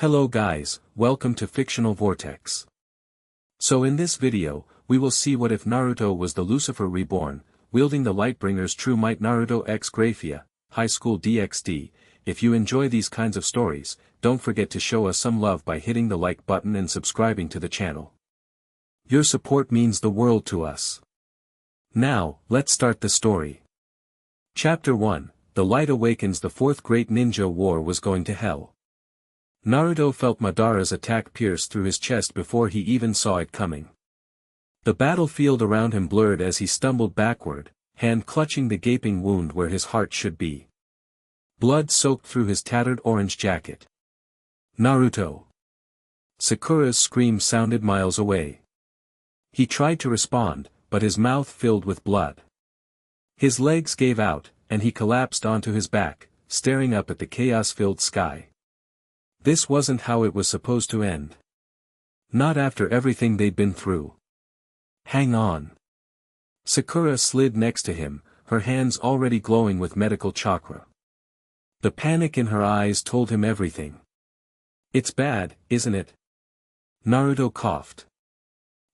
Hello guys, welcome to Fictional Vortex. So in this video, we will see what if Naruto was the Lucifer Reborn, wielding the Lightbringer's true might. Naruto x Grayfia, High School DxD. If you enjoy these kinds of stories, don't forget to show us some love by hitting the like button and subscribing to the channel. Your support means the world to us. Now, let's start the story. Chapter 1, The Light Awakens. The Fourth Great Ninja War was going to hell. Naruto felt Madara's attack pierce through his chest before he even saw it coming. The battlefield around him blurred as he stumbled backward, hand clutching the gaping wound where his heart should be. Blood soaked through his tattered orange jacket. Naruto! Sakura's scream sounded miles away. He tried to respond, but his mouth filled with blood. His legs gave out, and he collapsed onto his back, staring up at the chaos-filled sky. This wasn't how it was supposed to end. Not after everything they'd been through. Hang on. Sakura slid next to him, her hands already glowing with medical chakra. The panic in her eyes told him everything. It's bad, isn't it? Naruto coughed.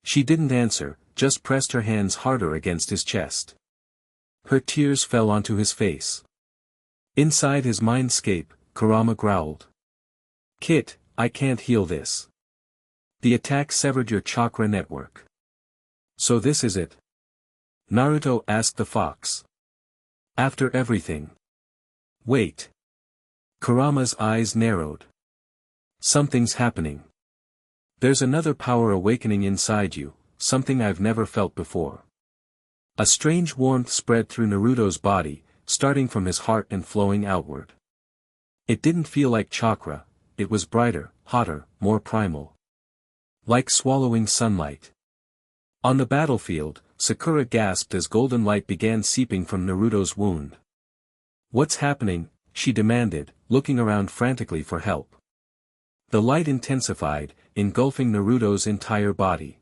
She didn't answer, just pressed her hands harder against his chest. Her tears fell onto his face. Inside his mindscape, Kurama growled. Kit, I can't heal this. The attack severed your chakra network. So this is it? Naruto asked the fox. After everything. Wait. Kurama's eyes narrowed. Something's happening. There's another power awakening inside you, something I've never felt before. A strange warmth spread through Naruto's body, starting from his heart and flowing outward. It didn't feel like chakra. It was brighter, hotter, more primal. Like swallowing sunlight. On the battlefield, Sakura gasped as golden light began seeping from Naruto's wound. What's happening? She demanded, looking around frantically for help. The light intensified, engulfing Naruto's entire body.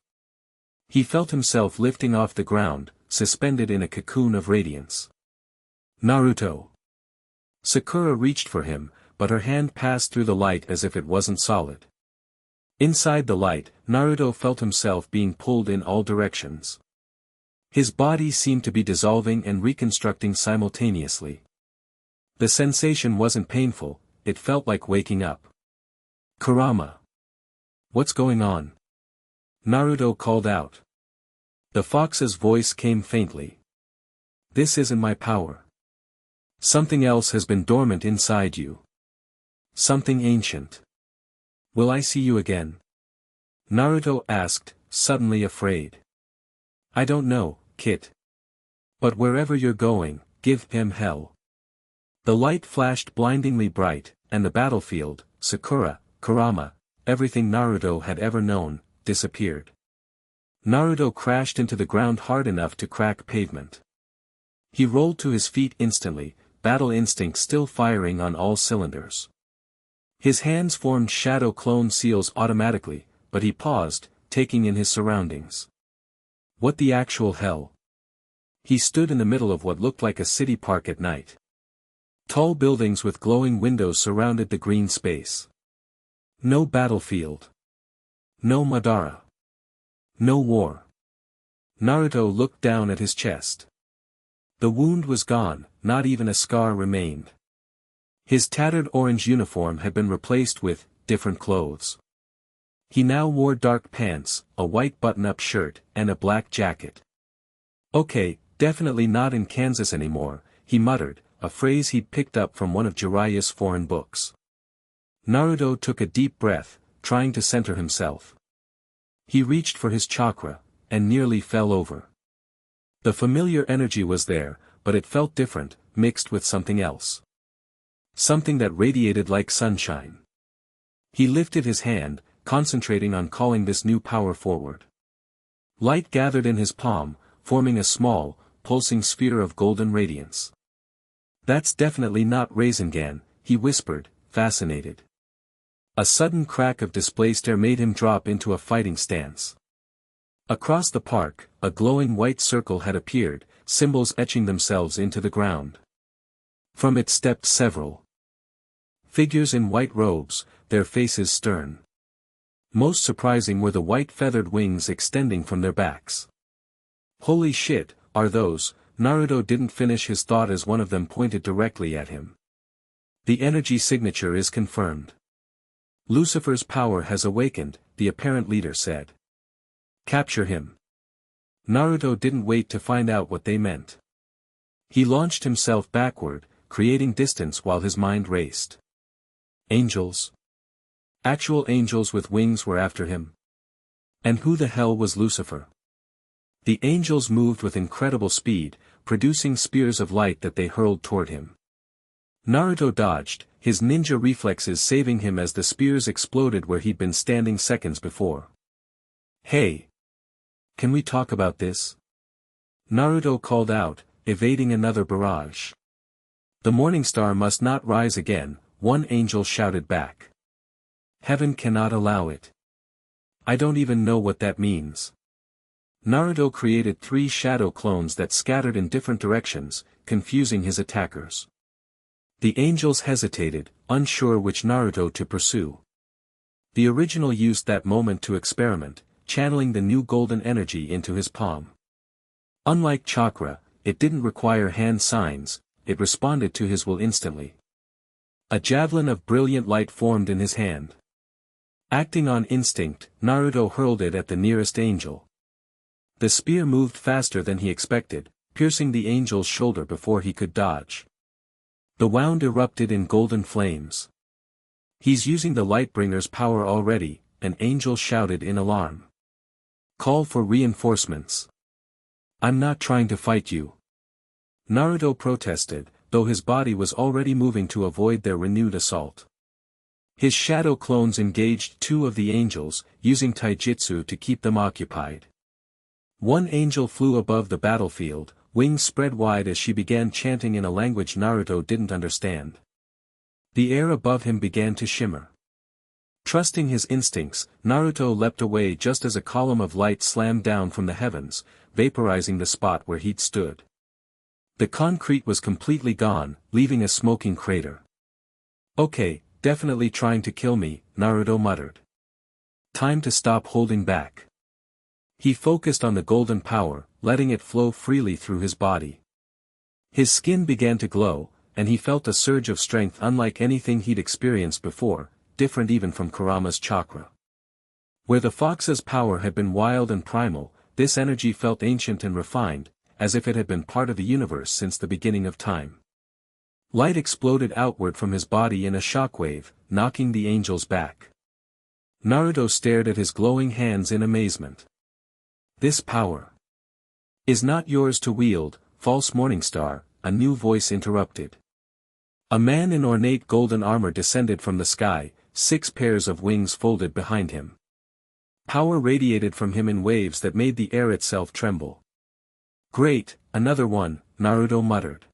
He felt himself lifting off the ground, suspended in a cocoon of radiance. Naruto! Sakura reached for him, but her hand passed through the light as if it wasn't solid. Inside the light, Naruto felt himself being pulled in all directions. His body seemed to be dissolving and reconstructing simultaneously. The sensation wasn't painful, it felt like waking up. Kurama! What's going on? Naruto called out. The fox's voice came faintly. This isn't my power. Something else has been dormant inside you. Something ancient. Will I see you again? Naruto asked, suddenly afraid. I don't know, Kit. But wherever you're going, give him hell. The light flashed blindingly bright, and the battlefield, Sakura, Kurama, everything Naruto had ever known, disappeared. Naruto crashed into the ground hard enough to crack pavement. He rolled to his feet instantly, battle instinct still firing on all cylinders. His hands formed shadow clone seals automatically, but he paused, taking in his surroundings. What the actual hell? He stood in the middle of what looked like a city park at night. Tall buildings with glowing windows surrounded the green space. No battlefield. No Madara. No war. Naruto looked down at his chest. The wound was gone, not even a scar remained. His tattered orange uniform had been replaced with different clothes. He now wore dark pants, a white button-up shirt, and a black jacket. Okay, definitely not in Kansas anymore, he muttered, a phrase he'd picked up from one of Jiraiya's foreign books. Naruto took a deep breath, trying to center himself. He reached for his chakra, and nearly fell over. The familiar energy was there, but it felt different, mixed with something else. Something that radiated like sunshine. He lifted his hand, concentrating on calling this new power forward. Light gathered in his palm, forming a small, pulsing sphere of golden radiance. That's definitely not Rasengan, he whispered, fascinated. A sudden crack of displaced air made him drop into a fighting stance. Across the park, a glowing white circle had appeared, symbols etching themselves into the ground. From it stepped several figures in white robes, their faces stern. Most surprising were the white feathered wings extending from their backs. Holy shit, are those? Naruto didn't finish his thought as one of them pointed directly at him. The energy signature is confirmed. Lucifer's power has awakened, the apparent leader said. Capture him. Naruto didn't wait to find out what they meant. He launched himself backward, creating distance while his mind raced. Angels? Actual angels with wings were after him. And who the hell was Lucifer? The angels moved with incredible speed, producing spears of light that they hurled toward him. Naruto dodged, his ninja reflexes saving him as the spears exploded where he'd been standing seconds before. Hey! Can we talk about this? Naruto called out, evading another barrage. The morning star must not rise again, one angel shouted back. Heaven cannot allow it. I don't even know what that means. Naruto created 3 shadow clones that scattered in different directions, confusing his attackers. The angels hesitated, unsure which Naruto to pursue. The original used that moment to experiment, channeling the new golden energy into his palm. Unlike chakra, it didn't require hand signs, it responded to his will instantly. A javelin of brilliant light formed in his hand. Acting on instinct, Naruto hurled it at the nearest angel. The spear moved faster than he expected, piercing the angel's shoulder before he could dodge. The wound erupted in golden flames. He's using the Lightbringer's power already, an angel shouted in alarm. Call for reinforcements. I'm not trying to fight you. Naruto protested, though his body was already moving to avoid their renewed assault. His shadow clones engaged 2 of the angels, using taijutsu to keep them occupied. One angel flew above the battlefield, wings spread wide as she began chanting in a language Naruto didn't understand. The air above him began to shimmer. Trusting his instincts, Naruto leapt away just as a column of light slammed down from the heavens, vaporizing the spot where he'd stood. The concrete was completely gone, leaving a smoking crater. Okay, definitely trying to kill me, Naruto muttered. Time to stop holding back. He focused on the golden power, letting it flow freely through his body. His skin began to glow, and he felt a surge of strength unlike anything he'd experienced before, different even from Kurama's chakra. Where the fox's power had been wild and primal, this energy felt ancient and refined, as if it had been part of the universe since the beginning of time. Light exploded outward from his body in a shockwave, knocking the angels back. Naruto stared at his glowing hands in amazement. This power is not yours to wield, false Morningstar, a new voice interrupted. A man in ornate golden armor descended from the sky, 6 pairs of wings folded behind him. Power radiated from him in waves that made the air itself tremble. Great, another one, Naruto muttered.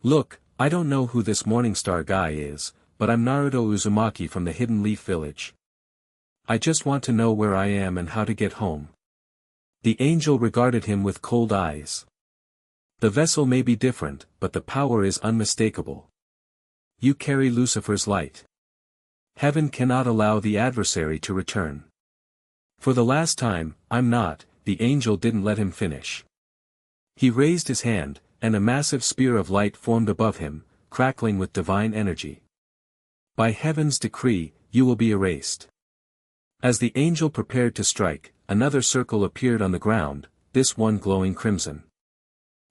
Look, I don't know who this Morningstar guy is, but I'm Naruto Uzumaki from the Hidden Leaf Village. I just want to know where I am and how to get home. The angel regarded him with cold eyes. The vessel may be different, but the power is unmistakable. You carry Lucifer's light. Heaven cannot allow the adversary to return. For the last time, I'm not, the angel didn't let him finish. He raised his hand, and a massive spear of light formed above him, crackling with divine energy. By heaven's decree, you will be erased. As the angel prepared to strike, another circle appeared on the ground, this one glowing crimson.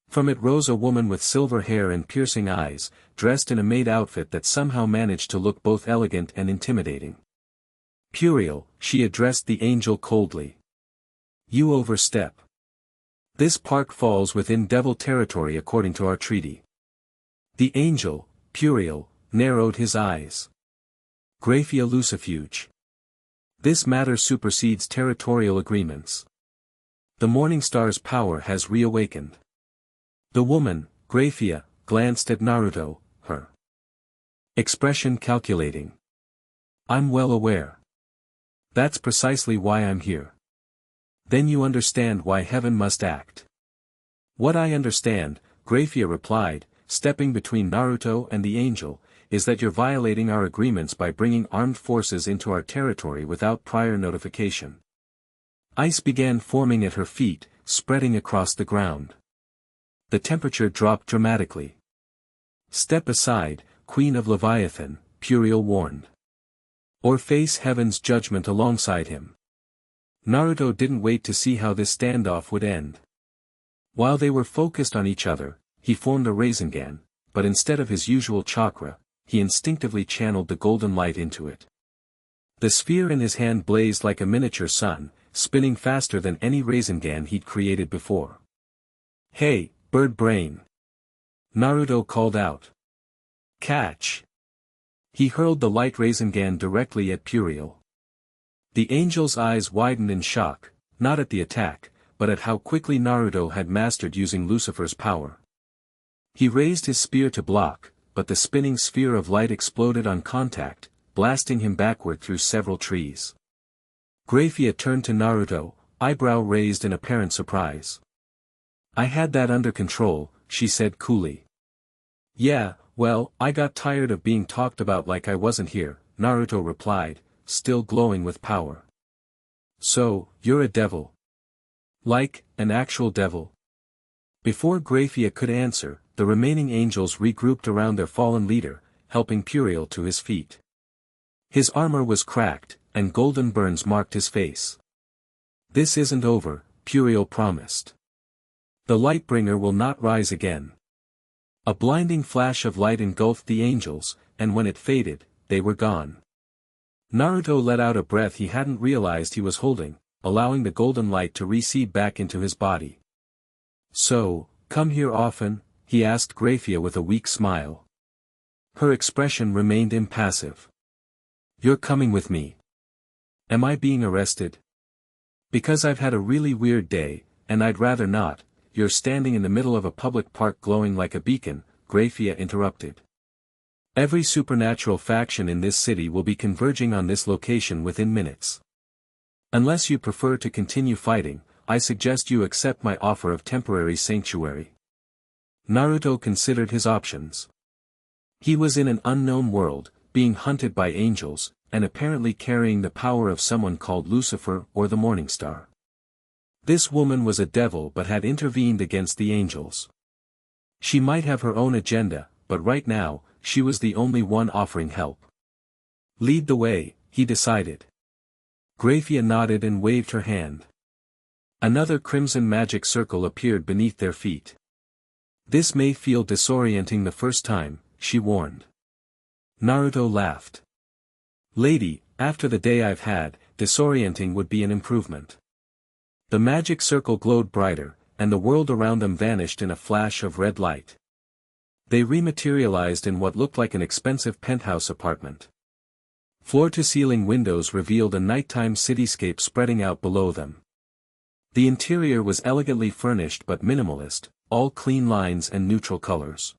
From it rose a woman with silver hair and piercing eyes, dressed in a maid outfit that somehow managed to look both elegant and intimidating. Puriel, she addressed the angel coldly. You overstep. This park falls within devil territory according to our treaty. The angel, Puriel, narrowed his eyes. Grayfia Lucifuge. This matter supersedes territorial agreements. The Morningstar's power has reawakened. The woman, Grayfia, glanced at Naruto, her expression calculating. I'm well aware. That's precisely why I'm here. Then you understand why heaven must act. What I understand, Grayfia replied, stepping between Naruto and the angel, is that you're violating our agreements by bringing armed forces into our territory without prior notification. Ice began forming at her feet, spreading across the ground. The temperature dropped dramatically. "Step aside, Queen of Leviathan," Puriel warned. "Or face heaven's judgment alongside him." Naruto didn't wait to see how this standoff would end. While they were focused on each other, he formed a Rasengan, but instead of his usual chakra, he instinctively channeled the golden light into it. The sphere in his hand blazed like a miniature sun, spinning faster than any Rasengan he'd created before. "Hey, bird brain!" Naruto called out. "Catch!" He hurled the light Rasengan directly at Puriel. The angel's eyes widened in shock, not at the attack, but at how quickly Naruto had mastered using Lucifer's power. He raised his spear to block, but the spinning sphere of light exploded on contact, blasting him backward through several trees. Grayfia turned to Naruto, eyebrow raised in apparent surprise. "I had that under control," she said coolly. "Yeah, well, I got tired of being talked about like I wasn't here," Naruto replied, still glowing with power. "So, you're a devil? Like, an actual devil?" Before Grayfia could answer, the remaining angels regrouped around their fallen leader, helping Puriel to his feet. His armor was cracked, and golden burns marked his face. "This isn't over," Puriel promised. "The Lightbringer will not rise again." A blinding flash of light engulfed the angels, and when it faded, they were gone. Naruto let out a breath he hadn't realized he was holding, allowing the golden light to recede back into his body. "So, come here often?" he asked Grayfia with a weak smile. Her expression remained impassive. "You're coming with me. Am I being arrested?" "Because I've had a really weird day, and I'd rather not." "You're standing in the middle of a public park glowing like a beacon," Grayfia interrupted. "Every supernatural faction in this city will be converging on this location within minutes. Unless you prefer to continue fighting, I suggest you accept my offer of temporary sanctuary." Naruto considered his options. He was in an unknown world, being hunted by angels, and apparently carrying the power of someone called Lucifer or the Morning Star. This woman was a devil but had intervened against the angels. She might have her own agenda, but right now, she was the only one offering help. "Lead the way," he decided. Grayfia nodded and waved her hand. Another crimson magic circle appeared beneath their feet. "This may feel disorienting the first time," she warned. Naruto laughed. "Lady, after the day I've had, disorienting would be an improvement." The magic circle glowed brighter, and the world around them vanished in a flash of red light. They rematerialized in what looked like an expensive penthouse apartment. Floor-to-ceiling windows revealed a nighttime cityscape spreading out below them. The interior was elegantly furnished but minimalist, all clean lines and neutral colors.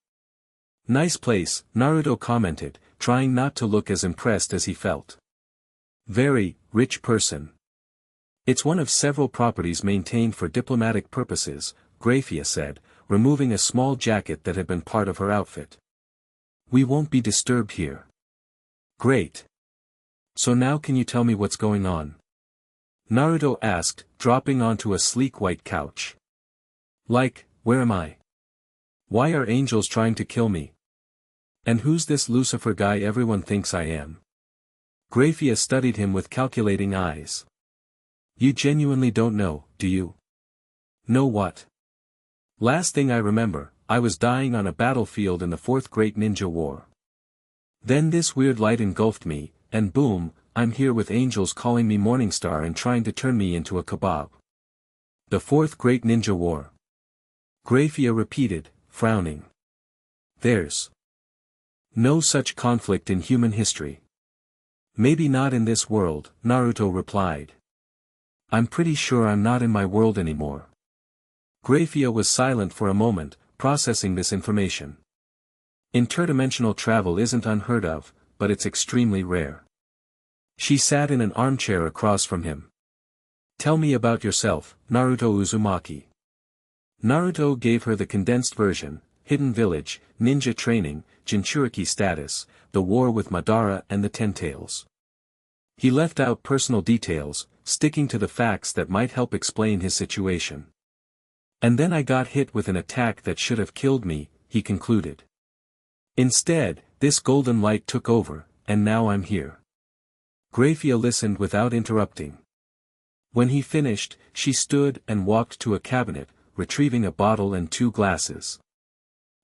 "Nice place," Naruto commented, trying not to look as impressed as he felt. "Very, rich person." "It's one of several properties maintained for diplomatic purposes," Grayfia said, removing a small jacket that had been part of her outfit. "We won't be disturbed here." "Great. So now can you tell me what's going on?" Naruto asked, dropping onto a sleek white couch. "Like, where am I? Why are angels trying to kill me? And who's this Lucifer guy everyone thinks I am?" Grayfia studied him with calculating eyes. "You genuinely don't know, do you?" "Know what?" "Last thing I remember, I was dying on a battlefield in the Fourth Great Ninja War. Then this weird light engulfed me, and boom, I'm here with angels calling me Morningstar and trying to turn me into a kebab." "The Fourth Great Ninja War?" Grayfia repeated, frowning. "There's no such conflict in human history." "Maybe not in this world," Naruto replied. "I'm pretty sure I'm not in my world anymore." Grayfia was silent for a moment, processing this information. Interdimensional travel isn't unheard of, but it's extremely rare. She sat in an armchair across from him. "Tell me about yourself, Naruto Uzumaki." Naruto gave her the condensed version: hidden village, ninja training, Jinchuriki status, the war with Madara and the Ten Tails. He left out personal details, sticking to the facts that might help explain his situation. And then I got hit with an attack that should have killed me, he concluded. Instead, this golden light took over, and now I'm here. Grayfia listened without interrupting. When he finished, she stood and walked to a cabinet, retrieving a bottle and 2 glasses.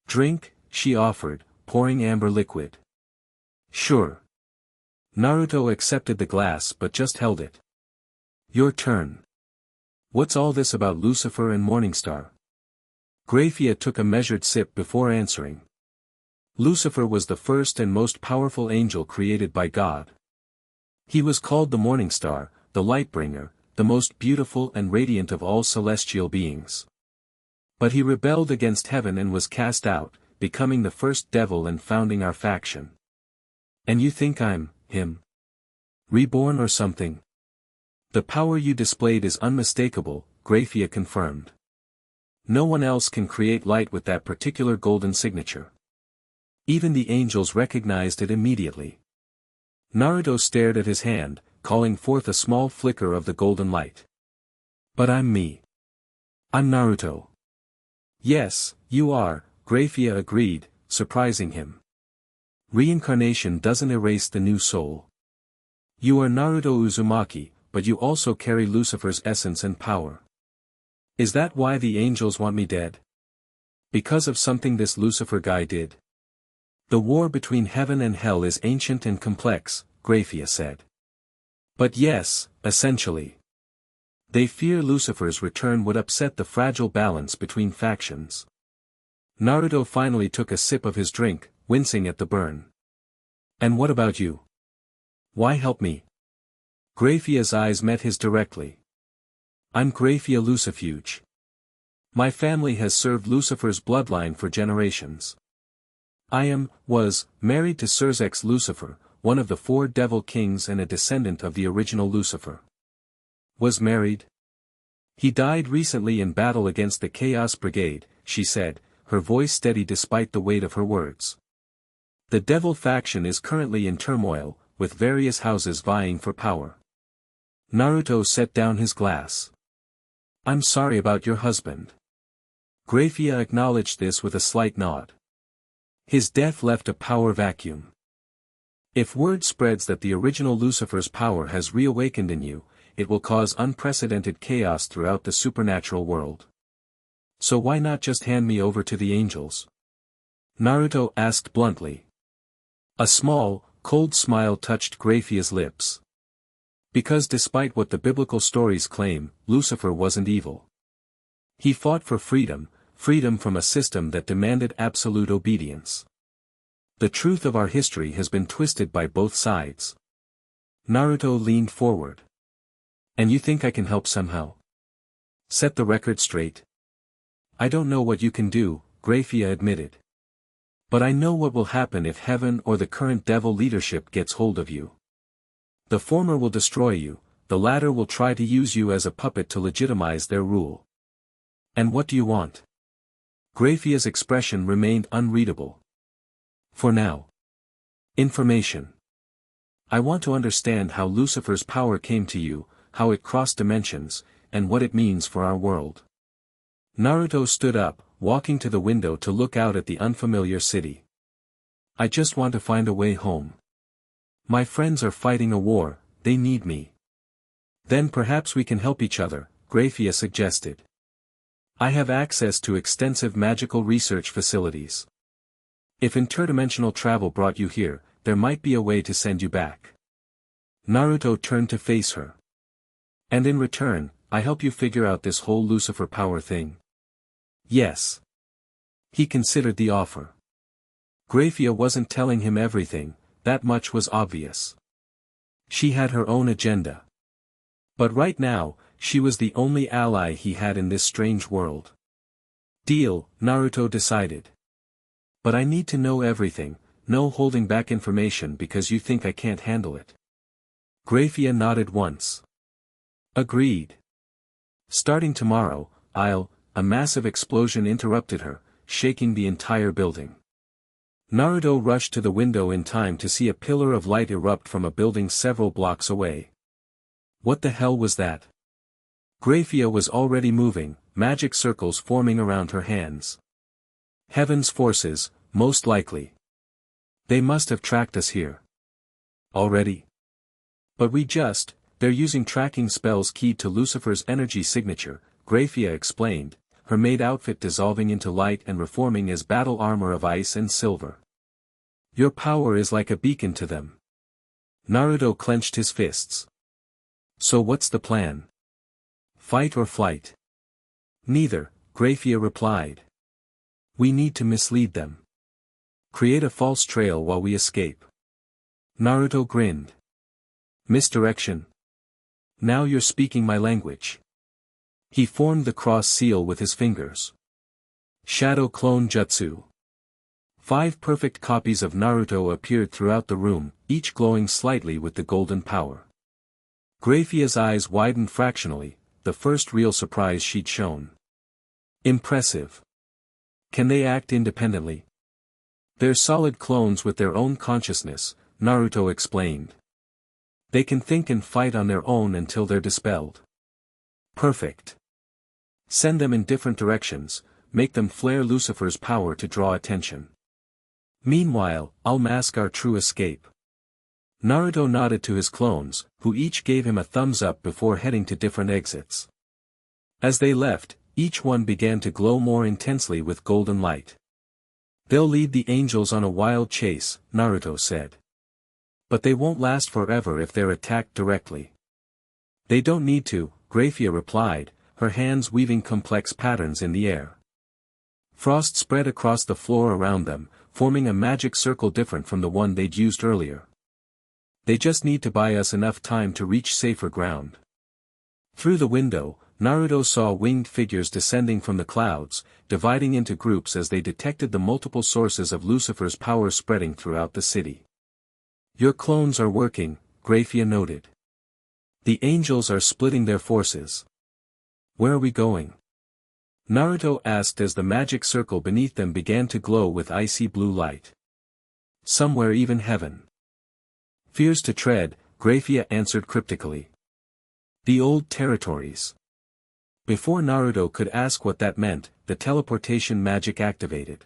Drink, she offered, pouring amber liquid. Sure. Naruto accepted the glass but just held it. Your turn. What's all this about Lucifer and Morningstar? Grayfia took a measured sip before answering. Lucifer was the first and most powerful angel created by God. He was called the Morningstar, the Lightbringer, the most beautiful and radiant of all celestial beings. But he rebelled against heaven and was cast out, becoming the first devil and founding our faction. And you think I'm him? Reborn or something? The power you displayed is unmistakable, Grayfia confirmed. No one else can create light with that particular golden signature. Even the angels recognized it immediately. Naruto stared at his hand, calling forth a small flicker of the golden light. But I'm me. I'm Naruto. Yes, you are, Grayfia agreed, surprising him. Reincarnation doesn't erase the new soul. You are Naruto Uzumaki, but you also carry Lucifer's essence and power. Is that why the angels want me dead? Because of something this Lucifer guy did? The war between heaven and hell is ancient and complex, Grayfia said. But yes, essentially. They fear Lucifer's return would upset the fragile balance between factions. Naruto finally took a sip of his drink, wincing at the burn. And what about you? Why help me? Grayfia's eyes met his directly. I'm Grayfia Lucifuge. My family has served Lucifer's bloodline for generations. I was married to Surzex Lucifer, one of the 4 devil kings and a descendant of the original Lucifer. Was married? He died recently in battle against the Chaos Brigade, she said, her voice steady despite the weight of her words. The devil faction is currently in turmoil, with various houses vying for power. Naruto set down his glass. I'm sorry about your husband. Grayfia acknowledged this with a slight nod. His death left a power vacuum. If word spreads that the original Lucifer's power has reawakened in you, it will cause unprecedented chaos throughout the supernatural world. So why not just hand me over to the angels? Naruto asked bluntly. A small, cold smile touched Grayfia's lips. Because despite what the biblical stories claim, Lucifer wasn't evil. He fought for freedom, freedom from a system that demanded absolute obedience. The truth of our history has been twisted by both sides. Naruto leaned forward. And you think I can help somehow? Set the record straight? I don't know what you can do, Grayfia admitted. But I know what will happen if heaven or the current devil leadership gets hold of you. The former will destroy you, the latter will try to use you as a puppet to legitimize their rule. And what do you want? Grayfia's expression remained unreadable. For now. Information. I want to understand how Lucifer's power came to you, how it crossed dimensions, and what it means for our world. Naruto stood up, walking to the window to look out at the unfamiliar city. I just want to find a way home. My friends are fighting a war, they need me. Then perhaps we can help each other, Grayfia suggested. I have access to extensive magical research facilities. If interdimensional travel brought you here, there might be a way to send you back. Naruto turned to face her. And in return, I help you figure out this whole Lucifer power thing. Yes. He considered the offer. Grayfia wasn't telling him everything, that much was obvious. She had her own agenda. But right now, she was the only ally he had in this strange world. Deal, Naruto decided. But I need to know everything, no holding back information because you think I can't handle it. Grayfia nodded once. Agreed. Starting tomorrow, a massive explosion interrupted her, shaking the entire building. Naruto rushed to the window in time to see a pillar of light erupt from a building several blocks away. What the hell was that? Grayfia was already moving, magic circles forming around her hands. Heaven's forces, most likely. They must have tracked us here. Already? But they're using tracking spells keyed to Lucifer's energy signature, Grayfia explained, her maid outfit dissolving into light and reforming as battle armor of ice and silver. Your power is like a beacon to them. Naruto clenched his fists. So what's the plan? Fight or flight? Neither, Grayfia replied. We need to mislead them. Create a false trail while we escape. Naruto grinned. Misdirection. Now you're speaking my language. He formed the cross seal with his fingers. Shadow Clone Jutsu. 5 perfect copies of Naruto appeared throughout the room, each glowing slightly with the golden power. Grayfia's eyes widened fractionally, the first real surprise she'd shown. Impressive. Can they act independently? They're solid clones with their own consciousness, Naruto explained. They can think and fight on their own until they're dispelled. Perfect. Send them in different directions, make them flare Lucifer's power to draw attention. Meanwhile, I'll mask our true escape. Naruto nodded to his clones, who each gave him a thumbs up before heading to different exits. As they left, each one began to glow more intensely with golden light. They'll lead the angels on a wild chase, Naruto said. But they won't last forever if they're attacked directly. They don't need to, Grayfia replied, her hands weaving complex patterns in the air. Frost spread across the floor around them, forming a magic circle different from the one they'd used earlier. They just need to buy us enough time to reach safer ground. Through the window, Naruto saw winged figures descending from the clouds, dividing into groups as they detected the multiple sources of Lucifer's power spreading throughout the city. Your clones are working, Grayfia noted. The angels are splitting their forces. Where are we going? Naruto asked as the magic circle beneath them began to glow with icy blue light. Somewhere even heaven. Fears to tread, Grayfia answered cryptically. The old territories. Before Naruto could ask what that meant, the teleportation magic activated.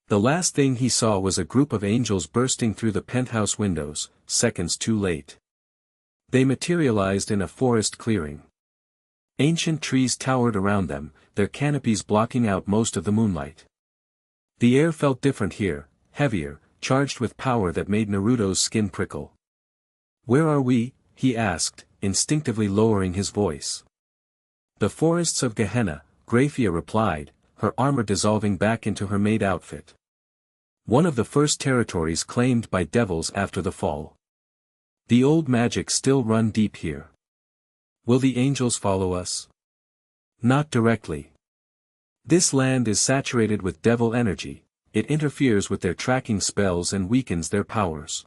The last thing he saw was a group of angels bursting through the penthouse windows, seconds too late. They materialized in a forest clearing. Ancient trees towered around them, their canopies blocking out most of the moonlight. The air felt different here, heavier, charged with power that made Naruto's skin prickle. Where are we? He asked, instinctively lowering his voice. The forests of Gehenna, Grayfia replied, her armor dissolving back into her maid outfit. One of the first territories claimed by devils after the fall. The old magic still run deep here. Will the angels follow us? Not directly. This land is saturated with devil energy, it interferes with their tracking spells and weakens their powers.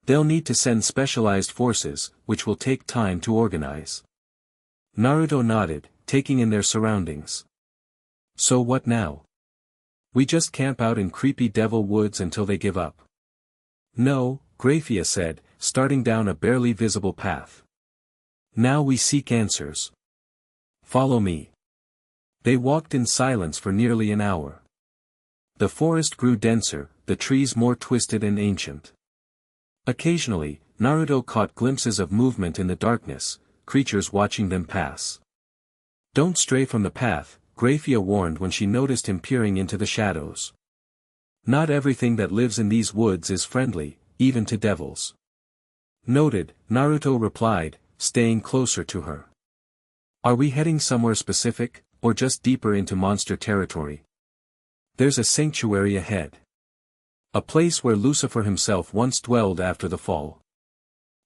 They'll need to send specialized forces, which will take time to organize. Naruto nodded, taking in their surroundings. So what now? We just camp out in creepy devil woods until they give up. No, Grayfia said, starting down a barely visible path. Now we seek answers. Follow me. They walked in silence for nearly an hour. The forest grew denser, the trees more twisted and ancient. Occasionally, Naruto caught glimpses of movement in the darkness, creatures watching them pass. Don't stray from the path, Grayfia warned when she noticed him peering into the shadows. Not everything that lives in these woods is friendly, even to devils. Noted, Naruto replied, staying closer to her. Are we heading somewhere specific, or just deeper into monster territory? There's a sanctuary ahead. A place where Lucifer himself once dwelled after the fall.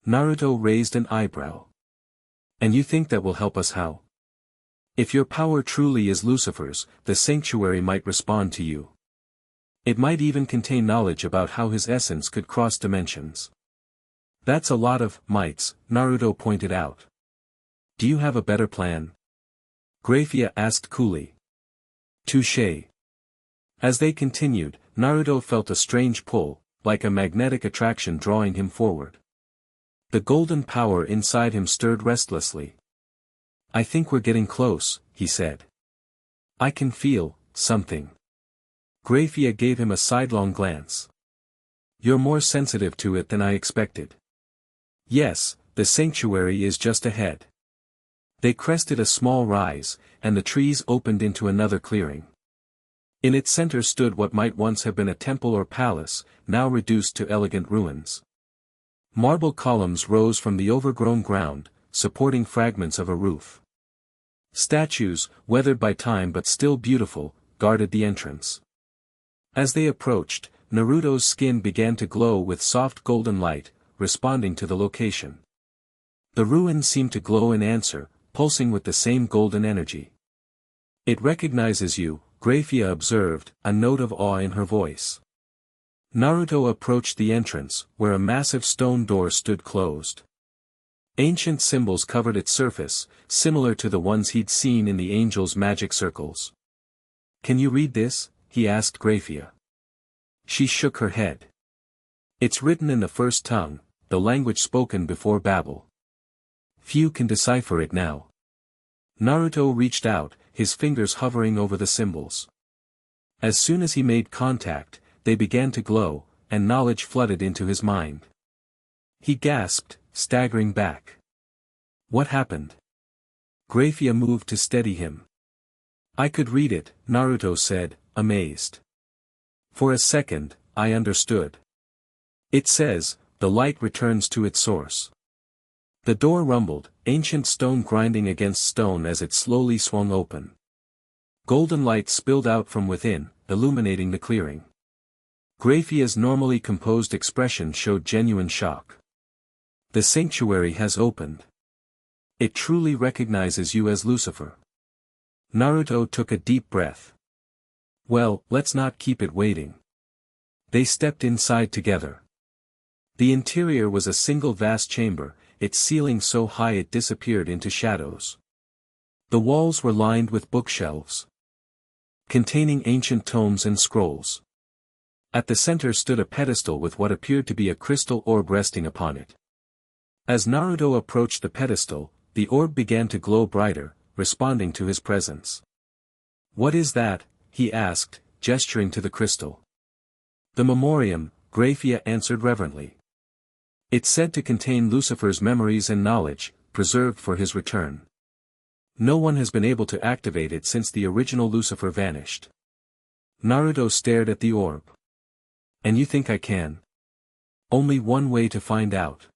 Naruto raised an eyebrow. And you think that will help us how? If your power truly is Lucifer's, the sanctuary might respond to you. It might even contain knowledge about how his essence could cross dimensions. That's a lot of mights, Naruto pointed out. Do you have a better plan? Grayfia asked coolly. Touché. As they continued, Naruto felt a strange pull, like a magnetic attraction drawing him forward. The golden power inside him stirred restlessly. "I think we're getting close," he said. "I can feel something." Grayfia gave him a sidelong glance. "You're more sensitive to it than I expected." "Yes, the sanctuary is just ahead." They crested a small rise, and the trees opened into another clearing. In its center stood what might once have been a temple or palace, now reduced to elegant ruins. Marble columns rose from the overgrown ground, supporting fragments of a roof. Statues, weathered by time but still beautiful, guarded the entrance. As they approached, Naruto's skin began to glow with soft golden light, responding to the location. The ruins seemed to glow in answer, pulsing with the same golden energy. "It recognizes you," Grayfia observed, a note of awe in her voice. Naruto approached the entrance, where a massive stone door stood closed. Ancient symbols covered its surface, similar to the ones he'd seen in the angel's magic circles. "Can you read this?" he asked Grayfia. She shook her head. "It's written in the first tongue, the language spoken before Babel. Few can decipher it now." Naruto reached out, his fingers hovering over the symbols. As soon as he made contact, they began to glow, and knowledge flooded into his mind. He gasped, staggering back. "What happened?" Grayfia moved to steady him. "I could read it," Naruto said, amazed. "For a second, I understood. It says, the light returns to its source." The door rumbled, ancient stone grinding against stone as it slowly swung open. Golden light spilled out from within, illuminating the clearing. Grayfia's normally composed expression showed genuine shock. "The sanctuary has opened. It truly recognizes you as Lucifer." Naruto took a deep breath. "Well, let's not keep it waiting." They stepped inside together. The interior was a single vast chamber, its ceiling so high it disappeared into shadows. The walls were lined with bookshelves, containing ancient tomes and scrolls. At the center stood a pedestal with what appeared to be a crystal orb resting upon it. As Naruto approached the pedestal, the orb began to glow brighter, responding to his presence. "What is that?" he asked, gesturing to the crystal. "The memoriam," Grayfia answered reverently. "It's said to contain Lucifer's memories and knowledge, preserved for his return. No one has been able to activate it since the original Lucifer vanished." Naruto stared at the orb. "And you think I can?" "Only one way to find out."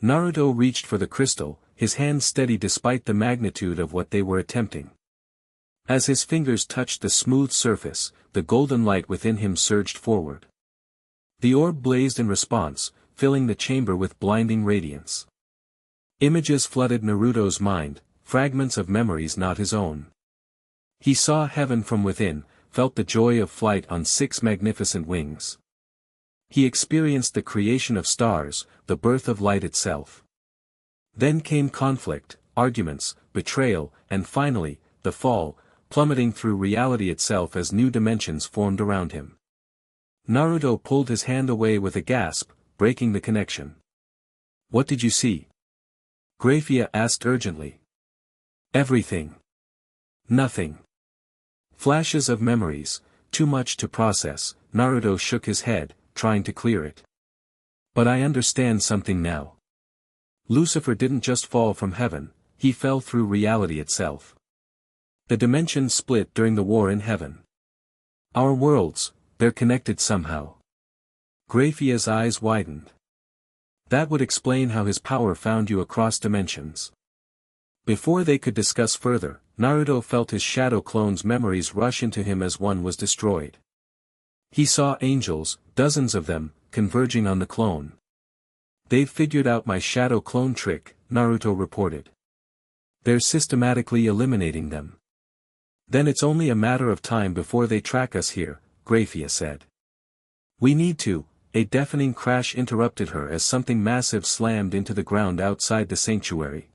Naruto reached for the crystal, his hand steady despite the magnitude of what they were attempting. As his fingers touched the smooth surface, the golden light within him surged forward. The orb blazed in response, filling the chamber with blinding radiance. Images flooded Naruto's mind, fragments of memories not his own. He saw heaven from within, felt the joy of flight on 6 magnificent wings. He experienced the creation of stars, the birth of light itself. Then came conflict, arguments, betrayal, and finally, the fall, plummeting through reality itself as new dimensions formed around him. Naruto pulled his hand away with a gasp, breaking the connection. "What did you see?" Grayfia asked urgently. "Everything. Nothing. Flashes of memories, too much to process." Naruto shook his head, trying to clear it. "But I understand something now. Lucifer didn't just fall from heaven, he fell through reality itself. The dimensions split during the war in heaven. Our worlds, they're connected somehow." Grayfia's eyes widened. "That would explain how his power found you across dimensions." Before they could discuss further, Naruto felt his shadow clone's memories rush into him as one was destroyed. He saw angels, dozens of them, converging on the clone. "They've figured out my shadow clone trick," Naruto reported. "They're systematically eliminating them." "Then it's only a matter of time before they track us here," Grayfia said. "We need to." A deafening crash interrupted her as something massive slammed into the ground outside the sanctuary.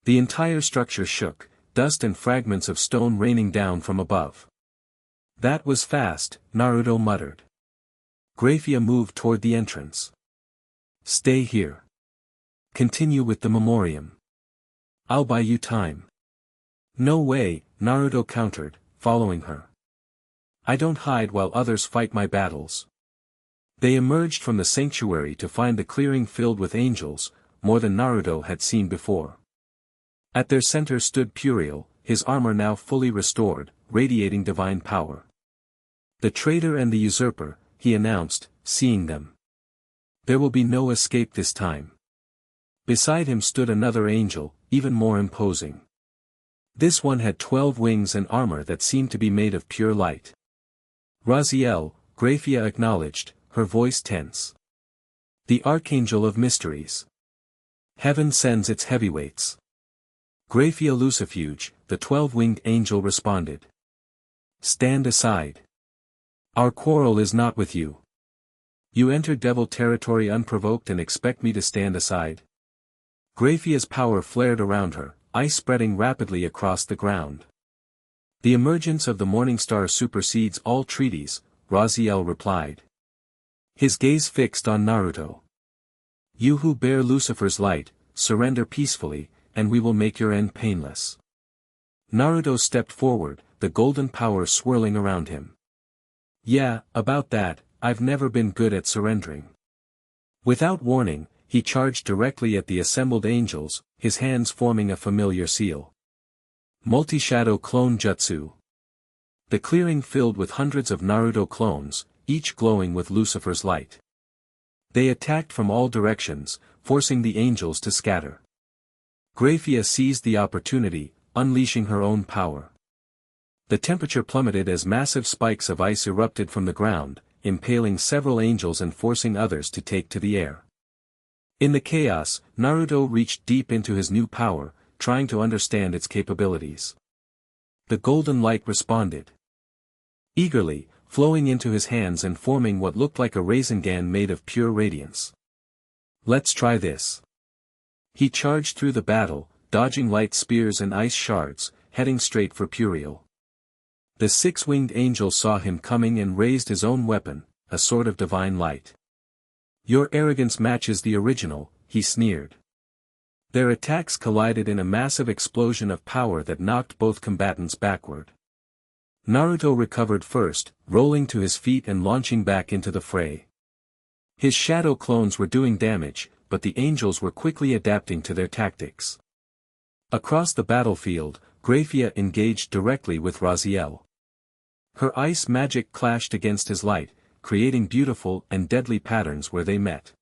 The entire structure shook, dust and fragments of stone raining down from above. That was fast, Naruto muttered. Grayfia moved toward the entrance. Stay here. Continue with the memoriam. I'll buy you time. No way, Naruto countered, following her. I don't hide while others fight my battles. They emerged from the sanctuary to find the clearing filled with angels, more than Naruto had seen before. At their center stood Puriel, his armor now fully restored, radiating divine power. The traitor and the usurper, he announced, seeing them. There will be no escape this time. Beside him stood another angel, even more imposing. This one had 12 wings and armor that seemed to be made of pure light. Raziel, Grayfia acknowledged, her voice tense. The Archangel of Mysteries. Heaven sends its heavyweights. Grayfia Lucifuge, the 12-winged angel responded. Stand aside. Our quarrel is not with you. You entered devil territory unprovoked and expect me to stand aside? Grayfia's power flared around her, ice spreading rapidly across the ground. The emergence of the Morning Star supersedes all treaties, Raziel replied. His gaze fixed on Naruto. You who bear Lucifer's light, surrender peacefully, and we will make your end painless. Naruto stepped forward, the golden power swirling around him. Yeah, about that, I've never been good at surrendering. Without warning, he charged directly at the assembled angels, his hands forming a familiar seal. Multi-shadow clone jutsu. The clearing filled with hundreds of Naruto clones, each glowing with Lucifer's light. They attacked from all directions, forcing the angels to scatter. Grayfia seized the opportunity, unleashing her own power. The temperature plummeted as massive spikes of ice erupted from the ground, impaling several angels and forcing others to take to the air. In the chaos, Naruto reached deep into his new power, trying to understand its capabilities. The golden light responded. Eagerly, flowing into his hands and forming what looked like a Rasengan made of pure radiance. Let's try this. He charged through the battle, dodging light spears and ice shards, heading straight for Puriel. The six-winged angel saw him coming and raised his own weapon, a sword of divine light. Your arrogance matches the original, he sneered. Their attacks collided in a massive explosion of power that knocked both combatants backward. Naruto recovered first, rolling to his feet and launching back into the fray. His shadow clones were doing damage, but the angels were quickly adapting to their tactics. Across the battlefield, Grayfia engaged directly with Raziel. Her ice magic clashed against his light, creating beautiful and deadly patterns where they met.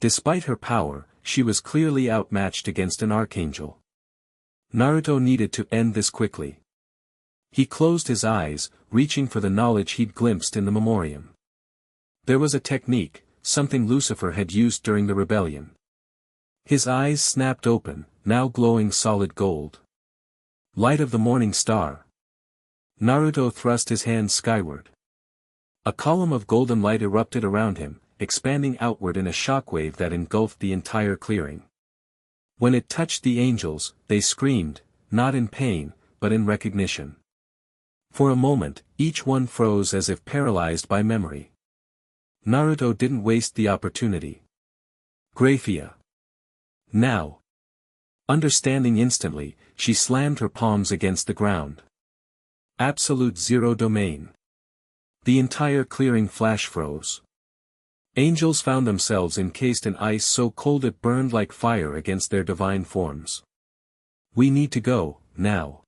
Despite her power, she was clearly outmatched against an archangel. Naruto needed to end this quickly. He closed his eyes, reaching for the knowledge he'd glimpsed in the memoriam. There was a technique, something Lucifer had used during the rebellion. His eyes snapped open, now glowing solid gold. Light of the morning star. Naruto thrust his hands skyward. A column of golden light erupted around him, expanding outward in a shockwave that engulfed the entire clearing. When it touched the angels, they screamed, not in pain, but in recognition. For a moment, each one froze as if paralyzed by memory. Naruto didn't waste the opportunity. Grayfia. Now. Understanding instantly, she slammed her palms against the ground. Absolute zero domain. The entire clearing flash froze. Angels found themselves encased in ice so cold it burned like fire against their divine forms. We need to go, now.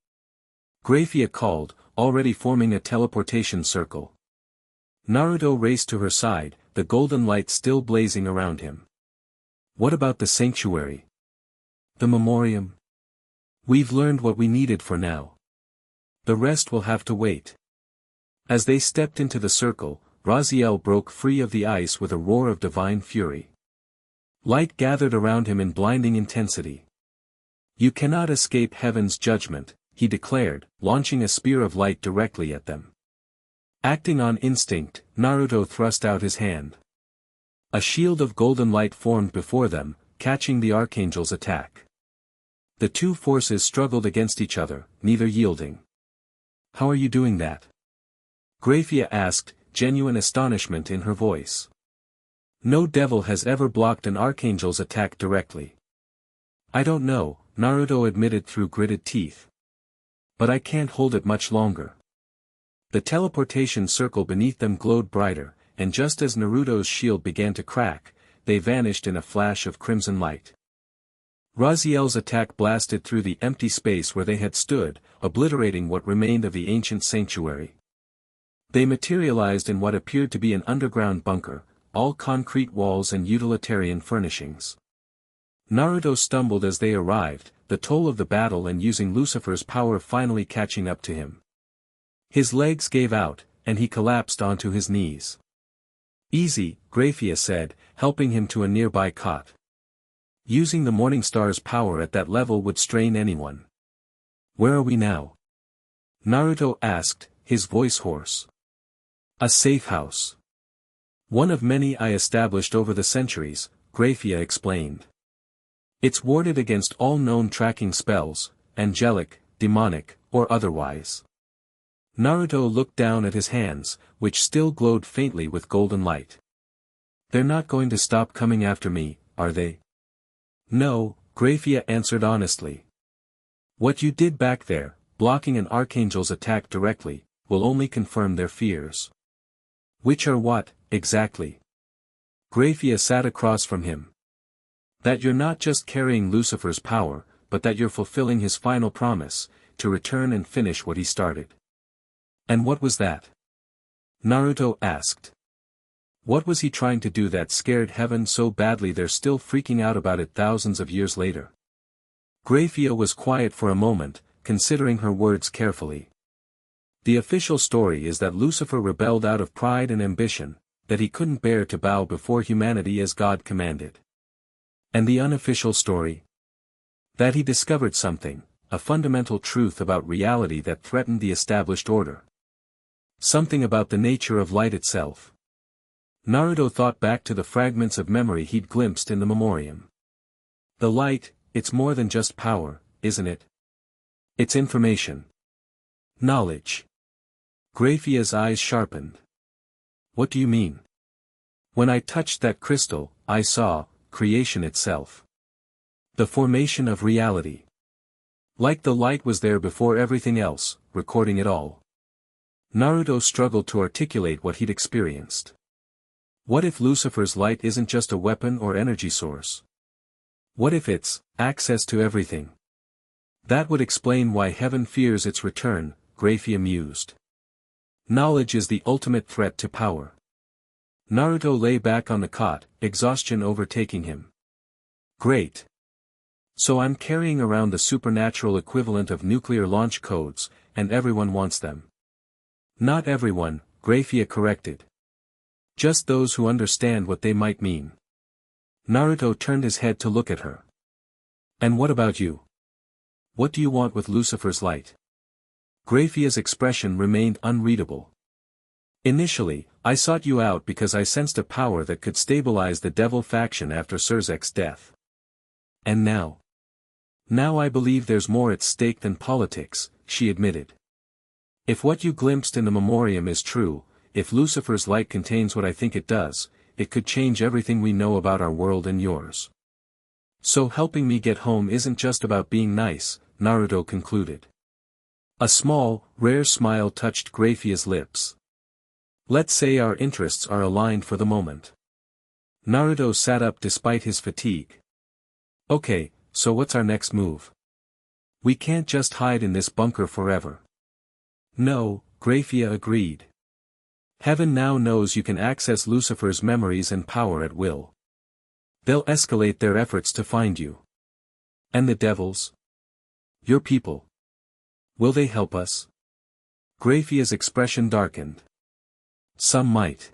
Grayfia called, already forming a teleportation circle. Naruto raced to her side, the golden light still blazing around him. What about the sanctuary? The memoriam? We've learned what we needed for now. The rest will have to wait. As they stepped into the circle, Raziel broke free of the ice with a roar of divine fury. Light gathered around him in blinding intensity. You cannot escape heaven's judgment, he declared, launching a spear of light directly at them. Acting on instinct, Naruto thrust out his hand. A shield of golden light formed before them, catching the archangel's attack. The two forces struggled against each other, neither yielding. How are you doing that? Grayfia asked, genuine astonishment in her voice. No devil has ever blocked an archangel's attack directly. I don't know, Naruto admitted through gritted teeth. But I can't hold it much longer. The teleportation circle beneath them glowed brighter, and just as Naruto's shield began to crack, they vanished in a flash of crimson light. Raziel's attack blasted through the empty space where they had stood, obliterating what remained of the ancient sanctuary. They materialized in what appeared to be an underground bunker, all concrete walls and utilitarian furnishings. Naruto stumbled as they arrived, the toll of the battle and using Lucifer's power finally catching up to him. His legs gave out, and he collapsed onto his knees. Easy, Grayfia said, helping him to a nearby cot. Using the Morningstar's power at that level would strain anyone. Where are we now? Naruto asked, his voice hoarse. A safe house. One of many I established over the centuries, Grayfia explained. It's warded against all known tracking spells, angelic, demonic, or otherwise. Naruto looked down at his hands, which still glowed faintly with golden light. They're not going to stop coming after me, are they? No, Grayfia answered honestly. What you did back there, blocking an archangel's attack directly, will only confirm their fears. Which are what, exactly? Grayfia sat across from him. That you're not just carrying Lucifer's power, but that you're fulfilling his final promise, to return and finish what he started. And what was that? Naruto asked. What was he trying to do that scared heaven so badly they're still freaking out about it thousands of years later? Grayfia was quiet for a moment, considering her words carefully. The official story is that Lucifer rebelled out of pride and ambition, that he couldn't bear to bow before humanity as God commanded. And the unofficial story? That he discovered something, a fundamental truth about reality that threatened the established order. Something about the nature of light itself. Naruto thought back to the fragments of memory he'd glimpsed in the memoriam. The light, it's more than just power, isn't it? It's information. Knowledge. Grayfia's eyes sharpened. What do you mean? When I touched that crystal, I saw creation itself. The formation of reality. Like the light was there before everything else, recording it all. Naruto struggled to articulate what he'd experienced. What if Lucifer's light isn't just a weapon or energy source? What if it's access to everything? That would explain why heaven fears its return, Grayfia mused. Knowledge is the ultimate threat to power. Naruto lay back on the cot, exhaustion overtaking him. Great. So I'm carrying around the supernatural equivalent of nuclear launch codes, and everyone wants them. Not everyone, Grayfia corrected. Just those who understand what they might mean. Naruto turned his head to look at her. And what about you? What do you want with Lucifer's light? Grayfia's expression remained unreadable. Initially, I sought you out because I sensed a power that could stabilize the devil faction after Surzek's death. And now? Now I believe there's more at stake than politics, she admitted. If what you glimpsed in the memoriam is true, if Lucifer's light contains what I think it does, it could change everything we know about our world and yours. So helping me get home isn't just about being nice, Naruto concluded. A small, rare smile touched Grayfia's lips. Let's say our interests are aligned for the moment. Naruto sat up despite his fatigue. Okay, so what's our next move? We can't just hide in this bunker forever. No, Grayfia agreed. Heaven now knows you can access Lucifer's memories and power at will. They'll escalate their efforts to find you. And the devils? Your people. Will they help us? Grayfia's expression darkened. Some might.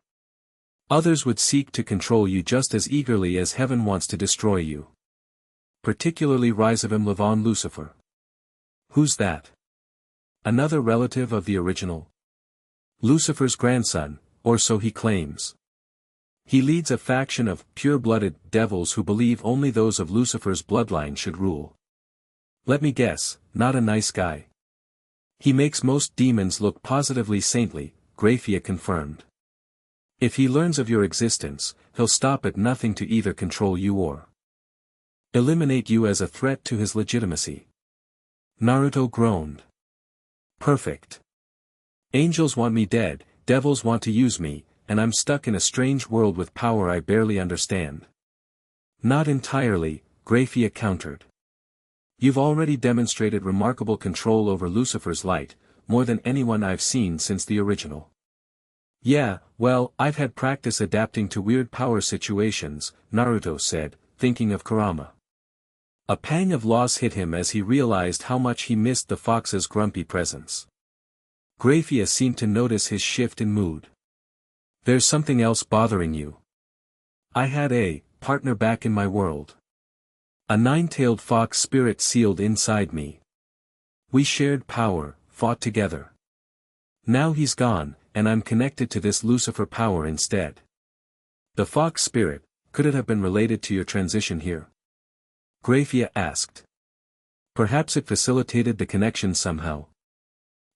Others would seek to control you just as eagerly as heaven wants to destroy you. Particularly Rizavim Levon Lucifer. Who's that? Another relative of the original? Lucifer's grandson, or so he claims. He leads a faction of pure-blooded devils who believe only those of Lucifer's bloodline should rule. Let me guess, not a nice guy. He makes most demons look positively saintly, Grayfia confirmed. If he learns of your existence, he'll stop at nothing to either control you or eliminate you as a threat to his legitimacy. Naruto groaned. Perfect. Angels want me dead, devils want to use me, and I'm stuck in a strange world with power I barely understand. Not entirely, Grayfia countered. You've already demonstrated remarkable control over Lucifer's light, more than anyone I've seen since the original. Yeah, well, I've had practice adapting to weird power situations, Naruto said, thinking of Kurama. A pang of loss hit him as he realized how much he missed the fox's grumpy presence. Grayfia seemed to notice his shift in mood. There's something else bothering you. I had a partner back in my world. A nine-tailed fox spirit sealed inside me. We shared power, fought together. Now he's gone, and I'm connected to this Lucifer power instead. The fox spirit, could it have been related to your transition here? Grayfia asked. Perhaps it facilitated the connection somehow.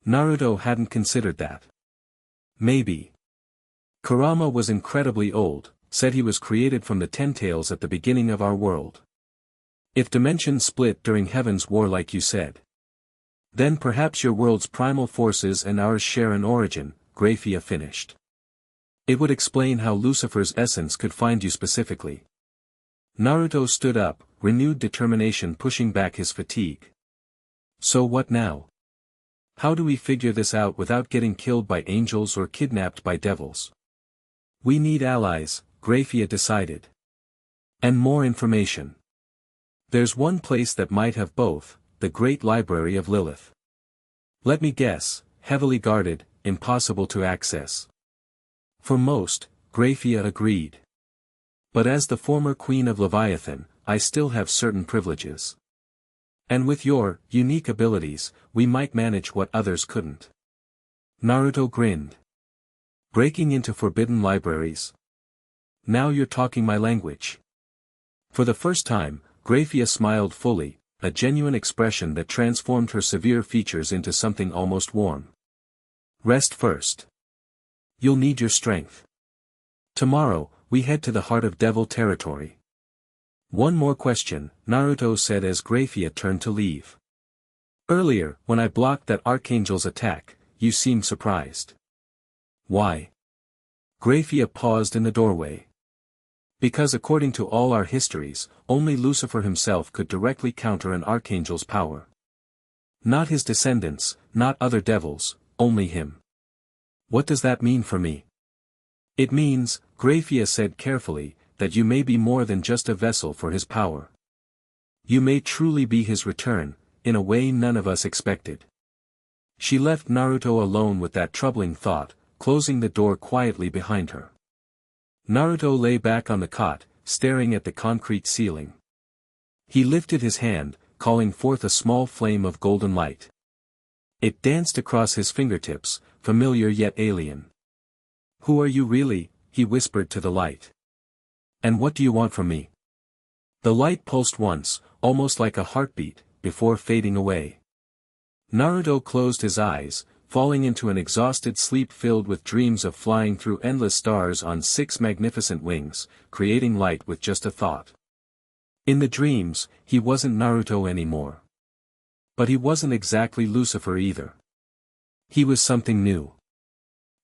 Naruto hadn't considered that. Maybe. Kurama was incredibly old, said he was created from the Ten Tails at the beginning of our world. If dimensions split during Heaven's War like you said, then perhaps your world's primal forces and ours share an origin, Grayfia finished. It would explain how Lucifer's essence could find you specifically. Naruto stood up, renewed determination pushing back his fatigue. So what now? How do we figure this out without getting killed by angels or kidnapped by devils? We need allies, Grayfia decided. And more information. There's one place that might have both, the Great Library of Lilith. Let me guess, heavily guarded, impossible to access. For most, Grayfia agreed. But as the former queen of Leviathan, I still have certain privileges. And with your unique abilities, we might manage what others couldn't. Naruto grinned. Breaking into forbidden libraries? Now you're talking my language. For the first time, Grayfia smiled fully, a genuine expression that transformed her severe features into something almost warm. Rest first. You'll need your strength. Tomorrow, we head to the heart of Devil territory. One more question, Naruto said as Grayfia turned to leave. Earlier, when I blocked that Archangel's attack, you seemed surprised. Why? Grayfia paused in the doorway. Because according to all our histories, only Lucifer himself could directly counter an Archangel's power. Not his descendants, not other devils, only him. What does that mean for me? It means, Grayfia said carefully, that you may be more than just a vessel for his power. You may truly be his return, in a way none of us expected. She left Naruto alone with that troubling thought, closing the door quietly behind her. Naruto lay back on the cot, staring at the concrete ceiling. He lifted his hand, calling forth a small flame of golden light. It danced across his fingertips, familiar yet alien. Who are you really? He whispered to the light. And what do you want from me? The light pulsed once, almost like a heartbeat, before fading away. Naruto closed his eyes, falling into an exhausted sleep filled with dreams of flying through endless stars on 6 magnificent wings, creating light with just a thought. In the dreams, he wasn't Naruto anymore. But he wasn't exactly Lucifer either. He was something new.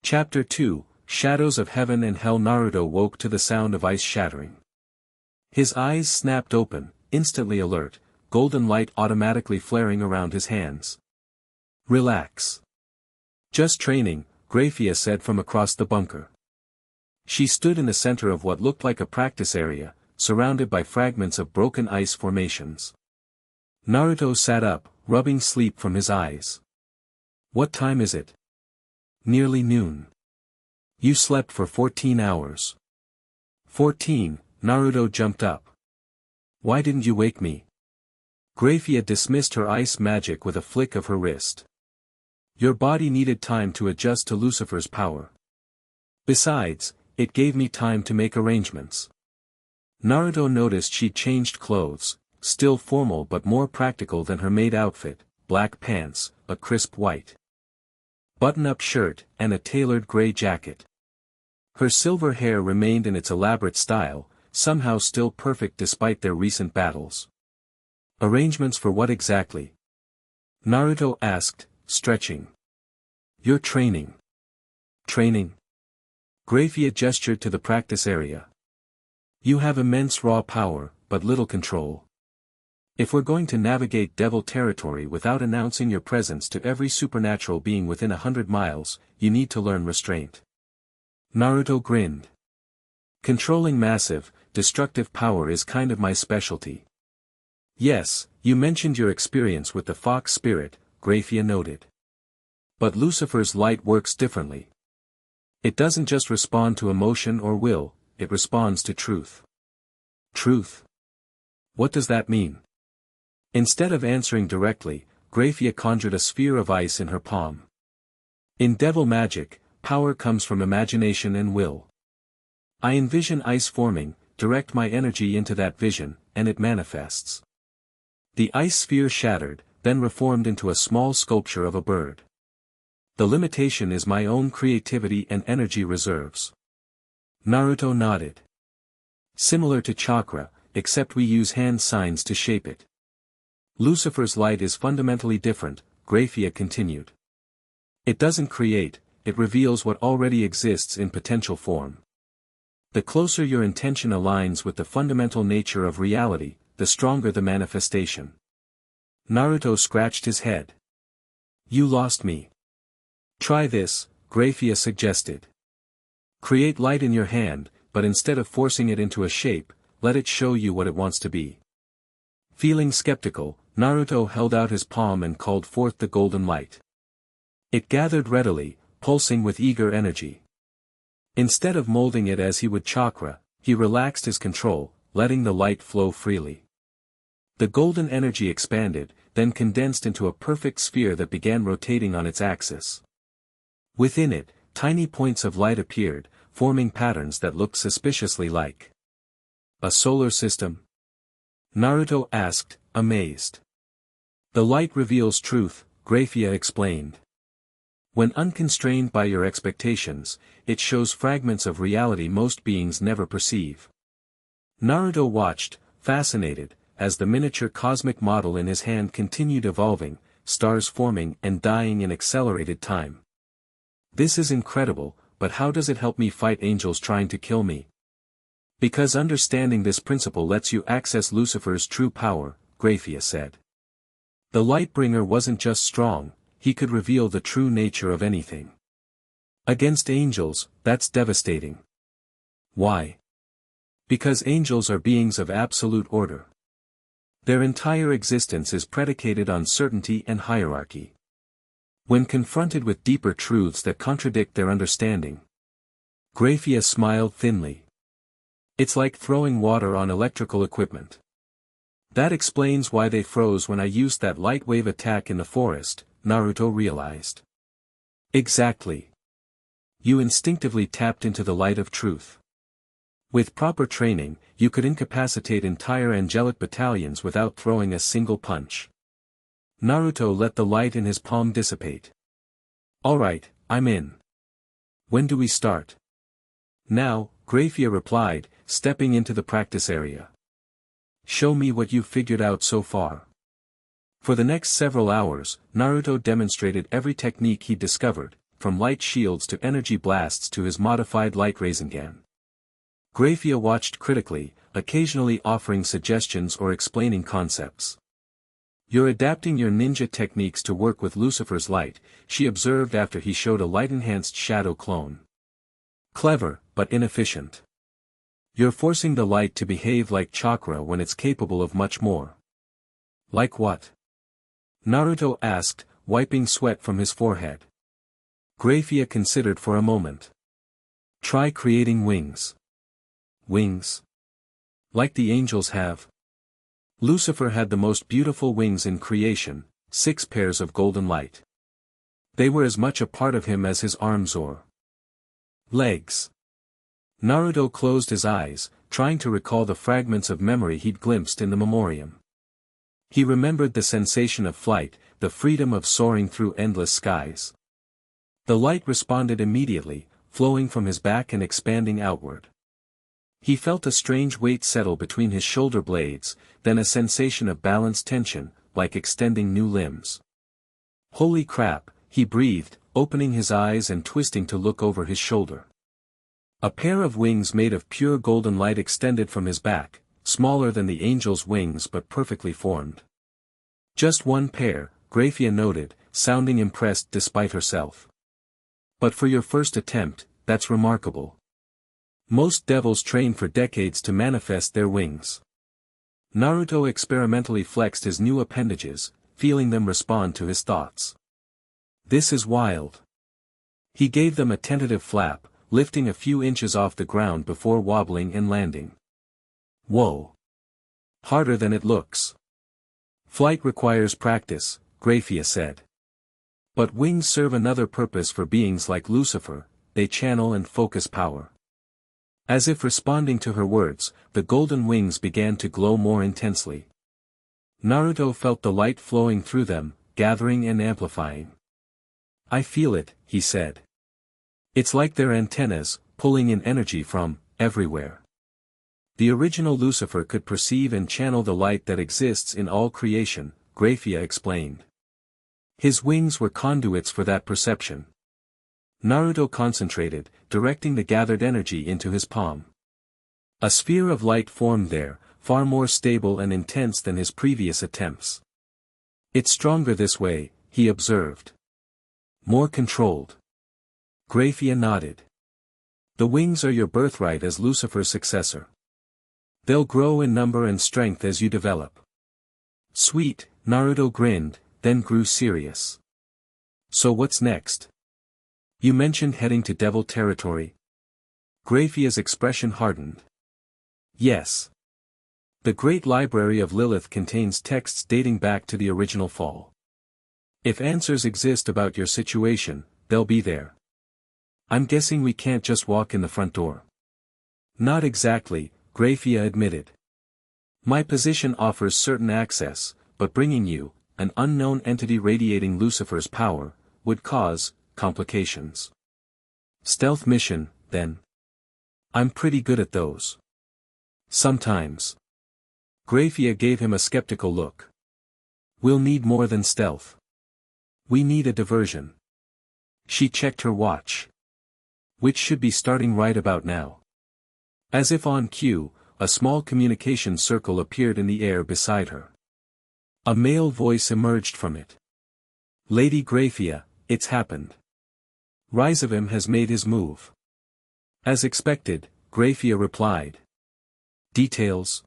Chapter 2, Shadows of Heaven and Hell. Naruto woke to the sound of ice shattering. His eyes snapped open, instantly alert, golden light automatically flaring around his hands. Relax. Just training, Grayfia said from across the bunker. She stood in the center of what looked like a practice area, surrounded by fragments of broken ice formations. Naruto sat up, rubbing sleep from his eyes. What time is it? Nearly noon. You slept for 14 hours. 14, Naruto jumped up. Why didn't you wake me? Grayfia dismissed her ice magic with a flick of her wrist. Your body needed time to adjust to Lucifer's power. Besides, it gave me time to make arrangements. Naruto noticed she'd changed clothes, still formal but more practical than her maid outfit, black pants, a crisp white button-up shirt, and a tailored gray jacket. Her silver hair remained in its elaborate style, somehow still perfect despite their recent battles. Arrangements for what exactly? Naruto asked, stretching. You're training. Training? Grayfia gestured to the practice area. You have immense raw power, but little control. If we're going to navigate devil territory without announcing your presence to every supernatural being within 100 miles, you need to learn restraint. Naruto grinned. Controlling massive, destructive power is kind of my specialty. Yes, you mentioned your experience with the fox spirit, Grayfia noted. But Lucifer's light works differently. It doesn't just respond to emotion or will, it responds to truth. Truth? What does that mean? Instead of answering directly, Grayfia conjured a sphere of ice in her palm. In devil magic, power comes from imagination and will. I envision ice forming, direct my energy into that vision, and it manifests. The ice sphere shattered, then reformed into a small sculpture of a bird. The limitation is my own creativity and energy reserves. Naruto nodded. Similar to chakra, except we use hand signs to shape it. Lucifer's light is fundamentally different, Grayfia continued. It doesn't create, it reveals what already exists in potential form. The closer your intention aligns with the fundamental nature of reality, the stronger the manifestation. Naruto scratched his head. You lost me. Try this, Grayfia suggested. Create light in your hand, but instead of forcing it into a shape, let it show you what it wants to be. Feeling skeptical, Naruto held out his palm and called forth the golden light. It gathered readily, pulsing with eager energy. Instead of molding it as he would chakra, he relaxed his control, letting the light flow freely. The golden energy expanded, then condensed into a perfect sphere that began rotating on its axis. Within it, tiny points of light appeared, forming patterns that looked suspiciously like a solar system. Naruto asked, amazed. The light reveals truth, Grayfia explained. When unconstrained by your expectations, it shows fragments of reality most beings never perceive. Naruto watched, fascinated, as the miniature cosmic model in his hand continued evolving, stars forming and dying in accelerated time. This is incredible, but how does it help me fight angels trying to kill me? Because understanding this principle lets you access Lucifer's true power, Grayfia said. The Lightbringer wasn't just strong, he could reveal the true nature of anything. Against angels, that's devastating. Why? Because angels are beings of absolute order. Their entire existence is predicated on certainty and hierarchy. When confronted with deeper truths that contradict their understanding, Grayfia smiled thinly. It's like throwing water on electrical equipment. That explains why they froze when I used that light wave attack in the forest, Naruto realized. Exactly. You instinctively tapped into the light of truth. With proper training, you could incapacitate entire angelic battalions without throwing a single punch. Naruto let the light in his palm dissipate. Alright, I'm in. When do we start? Now, Grayfia replied, stepping into the practice area. Show me what you've figured out so far. For the next several hours, Naruto demonstrated every technique he discovered, from light shields to energy blasts to his modified light Rasengan. Grayfia watched critically, occasionally offering suggestions or explaining concepts. You're adapting your ninja techniques to work with Lucifer's light, she observed after he showed a light-enhanced shadow clone. Clever, but inefficient. You're forcing the light to behave like chakra when it's capable of much more. Like what? Naruto asked, wiping sweat from his forehead. Grayfia considered for a moment. Try creating wings. Wings? Like the angels have? Lucifer had the most beautiful wings in creation, 6 pairs of golden light. They were as much a part of him as his arms or legs. Naruto closed his eyes, trying to recall the fragments of memory he'd glimpsed in the memoriam. He remembered the sensation of flight, the freedom of soaring through endless skies. The light responded immediately, flowing from his back and expanding outward. He felt a strange weight settle between his shoulder blades, then a sensation of balanced tension, like extending new limbs. Holy crap, he breathed, opening his eyes and twisting to look over his shoulder. A pair of wings made of pure golden light extended from his back, smaller than the angel's wings but perfectly formed. Just one pair, Grayfia noted, sounding impressed despite herself. But for your first attempt, that's remarkable. Most devils train for decades to manifest their wings. Naruto experimentally flexed his new appendages, feeling them respond to his thoughts. This is wild. He gave them a tentative flap, lifting a few inches off the ground before wobbling and landing. Whoa! Harder than it looks. Flight requires practice, Grayfia said. But wings serve another purpose for beings like Lucifer, they channel and focus power. As if responding to her words, the golden wings began to glow more intensely. Naruto felt the light flowing through them, gathering and amplifying. I feel it, he said. It's like they're antennas, pulling in energy from everywhere. The original Lucifer could perceive and channel the light that exists in all creation, Grayfia explained. His wings were conduits for that perception. Naruto concentrated, directing the gathered energy into his palm. A sphere of light formed there, far more stable and intense than his previous attempts. It's stronger this way, he observed. More controlled. Grayfia nodded. The wings are your birthright as Lucifer's successor. They'll grow in number and strength as you develop. Sweet, Naruto grinned, then grew serious. So what's next? You mentioned heading to devil territory. Grayfia's expression hardened. Yes. The great library of Lilith contains texts dating back to the original fall. If answers exist about your situation, they'll be there. I'm guessing we can't just walk in the front door. Not exactly, Grayfia admitted. My position offers certain access, but bringing you, an unknown entity radiating Lucifer's power, would cause complications. Stealth mission, then. I'm pretty good at those. Sometimes. Grayfia gave him a skeptical look. We'll need more than stealth. We need a diversion. She checked her watch. Which should be starting right about now. As if on cue, a small communication circle appeared in the air beside her. A male voice emerged from it. Lady Grayfia, it's happened. Rizavim has made his move. As expected, Grayfia replied. Details?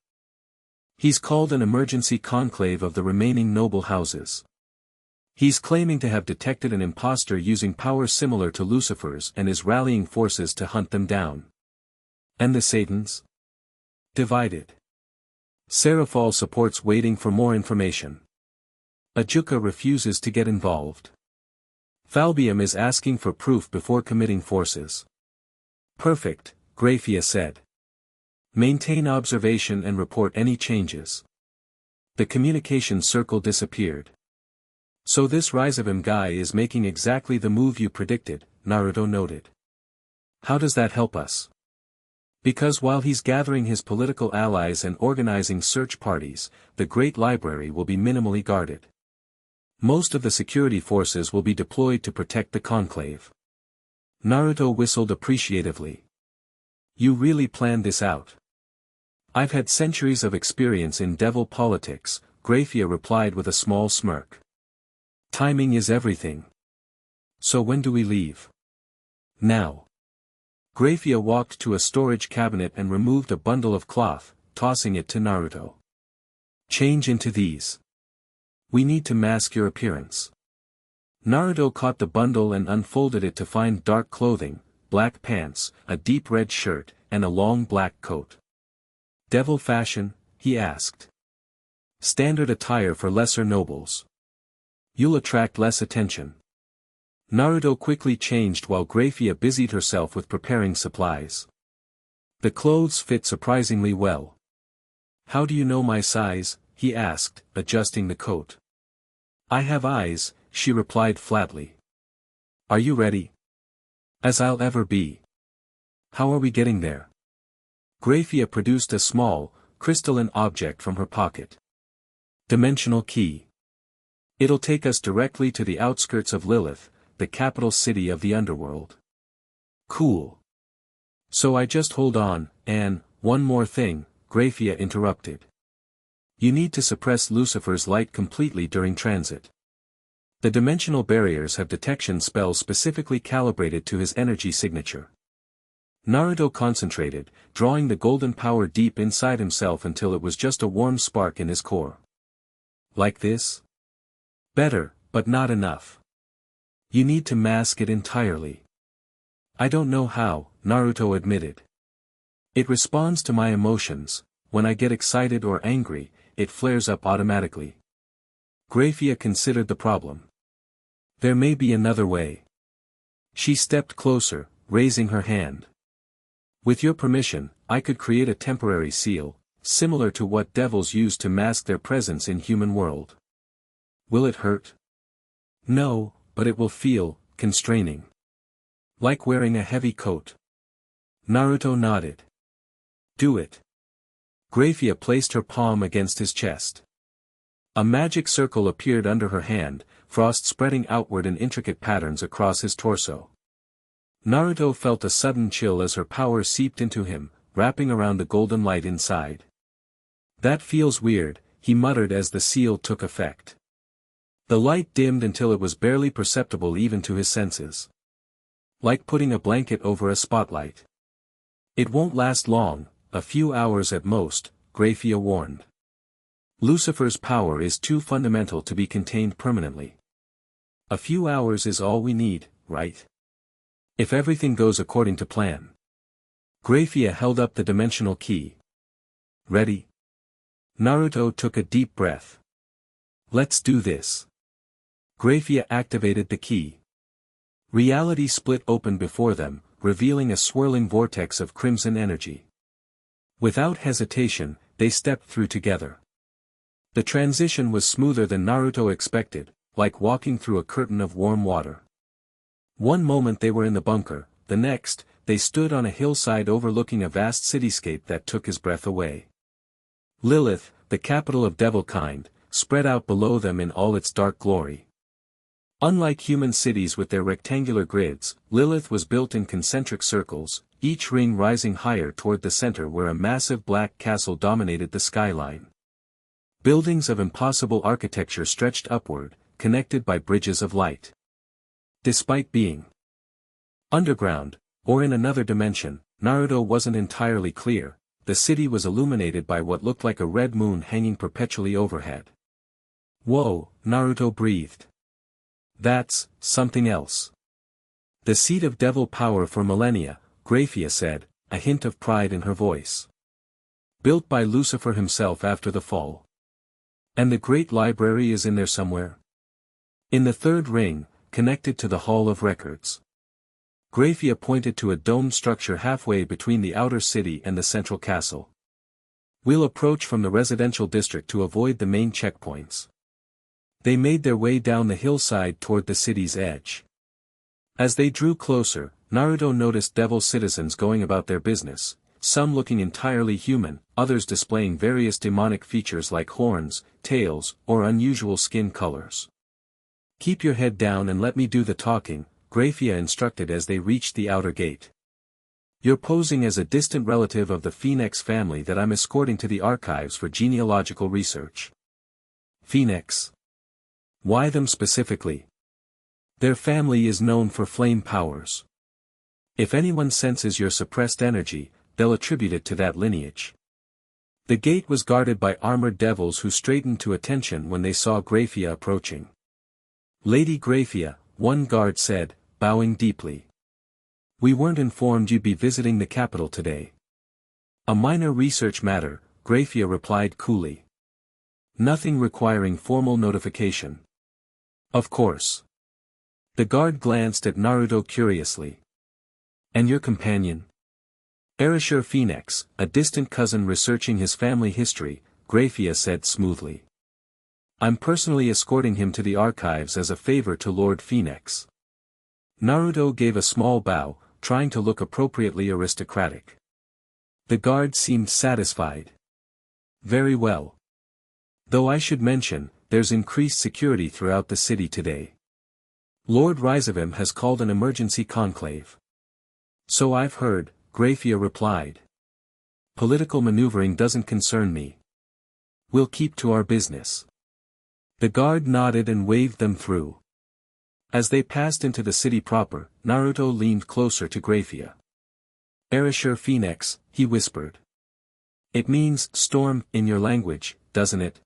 He's called an emergency conclave of the remaining noble houses. He's claiming to have detected an impostor using power similar to Lucifer's and is rallying forces to hunt them down. And the Satans? Divided. Seraphal supports waiting for more information. Ajuka refuses to get involved. Falbium is asking for proof before committing forces. Perfect, Grayfia said. Maintain observation and report any changes. The communication circle disappeared. So this Rizavim guy is making exactly the move you predicted, Naruto noted. How does that help us? Because while he's gathering his political allies and organizing search parties, the Great Library will be minimally guarded. Most of the security forces will be deployed to protect the conclave. Naruto whistled appreciatively. You really planned this out. I've had centuries of experience in devil politics, Grayfia replied with a small smirk. Timing is everything. So when do we leave? Now. Grayfia walked to a storage cabinet and removed a bundle of cloth, tossing it to Naruto. Change into these. We need to mask your appearance. Naruto caught the bundle and unfolded it to find dark clothing, black pants, a deep red shirt, and a long black coat. Devil fashion, he asked. Standard attire for lesser nobles. You'll attract less attention. Naruto quickly changed while Grayfia busied herself with preparing supplies. The clothes fit surprisingly well. How do you know my size? He asked, adjusting the coat. I have eyes, she replied flatly. Are you ready? As I'll ever be. How are we getting there? Grayfia produced a small, crystalline object from her pocket. Dimensional key. It'll take us directly to the outskirts of Lilith, the capital city of the underworld. Cool. So I just hold on, and, one more thing, Grayfia interrupted. You need to suppress Lucifer's light completely during transit. The dimensional barriers have detection spells specifically calibrated to his energy signature. Naruto concentrated, drawing the golden power deep inside himself until it was just a warm spark in his core. Like this? Better, but not enough. You need to mask it entirely. I don't know how, Naruto admitted. It responds to my emotions. When I get excited or angry, it flares up automatically. Grayfia considered the problem. There may be another way. She stepped closer, raising her hand. With your permission, I could create a temporary seal, similar to what devils use to mask their presence in human world. Will it hurt? No, but it will feel constraining. Like wearing a heavy coat. Naruto nodded. Do it. Grayfia placed her palm against his chest. A magic circle appeared under her hand, frost spreading outward in intricate patterns across his torso. Naruto felt a sudden chill as her power seeped into him, wrapping around the golden light inside. That feels weird, he muttered as the seal took effect. The light dimmed until it was barely perceptible even to his senses. Like putting a blanket over a spotlight. It won't last long, a few hours at most, Grayfia warned. Lucifer's power is too fundamental to be contained permanently. A few hours is all we need, right? If everything goes according to plan. Grayfia held up the dimensional key. Ready? Naruto took a deep breath. Let's do this. Grayfia activated the key. Reality split open before them, revealing a swirling vortex of crimson energy. Without hesitation, they stepped through together. The transition was smoother than Naruto expected, like walking through a curtain of warm water. One moment they were in the bunker, the next, they stood on a hillside overlooking a vast cityscape that took his breath away. Lilith, the capital of devilkind, spread out below them in all its dark glory. Unlike human cities with their rectangular grids, Lilith was built in concentric circles, each ring rising higher toward the center where a massive black castle dominated the skyline. Buildings of impossible architecture stretched upward, connected by bridges of light. Despite being underground, or in another dimension, Naruto wasn't entirely clear. The city was illuminated by what looked like a red moon hanging perpetually overhead. Whoa, Naruto breathed. That's something else. The seat of devil power for millennia, Grayfia said, a hint of pride in her voice. Built by Lucifer himself after the fall. And the great library is in there somewhere? In the third ring, connected to the Hall of Records. Grayfia pointed to a domed structure halfway between the outer city and the central castle. We'll approach from the residential district to avoid the main checkpoints. They made their way down the hillside toward the city's edge. As they drew closer, Naruto noticed devil citizens going about their business, some looking entirely human, others displaying various demonic features like horns, tails, or unusual skin colors. Keep your head down and let me do the talking, Grayfia instructed as they reached the outer gate. You're posing as a distant relative of the Phoenix family that I'm escorting to the archives for genealogical research. Phoenix. Why them specifically? Their family is known for flame powers. If anyone senses your suppressed energy, they'll attribute it to that lineage. The gate was guarded by armored devils who straightened to attention when they saw Grayfia approaching. Lady Grayfia, one guard said, bowing deeply. We weren't informed you'd be visiting the capital today. A minor research matter, Grayfia replied coolly. Nothing requiring formal notification. Of course. The guard glanced at Naruto curiously. And your companion? Erasure Phoenix, a distant cousin researching his family history, Grayfia said smoothly. I'm personally escorting him to the archives as a favor to Lord Phoenix. Naruto gave a small bow, trying to look appropriately aristocratic. The guard seemed satisfied. Very well. Though I should mention, there's increased security throughout the city today. Lord Ryzavim has called an emergency conclave. So I've heard, Grayfia replied. Political maneuvering doesn't concern me. We'll keep to our business. The guard nodded and waved them through. As they passed into the city proper, Naruto leaned closer to Grayfia. Erasure Phoenix, he whispered. It means storm in your language, doesn't it?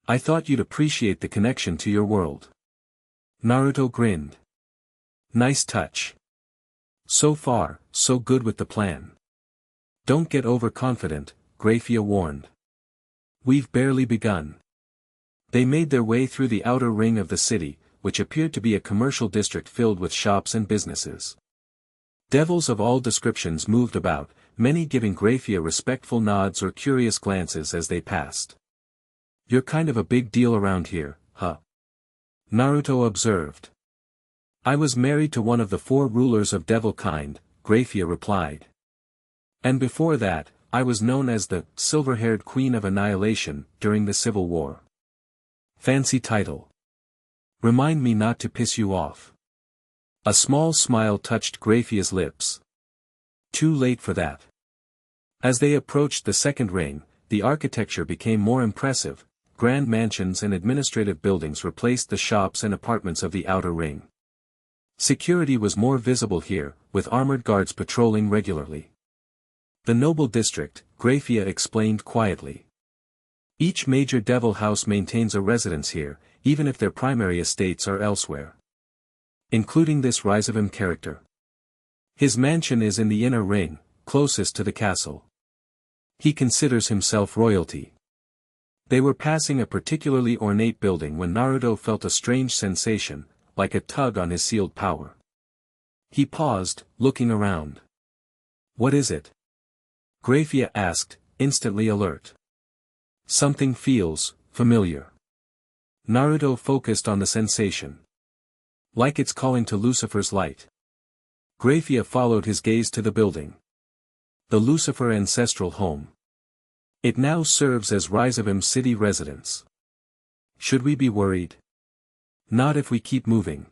I thought you'd appreciate the connection to your world. Naruto grinned. Nice touch. So far, so good with the plan. Don't get overconfident, Grayfia warned. We've barely begun. They made their way through the outer ring of the city, which appeared to be a commercial district filled with shops and businesses. Devils of all descriptions moved about, many giving Grayfia respectful nods or curious glances as they passed. You're kind of a big deal around here, huh? Naruto observed. I was married to one of the 4 rulers of devil kind, Grayfia replied. And before that, I was known as the silver-haired Queen of Annihilation during the Civil War. Fancy title. Remind me not to piss you off. A small smile touched Grayfia's lips. Too late for that. As they approached the second ring, the architecture became more impressive. Grand mansions and administrative buildings replaced the shops and apartments of the outer ring. Security was more visible here, with armored guards patrolling regularly. The noble district, Grayfia explained quietly. Each major devil house maintains a residence here, even if their primary estates are elsewhere. Including this Ryzavim character. His mansion is in the inner ring, closest to the castle. He considers himself royalty. They were passing a particularly ornate building when Naruto felt a strange sensation, like a tug on his sealed power. He paused, looking around. What is it? Grayfia asked, instantly alert. Something feels familiar. Naruto focused on the sensation. Like it's calling to Lucifer's light. Grayfia followed his gaze to the building. The Lucifer ancestral home. It now serves as Ryzavim's city residence. Should we be worried? Not if we keep moving.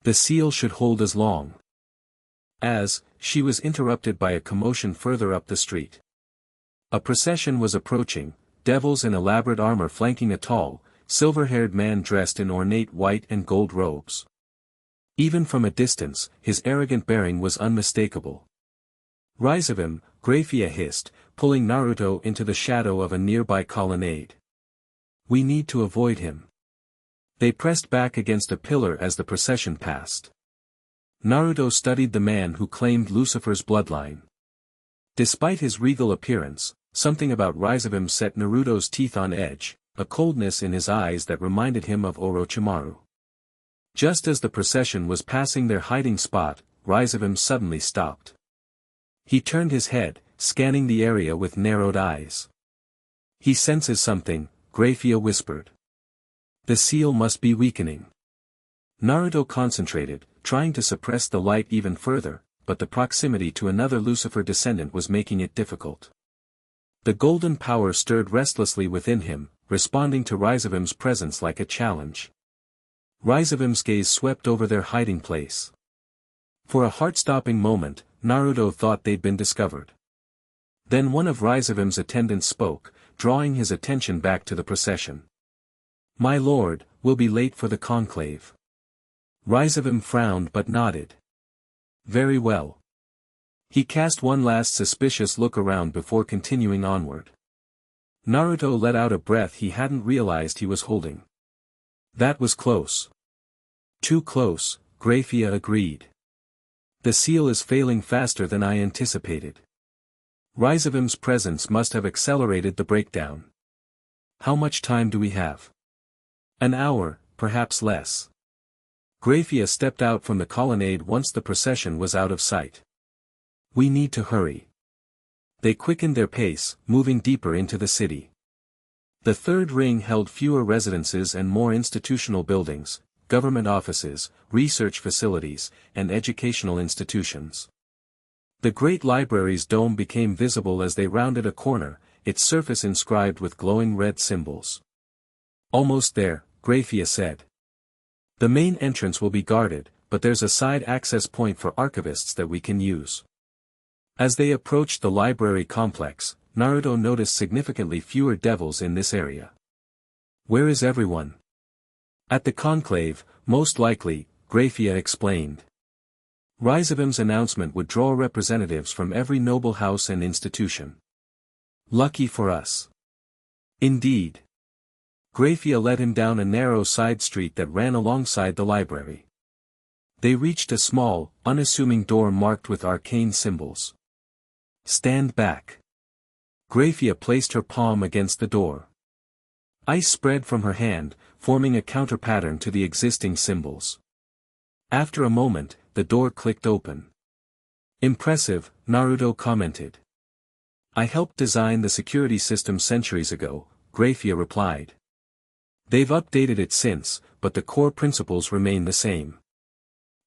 The seal should hold as long. As, she was interrupted by a commotion further up the street. A procession was approaching, devils in elaborate armor flanking a tall, silver-haired man dressed in ornate white and gold robes. Even from a distance, his arrogant bearing was unmistakable. Ryzavim, Grayfia hissed, pulling Naruto into the shadow of a nearby colonnade. We need to avoid him. They pressed back against a pillar as the procession passed. Naruto studied the man who claimed Lucifer's bloodline. Despite his regal appearance, something about Ryzavim set Naruto's teeth on edge, a coldness in his eyes that reminded him of Orochimaru. Just as the procession was passing their hiding spot, Ryzavim suddenly stopped. He turned his head, scanning the area with narrowed eyes. He senses something, Grayfia whispered. The seal must be weakening. Naruto concentrated, trying to suppress the light even further, but the proximity to another Lucifer descendant was making it difficult. The golden power stirred restlessly within him, responding to Ryzavim's presence like a challenge. Ryzavim's gaze swept over their hiding place. For a heart-stopping moment, Naruto thought they'd been discovered. Then one of Ryzavim's attendants spoke, drawing his attention back to the procession. My lord, we'll be late for the conclave. Ryzavim frowned but nodded. Very well. He cast one last suspicious look around before continuing onward. Naruto let out a breath he hadn't realized he was holding. That was close. Too close, Grayfia agreed. The seal is failing faster than I anticipated. Ryzavim's presence must have accelerated the breakdown. How much time do we have? An hour, perhaps less. Grayfia stepped out from the colonnade once the procession was out of sight. We need to hurry. They quickened their pace, moving deeper into the city. The third ring held fewer residences and more institutional buildings, government offices, research facilities, and educational institutions. The great library's dome became visible as they rounded a corner, its surface inscribed with glowing red symbols. "Almost there," Grayfia said. "The main entrance will be guarded, but there's a side access point for archivists that we can use." As they approached the library complex, Naruto noticed significantly fewer devils in this area. "Where is everyone?" "At the conclave, most likely," Grayfia explained. Rizavim's announcement would draw representatives from every noble house and institution. "Lucky for us." "Indeed." Grayfia led him down a narrow side street that ran alongside the library. They reached a small, unassuming door marked with arcane symbols. "Stand back." Grayfia placed her palm against the door. Ice spread from her hand, forming a counter-pattern to the existing symbols. After a moment, the door clicked open. "Impressive," Naruto commented. "I helped design the security system centuries ago," Grayfia replied. "They've updated it since, but the core principles remain the same."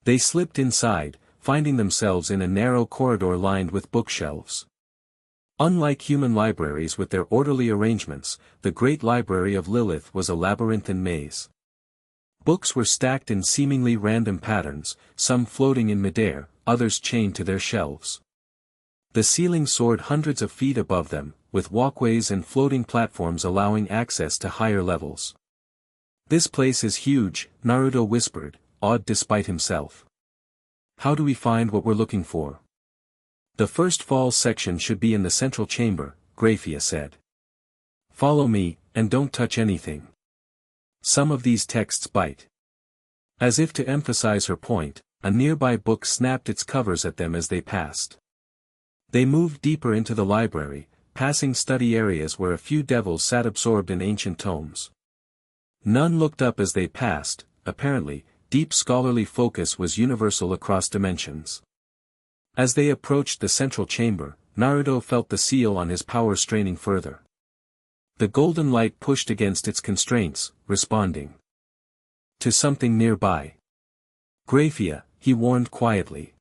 They slipped inside, finding themselves in a narrow corridor lined with bookshelves. Unlike human libraries with their orderly arrangements, the Great Library of Lilith was a labyrinthine maze. Books were stacked in seemingly random patterns, some floating in midair, others chained to their shelves. The ceiling soared hundreds of feet above them, with walkways and floating platforms allowing access to higher levels. "This place is huge," Naruto whispered, awed despite himself. "How do we find what we're looking for?" "The first fall section should be in the central chamber," Grayfia said. "Follow me, and don't touch anything. Some of these texts bite." As if to emphasize her point, a nearby book snapped its covers at them as they passed. They moved deeper into the library, passing study areas where a few devils sat absorbed in ancient tomes. None looked up as they passed. Apparently, deep scholarly focus was universal across dimensions. As they approached the central chamber, Naruto felt the seal on his power straining further. The golden light pushed against its constraints, responding to something nearby. "Grayfia," he warned quietly.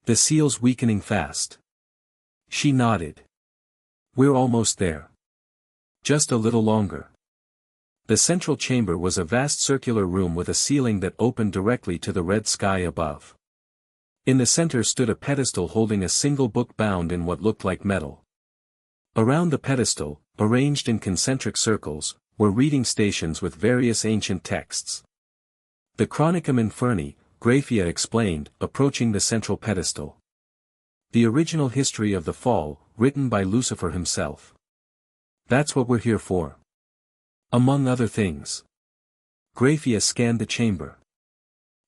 "The seal's weakening fast." She nodded. "We're almost there. Just a little longer." The central chamber was a vast circular room with a ceiling that opened directly to the red sky above. In the center stood a pedestal holding a single book bound in what looked like metal. Around the pedestal, arranged in concentric circles, were reading stations with various ancient texts. "The Chronicum Inferni," Grayfia explained, approaching the central pedestal. "The original history of the fall, written by Lucifer himself. That's what we're here for. Among other things." Grayfia scanned the chamber.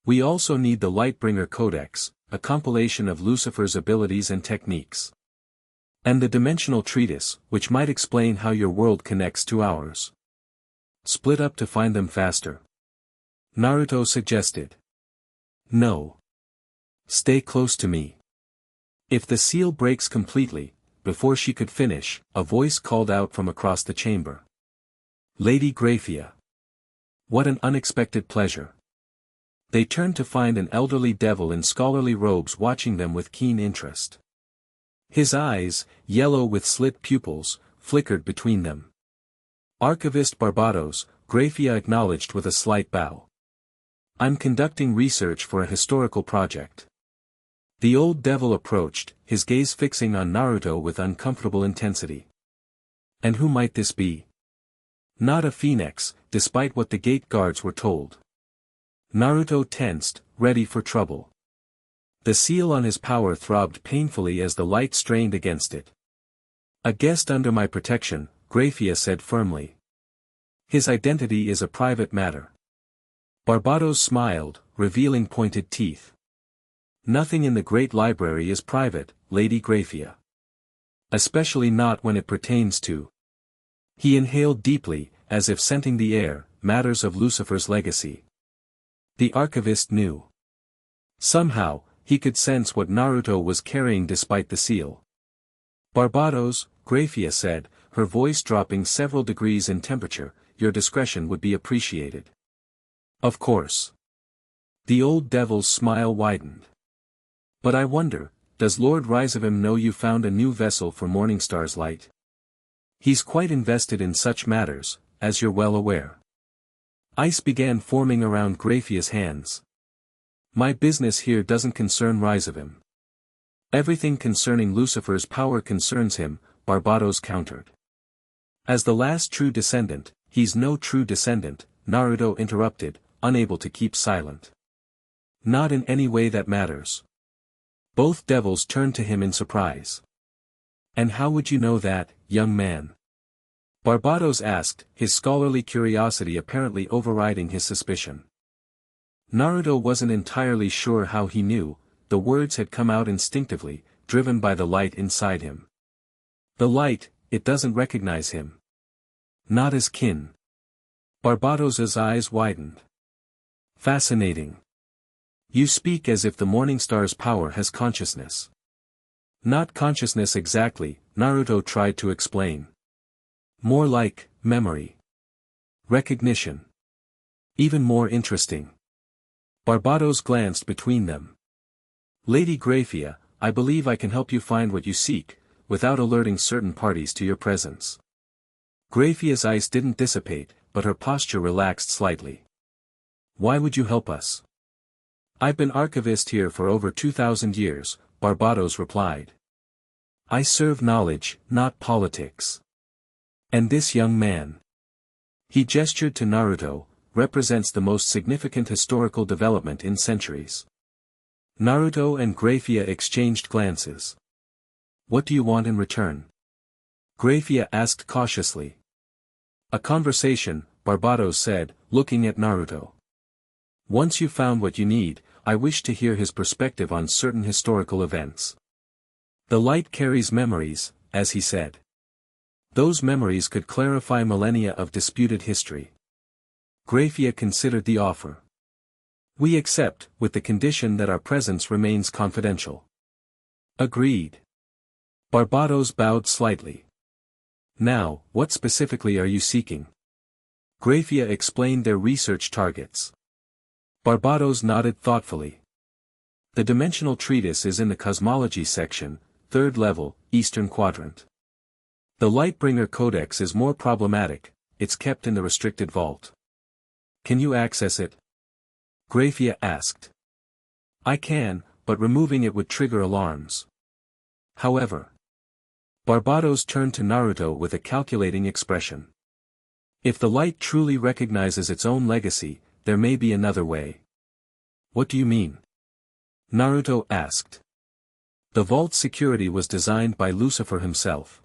"We also need the Lightbringer Codex, a compilation of Lucifer's abilities and techniques. And the Dimensional Treatise, which might explain how your world connects to ours." "Split up to find them faster," Naruto suggested. "No. Stay close to me." If the seal breaks completely, before she could finish, a voice called out from across the chamber. "Lady Grayfia." What an unexpected pleasure. They turned to find an elderly devil in scholarly robes watching them with keen interest. His eyes, yellow with slit pupils, flickered between them. "Archivist Barbatos," Grayfia acknowledged with a slight bow. "I'm conducting research for a historical project." The old devil approached, his gaze fixing on Naruto with uncomfortable intensity. "And who might this be?" "Not a phoenix, despite what the gate guards were told." Naruto tensed, ready for trouble. The seal on his power throbbed painfully as the light strained against it. "A guest under my protection," Grayfia said firmly. "His identity is a private matter." Barbatos smiled, revealing pointed teeth. "Nothing in the Great Library is private, Lady Grayfia. Especially not when it pertains to—" He inhaled deeply, as if scenting the air, matters of Lucifer's legacy. The archivist knew. Somehow, he could sense what Naruto was carrying despite the seal. "Barbatos," Grayfia said, her voice dropping several degrees in temperature, "your discretion would be appreciated." Of course. The old devil's smile widened. But I wonder, does Lord Ryzavim know you found a new vessel for Morningstar's light? He's quite invested in such matters, as you're well aware. Ice began forming around Grayfia's hands. My business here doesn't concern Ryzavim. Everything concerning Lucifer's power concerns him, Barbatos countered. As the last true descendant, he's no true descendant, Naruto interrupted, unable to keep silent. Not in any way that matters. Both devils turned to him in surprise. And how would you know that, young man? Barbatos asked, his scholarly curiosity apparently overriding his suspicion. Naruto wasn't entirely sure how he knew, the words had come out instinctively, driven by the light inside him. The light, it doesn't recognize him. Not as kin. Barbatos's eyes widened. Fascinating. You speak as if the Morningstar's power has consciousness. Not consciousness exactly, Naruto tried to explain. More like, memory. Recognition. Even more interesting. Barbatos glanced between them. Lady Grayfia, I believe I can help you find what you seek, without alerting certain parties to your presence. Grayfia's ice didn't dissipate, but her posture relaxed slightly. Why would you help us? I've been archivist here for over 2,000 years, Barbatos replied. I serve knowledge, not politics. And this young man. He gestured to Naruto, represents the most significant historical development in centuries. Naruto and Grayfia exchanged glances. What do you want in return? Grayfia asked cautiously. A conversation, Barbatos said, looking at Naruto. Once you've found what you need, I wish to hear his perspective on certain historical events. The light carries memories, as he said. Those memories could clarify millennia of disputed history. Grayfia considered the offer. We accept, with the condition that our presence remains confidential. Agreed. Barbatos bowed slightly. Now, what specifically are you seeking? Grayfia explained their research targets. Barbatos nodded thoughtfully. The dimensional treatise is in the cosmology section, 3rd level, Eastern Quadrant. The Lightbringer Codex is more problematic, it's kept in the restricted vault. Can you access it? Grayfia asked. I can, but removing it would trigger alarms. However. Barbatos turned to Naruto with a calculating expression. If the light truly recognizes its own legacy, there may be another way. What do you mean? Naruto asked. The vault's security was designed by Lucifer himself.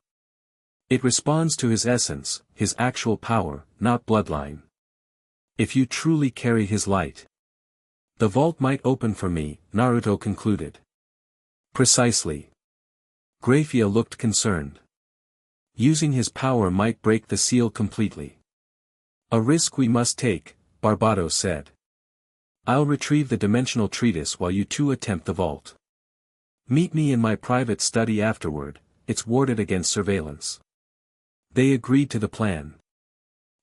It responds to his essence, his actual power, not bloodline. If you truly carry his light, the vault might open for me, Naruto concluded. Precisely. Grayfia looked concerned. Using his power might break the seal completely. A risk we must take, Barbatos said. I'll retrieve the dimensional treatise while you two attempt the vault. Meet me in my private study afterward, it's warded against surveillance. They agreed to the plan.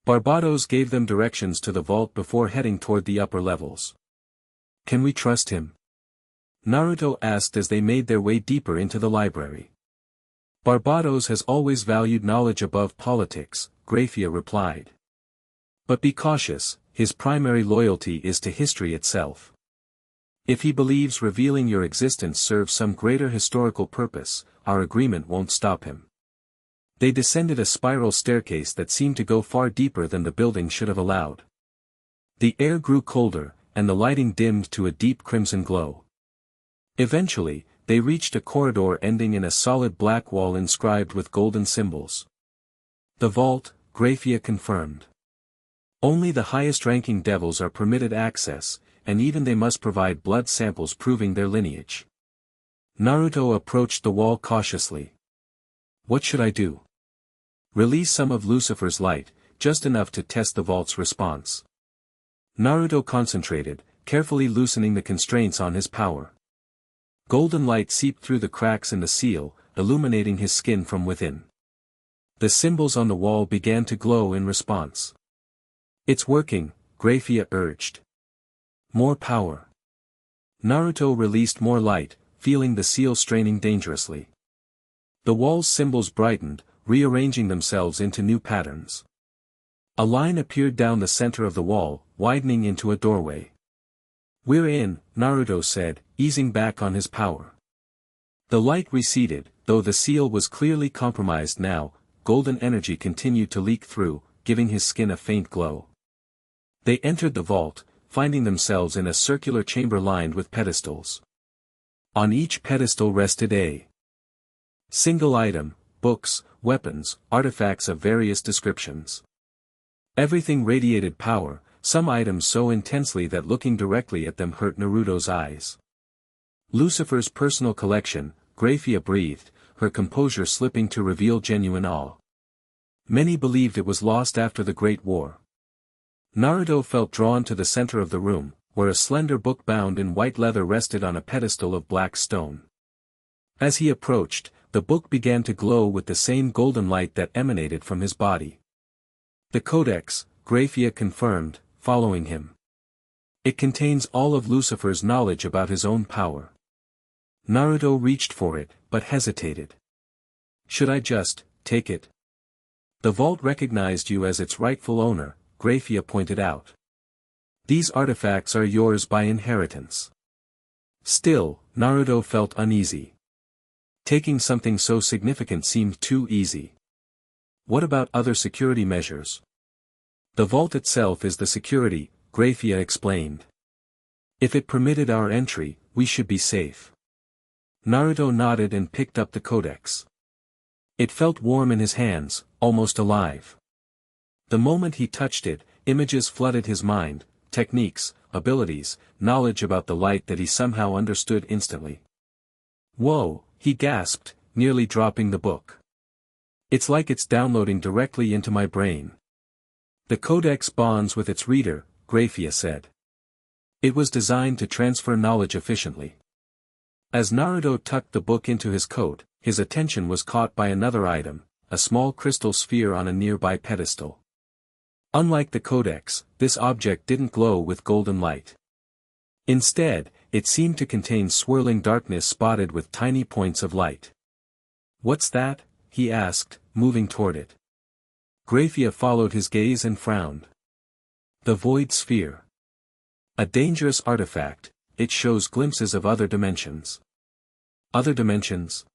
Barbatos gave them directions to the vault before heading toward the upper levels. Can we trust him? Naruto asked as they made their way deeper into the library. Barbatos has always valued knowledge above politics, Grayfia replied. But be cautious, his primary loyalty is to history itself. If he believes revealing your existence serves some greater historical purpose, our agreement won't stop him. They descended a spiral staircase that seemed to go far deeper than the building should have allowed. The air grew colder, and the lighting dimmed to a deep crimson glow. Eventually, they reached a corridor ending in a solid black wall inscribed with golden symbols. The vault, Grayfia confirmed. Only the highest-ranking devils are permitted access, and even they must provide blood samples proving their lineage. Naruto approached the wall cautiously. What should I do? Release some of Lucifer's light, just enough to test the vault's response. Naruto concentrated, carefully loosening the constraints on his power. Golden light seeped through the cracks in the seal, illuminating his skin from within. The symbols on the wall began to glow in response. It's working, Grayfia urged. More power. Naruto released more light, feeling the seal straining dangerously. The wall's symbols brightened, rearranging themselves into new patterns. A line appeared down the center of the wall, widening into a doorway. "We're in," Naruto said, easing back on his power. The light receded, though the seal was clearly compromised now. Golden energy continued to leak through, giving his skin a faint glow. They entered the vault, finding themselves in a circular chamber lined with pedestals. On each pedestal rested a single item: books, weapons, artifacts of various descriptions. Everything radiated power, some items so intensely that looking directly at them hurt Naruto's eyes. Lucifer's personal collection, Grayfia breathed, her composure slipping to reveal genuine awe. Many believed it was lost after the Great War. Naruto felt drawn to the center of the room, where a slender book bound in white leather rested on a pedestal of black stone. As he approached, the book began to glow with the same golden light that emanated from his body. "The Codex," Grayfia confirmed, following him. "It contains all of Lucifer's knowledge about his own power." Naruto reached for it, but hesitated. "Should I just take it?" "The vault recognized you as its rightful owner," Grayfia pointed out. "These artifacts are yours by inheritance." Still, Naruto felt uneasy. Taking something so significant seemed too easy. "What about other security measures?" "The vault itself is the security," Grayfia explained. "If it permitted our entry, we should be safe." Naruto nodded and picked up the codex. It felt warm in his hands, almost alive. The moment he touched it, images flooded his mind, techniques, abilities, knowledge about the light that he somehow understood instantly. "Whoa," he gasped, nearly dropping the book. "It's like it's downloading directly into my brain." "The codex bonds with its reader," Grayfia said. "It was designed to transfer knowledge efficiently." As Naruto tucked the book into his coat, his attention was caught by another item, a small crystal sphere on a nearby pedestal. Unlike the codex, this object didn't glow with golden light. Instead, it seemed to contain swirling darkness spotted with tiny points of light. "What's that?" he asked, moving toward it. Grayfia followed his gaze and frowned. "The void sphere. A dangerous artifact, it shows glimpses of other dimensions." "Other dimensions?"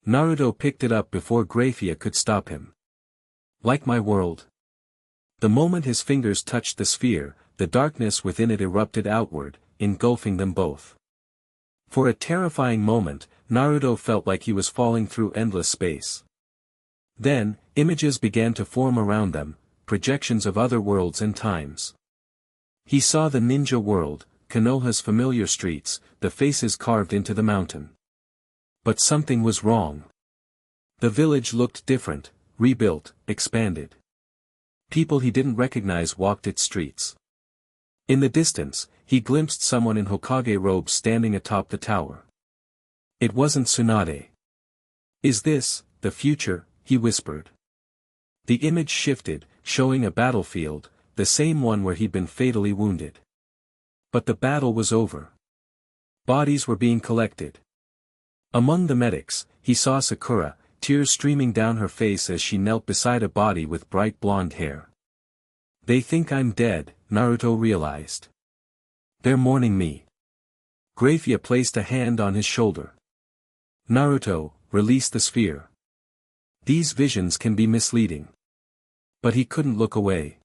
Naruto picked it up before Grayfia could stop him. "Like my world." The moment his fingers touched the sphere, the darkness within it erupted outward, engulfing them both. For a terrifying moment, Naruto felt like he was falling through endless space. Then, images began to form around them, projections of other worlds and times. He saw the ninja world, Konoha's familiar streets, the faces carved into the mountain. But something was wrong. The village looked different, rebuilt, expanded. People he didn't recognize walked its streets. In the distance, he glimpsed someone in Hokage robes standing atop the tower. It wasn't Tsunade. "Is this the future?" he whispered. The image shifted, showing a battlefield, the same one where he'd been fatally wounded. But the battle was over. Bodies were being collected. Among the medics, he saw Sakura, tears streaming down her face as she knelt beside a body with bright blonde hair. "They think I'm dead," Naruto realized. "They're mourning me." Grayfia placed a hand on his shoulder. "Naruto, release the sphere. These visions can be misleading." But he couldn't look away.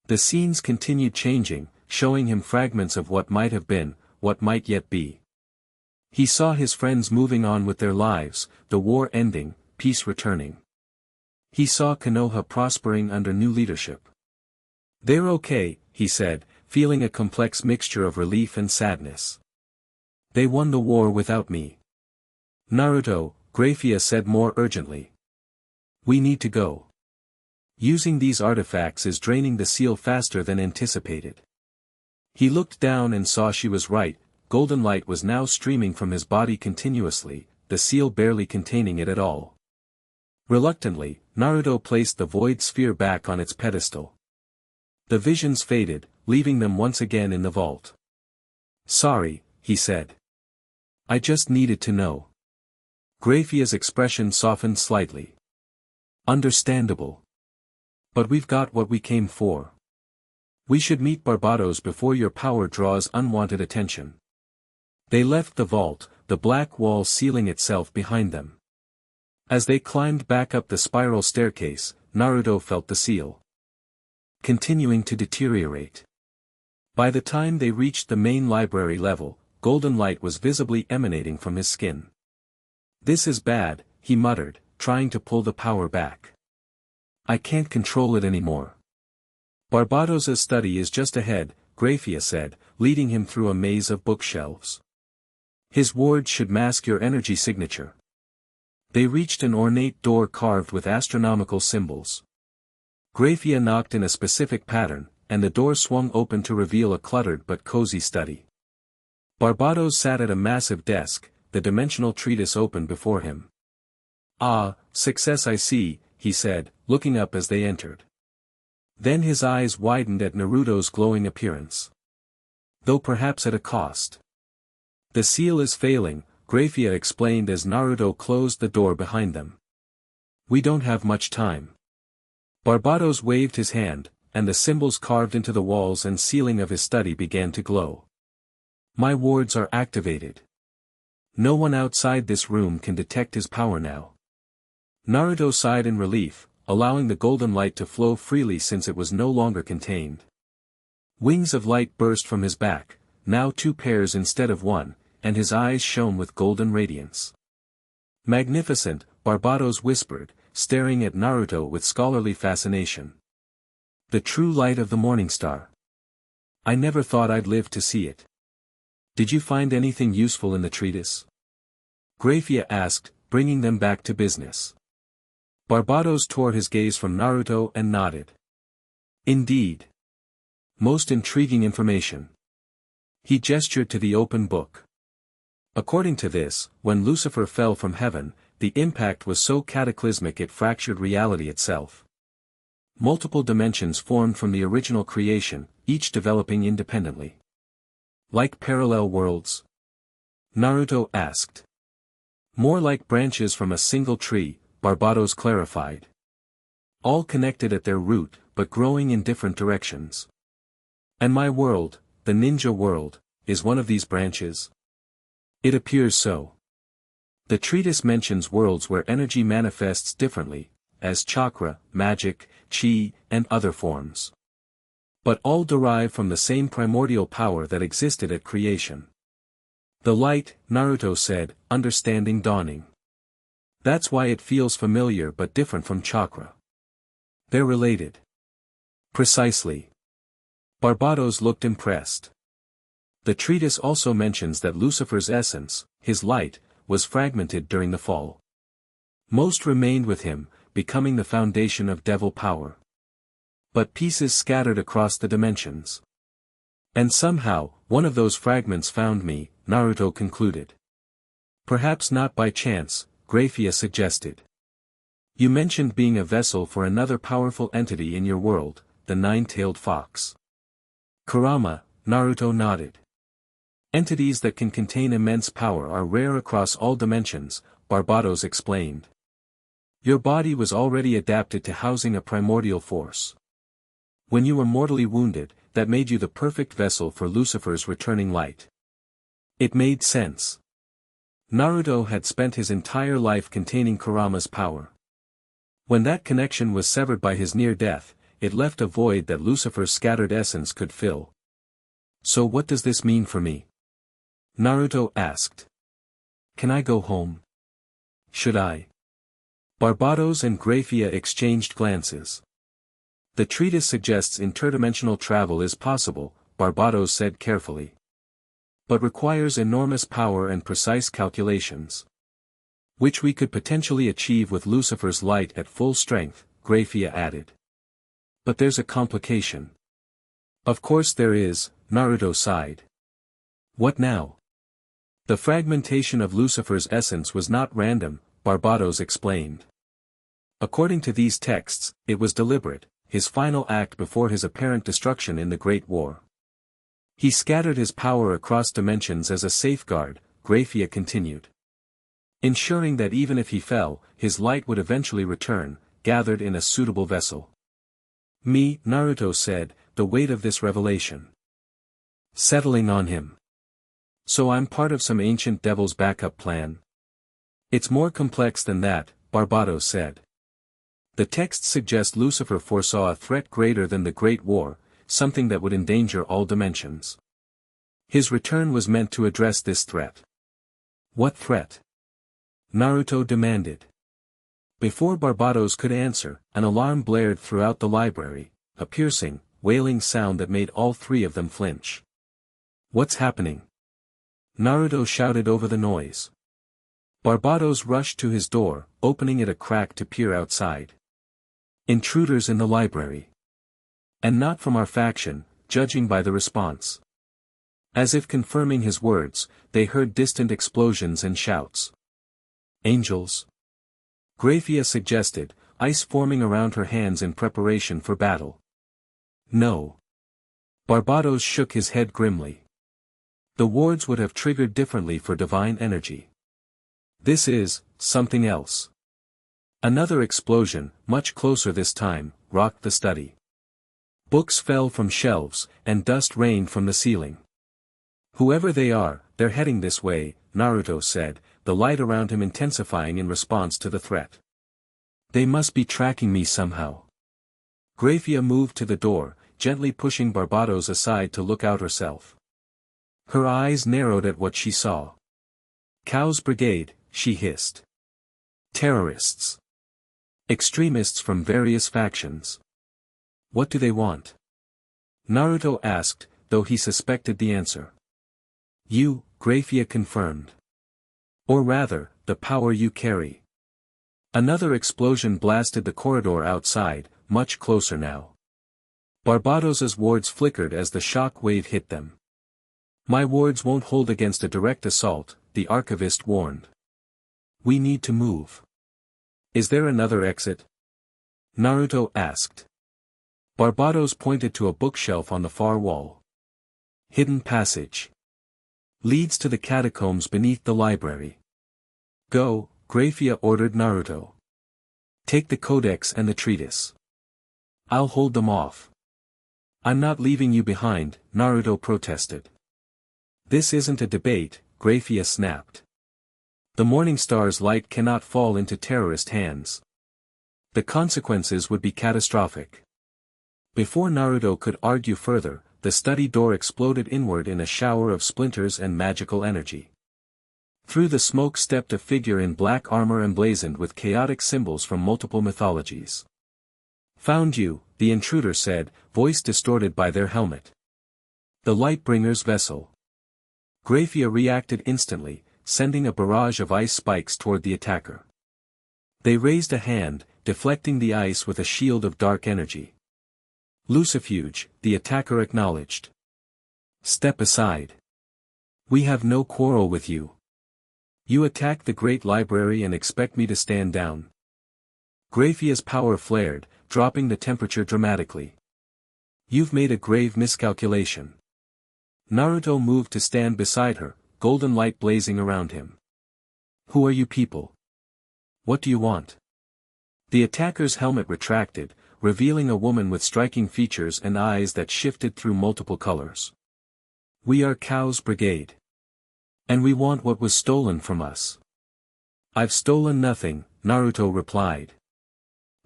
The scenes continued changing, showing him fragments of what might have been, what might yet be. He saw his friends moving on with their lives, the war ending, peace returning. He saw Konoha prospering under new leadership. "They're okay," he said, feeling a complex mixture of relief and sadness. "They won the war without me." "Naruto," Grayfia said more urgently. "We need to go. Using these artifacts is draining the seal faster than anticipated." He looked down and saw she was right. Golden light was now streaming from his body continuously, the seal barely containing it at all. Reluctantly, Naruto placed the void sphere back on its pedestal. The visions faded, leaving them once again in the vault. "Sorry," he said. "I just needed to know." Grayfia's expression softened slightly. "Understandable. But we've got what we came for. We should meet Barbados before your power draws unwanted attention." They left the vault, the black wall sealing itself behind them. As they climbed back up the spiral staircase, Naruto felt the seal continuing to deteriorate. By the time they reached the main library level, golden light was visibly emanating from his skin. "This is bad," he muttered, trying to pull the power back. "I can't control it anymore." "Barbados's study is just ahead," Grayfia said, leading him through a maze of bookshelves. "His ward should mask your energy signature." They reached an ornate door carved with astronomical symbols. Grayfia knocked in a specific pattern, and the door swung open to reveal a cluttered but cozy study. Barbados sat at a massive desk, the dimensional treatise open before him. "Ah, success I see," he said, looking up as they entered. Then his eyes widened at Naruto's glowing appearance. "Though perhaps at a cost." "The seal is failing," Grayfia explained as Naruto closed the door behind them. "We don't have much time." Barbados waved his hand, and the symbols carved into the walls and ceiling of his study began to glow. "My wards are activated. No one outside this room can detect his power now." Naruto sighed in relief, allowing the golden light to flow freely since it was no longer contained. Wings of light burst from his back, now 2 pairs instead of 1, and his eyes shone with golden radiance. "Magnificent," Barbados whispered, staring at Naruto with scholarly fascination. "The true light of the morning star. I never thought I'd live to see it." "Did you find anything useful in the treatise?" Grayfia asked, bringing them back to business. Barbados tore his gaze from Naruto and nodded. "Indeed. Most intriguing information." He gestured to the open book. According to this, when Lucifer fell from heaven, the impact was so cataclysmic it fractured reality itself. Multiple dimensions formed from the original creation, each developing independently. "Like parallel worlds?" Naruto asked. "More like branches from a single tree," Barbados clarified. "All connected at their root, but growing in different directions. And my world, the ninja world, is one of these branches?" "It appears so. The treatise mentions worlds where energy manifests differently, as chakra, magic, chi, and other forms. But all derive from the same primordial power that existed at creation." "The light," Naruto said, understanding dawning. "That's why it feels familiar but different from chakra. They're related." "Precisely." Barbados looked impressed. "The treatise also mentions that Lucifer's essence, his light, was fragmented during the fall. Most remained with him, becoming the foundation of devil power. But pieces scattered across the dimensions. And somehow, one of those fragments found me," Naruto concluded. "Perhaps not by chance," Grayfia suggested. "You mentioned being a vessel for another powerful entity in your world, the nine-tailed fox." "Kurama," Naruto nodded. "Entities that can contain immense power are rare across all dimensions," Barbados explained. "Your body was already adapted to housing a primordial force. When you were mortally wounded, that made you the perfect vessel for Lucifer's returning light." It made sense. Naruto had spent his entire life containing Kurama's power. When that connection was severed by his near death, it left a void that Lucifer's scattered essence could fill. "So what does this mean for me?" Naruto asked. "Can I go home? Should I?" Barbados and Grayfia exchanged glances. "The treatise suggests interdimensional travel is possible," Barbados said carefully. "But requires enormous power and precise calculations. Which we could potentially achieve with Lucifer's light at full strength," Grayfia added. "But there's a complication." "Of course there is," Naruto sighed. "What now?" "The fragmentation of Lucifer's essence was not random," Barbados explained. "According to these texts, it was deliberate, his final act before his apparent destruction in the Great War. He scattered his power across dimensions as a safeguard, Grayfia continued. Ensuring that even if he fell, his light would eventually return, gathered in a suitable vessel. Me, Naruto said, the weight of this revelation settling on him. So I'm part of some ancient devil's backup plan? It's more complex than that, Barbatos said. The texts suggest Lucifer foresaw a threat greater than the Great War, something that would endanger all dimensions. His return was meant to address this threat. What threat? Naruto demanded. Before Barbatos could answer, an alarm blared throughout the library, a piercing, wailing sound that made all three of them flinch. What's happening? Naruto shouted over the noise. Barbatos rushed to his door, opening it a crack to peer outside. Intruders in the library. And not from our faction, judging by the response. As if confirming his words, they heard distant explosions and shouts. Angels? Grayfia suggested, ice forming around her hands in preparation for battle. No. Barbatos shook his head grimly. The wards would have triggered differently for divine energy. This is something else. Another explosion, much closer this time, rocked the study. Books fell from shelves, and dust rained from the ceiling. Whoever they are, they're heading this way, Naruto said, the light around him intensifying in response to the threat. They must be tracking me somehow. Grayfia moved to the door, gently pushing Barbatos aside to look out herself. Her eyes narrowed at what she saw. Cow's Brigade, she hissed. Terrorists. Extremists from various factions. What do they want? Naruto asked, though he suspected the answer. You, Grayfia confirmed. Or rather, the power you carry. Another explosion blasted the corridor outside, much closer now. Barbatos's wards flickered as the shock wave hit them. My wards won't hold against a direct assault, the archivist warned. We need to move. Is there another exit? Naruto asked. Barbatos pointed to a bookshelf on the far wall. Hidden passage. Leads to the catacombs beneath the library. Go, Grayfia ordered Naruto. Take the codex and the treatise. I'll hold them off. I'm not leaving you behind, Naruto protested. This isn't a debate, Grayfia snapped. The Morning Star's light cannot fall into terrorist hands. The consequences would be catastrophic. Before Naruto could argue further, the study door exploded inward in a shower of splinters and magical energy. Through the smoke stepped a figure in black armor emblazoned with chaotic symbols from multiple mythologies. Found you, the intruder said, voice distorted by their helmet. The Lightbringer's vessel. Grayfia reacted instantly, sending a barrage of ice spikes toward the attacker. They raised a hand, deflecting the ice with a shield of dark energy. Lucifuge, the attacker acknowledged. Step aside. We have no quarrel with you. You attack the Great Library and expect me to stand down. Grayfia's power flared, dropping the temperature dramatically. You've made a grave miscalculation. Naruto moved to stand beside her, golden light blazing around him. Who are you people? What do you want? The attacker's helmet retracted, revealing a woman with striking features and eyes that shifted through multiple colors. We are Cow's Brigade. And we want what was stolen from us. I've stolen nothing, Naruto replied.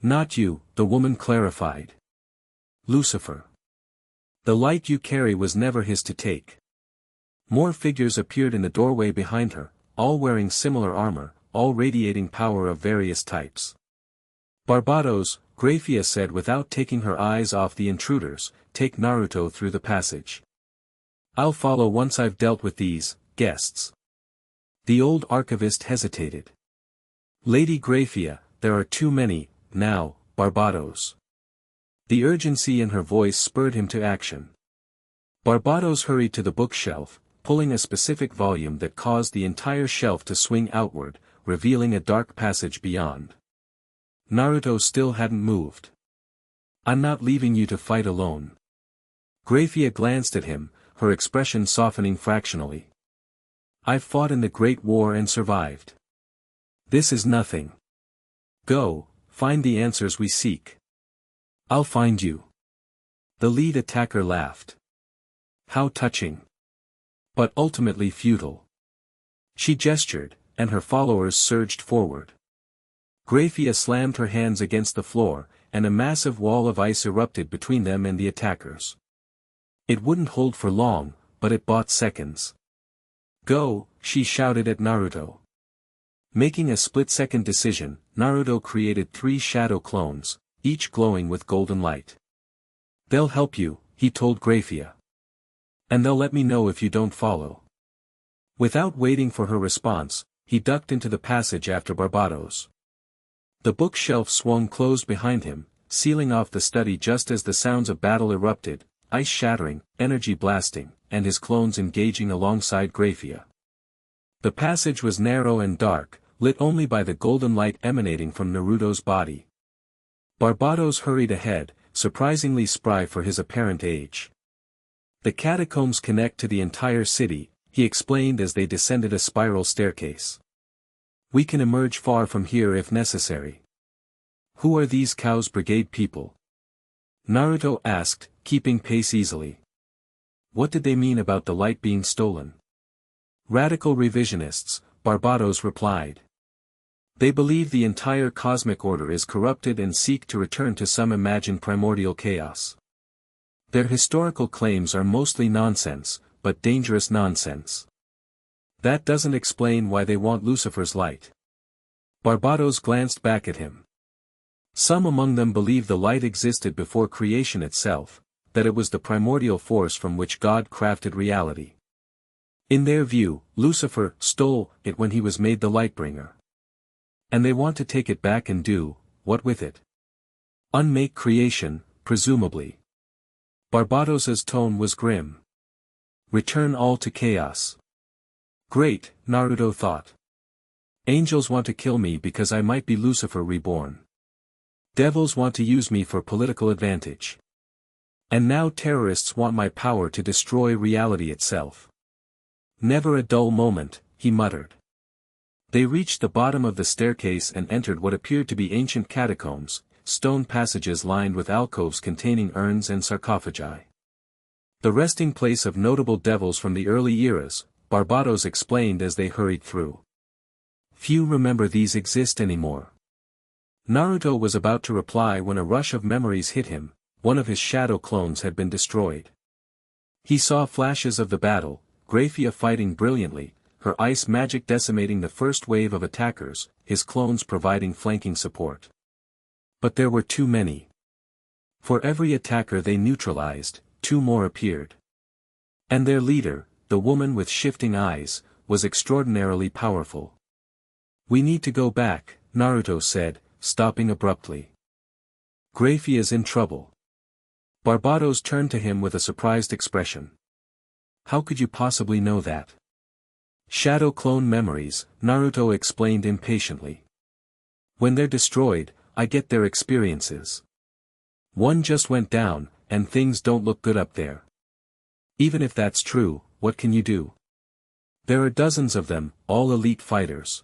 Not you, the woman clarified. Lucifer. The light you carry was never his to take. More figures appeared in the doorway behind her, all wearing similar armor, all radiating power of various types. Barbatos, Grayfia said without taking her eyes off the intruders, take Naruto through the passage. I'll follow once I've dealt with these guests. The old archivist hesitated. Lady Grayfia, there are too many, now, Barbatos. The urgency in her voice spurred him to action. Barbatos hurried to the bookshelf, pulling a specific volume that caused the entire shelf to swing outward, revealing a dark passage beyond. Naruto still hadn't moved. I'm not leaving you to fight alone. Grayfia glanced at him, her expression softening fractionally. I've fought in the Great War and survived. This is nothing. Go, find the answers we seek. I'll find you. The lead attacker laughed. How touching. But ultimately futile. She gestured, and her followers surged forward. Grayfia slammed her hands against the floor, and a massive wall of ice erupted between them and the attackers. It wouldn't hold for long, but it bought seconds. Go, she shouted at Naruto. Making a split-second decision, Naruto created 3 shadow clones, each glowing with golden light. They'll help you, he told Grayfia. And they'll let me know if you don't follow. Without waiting for her response, he ducked into the passage after Barbatos. The bookshelf swung closed behind him, sealing off the study just as the sounds of battle erupted, ice shattering, energy blasting, and his clones engaging alongside Grayfia. The passage was narrow and dark, lit only by the golden light emanating from Naruto's body. Barbatos hurried ahead, surprisingly spry for his apparent age. The catacombs connect to the entire city, he explained as they descended a spiral staircase. We can emerge far from here if necessary. Who are these Chaos Brigade people? Naruto asked, keeping pace easily. What did they mean about the light being stolen? Radical revisionists, Barbatos replied. They believe the entire cosmic order is corrupted and seek to return to some imagined primordial chaos. Their historical claims are mostly nonsense, but dangerous nonsense. That doesn't explain why they want Lucifer's light. Barbatos glanced back at him. Some among them believe the light existed before creation itself, that it was the primordial force from which God crafted reality. In their view, Lucifer stole it when he was made the Lightbringer. And they want to take it back and do, what with it? Unmake creation, presumably. Barbatos's tone was grim. Return all to chaos. Great, Naruto thought. Angels want to kill me because I might be Lucifer reborn. Devils want to use me for political advantage. And now terrorists want my power to destroy reality itself. Never a dull moment, he muttered. They reached the bottom of the staircase and entered what appeared to be ancient catacombs, stone passages lined with alcoves containing urns and sarcophagi. The resting place of notable devils from the early eras, Barbatos explained as they hurried through. Few remember these exist anymore. Naruto was about to reply when a rush of memories hit him. One of his shadow clones had been destroyed. He saw flashes of the battle, Grayfia fighting brilliantly, her ice magic decimating the first wave of attackers, his clones providing flanking support. But there were too many. For every attacker they neutralized, 2 more appeared. And their leader, the woman with shifting eyes, was extraordinarily powerful. We need to go back, Naruto said, stopping abruptly. Grayfia's in trouble. Barbatos turned to him with a surprised expression. How could you possibly know that? Shadow clone memories, Naruto explained impatiently. When they're destroyed, I get their experiences. One just went down, and things don't look good up there. Even if that's true, what can you do? There are dozens of them, all elite fighters.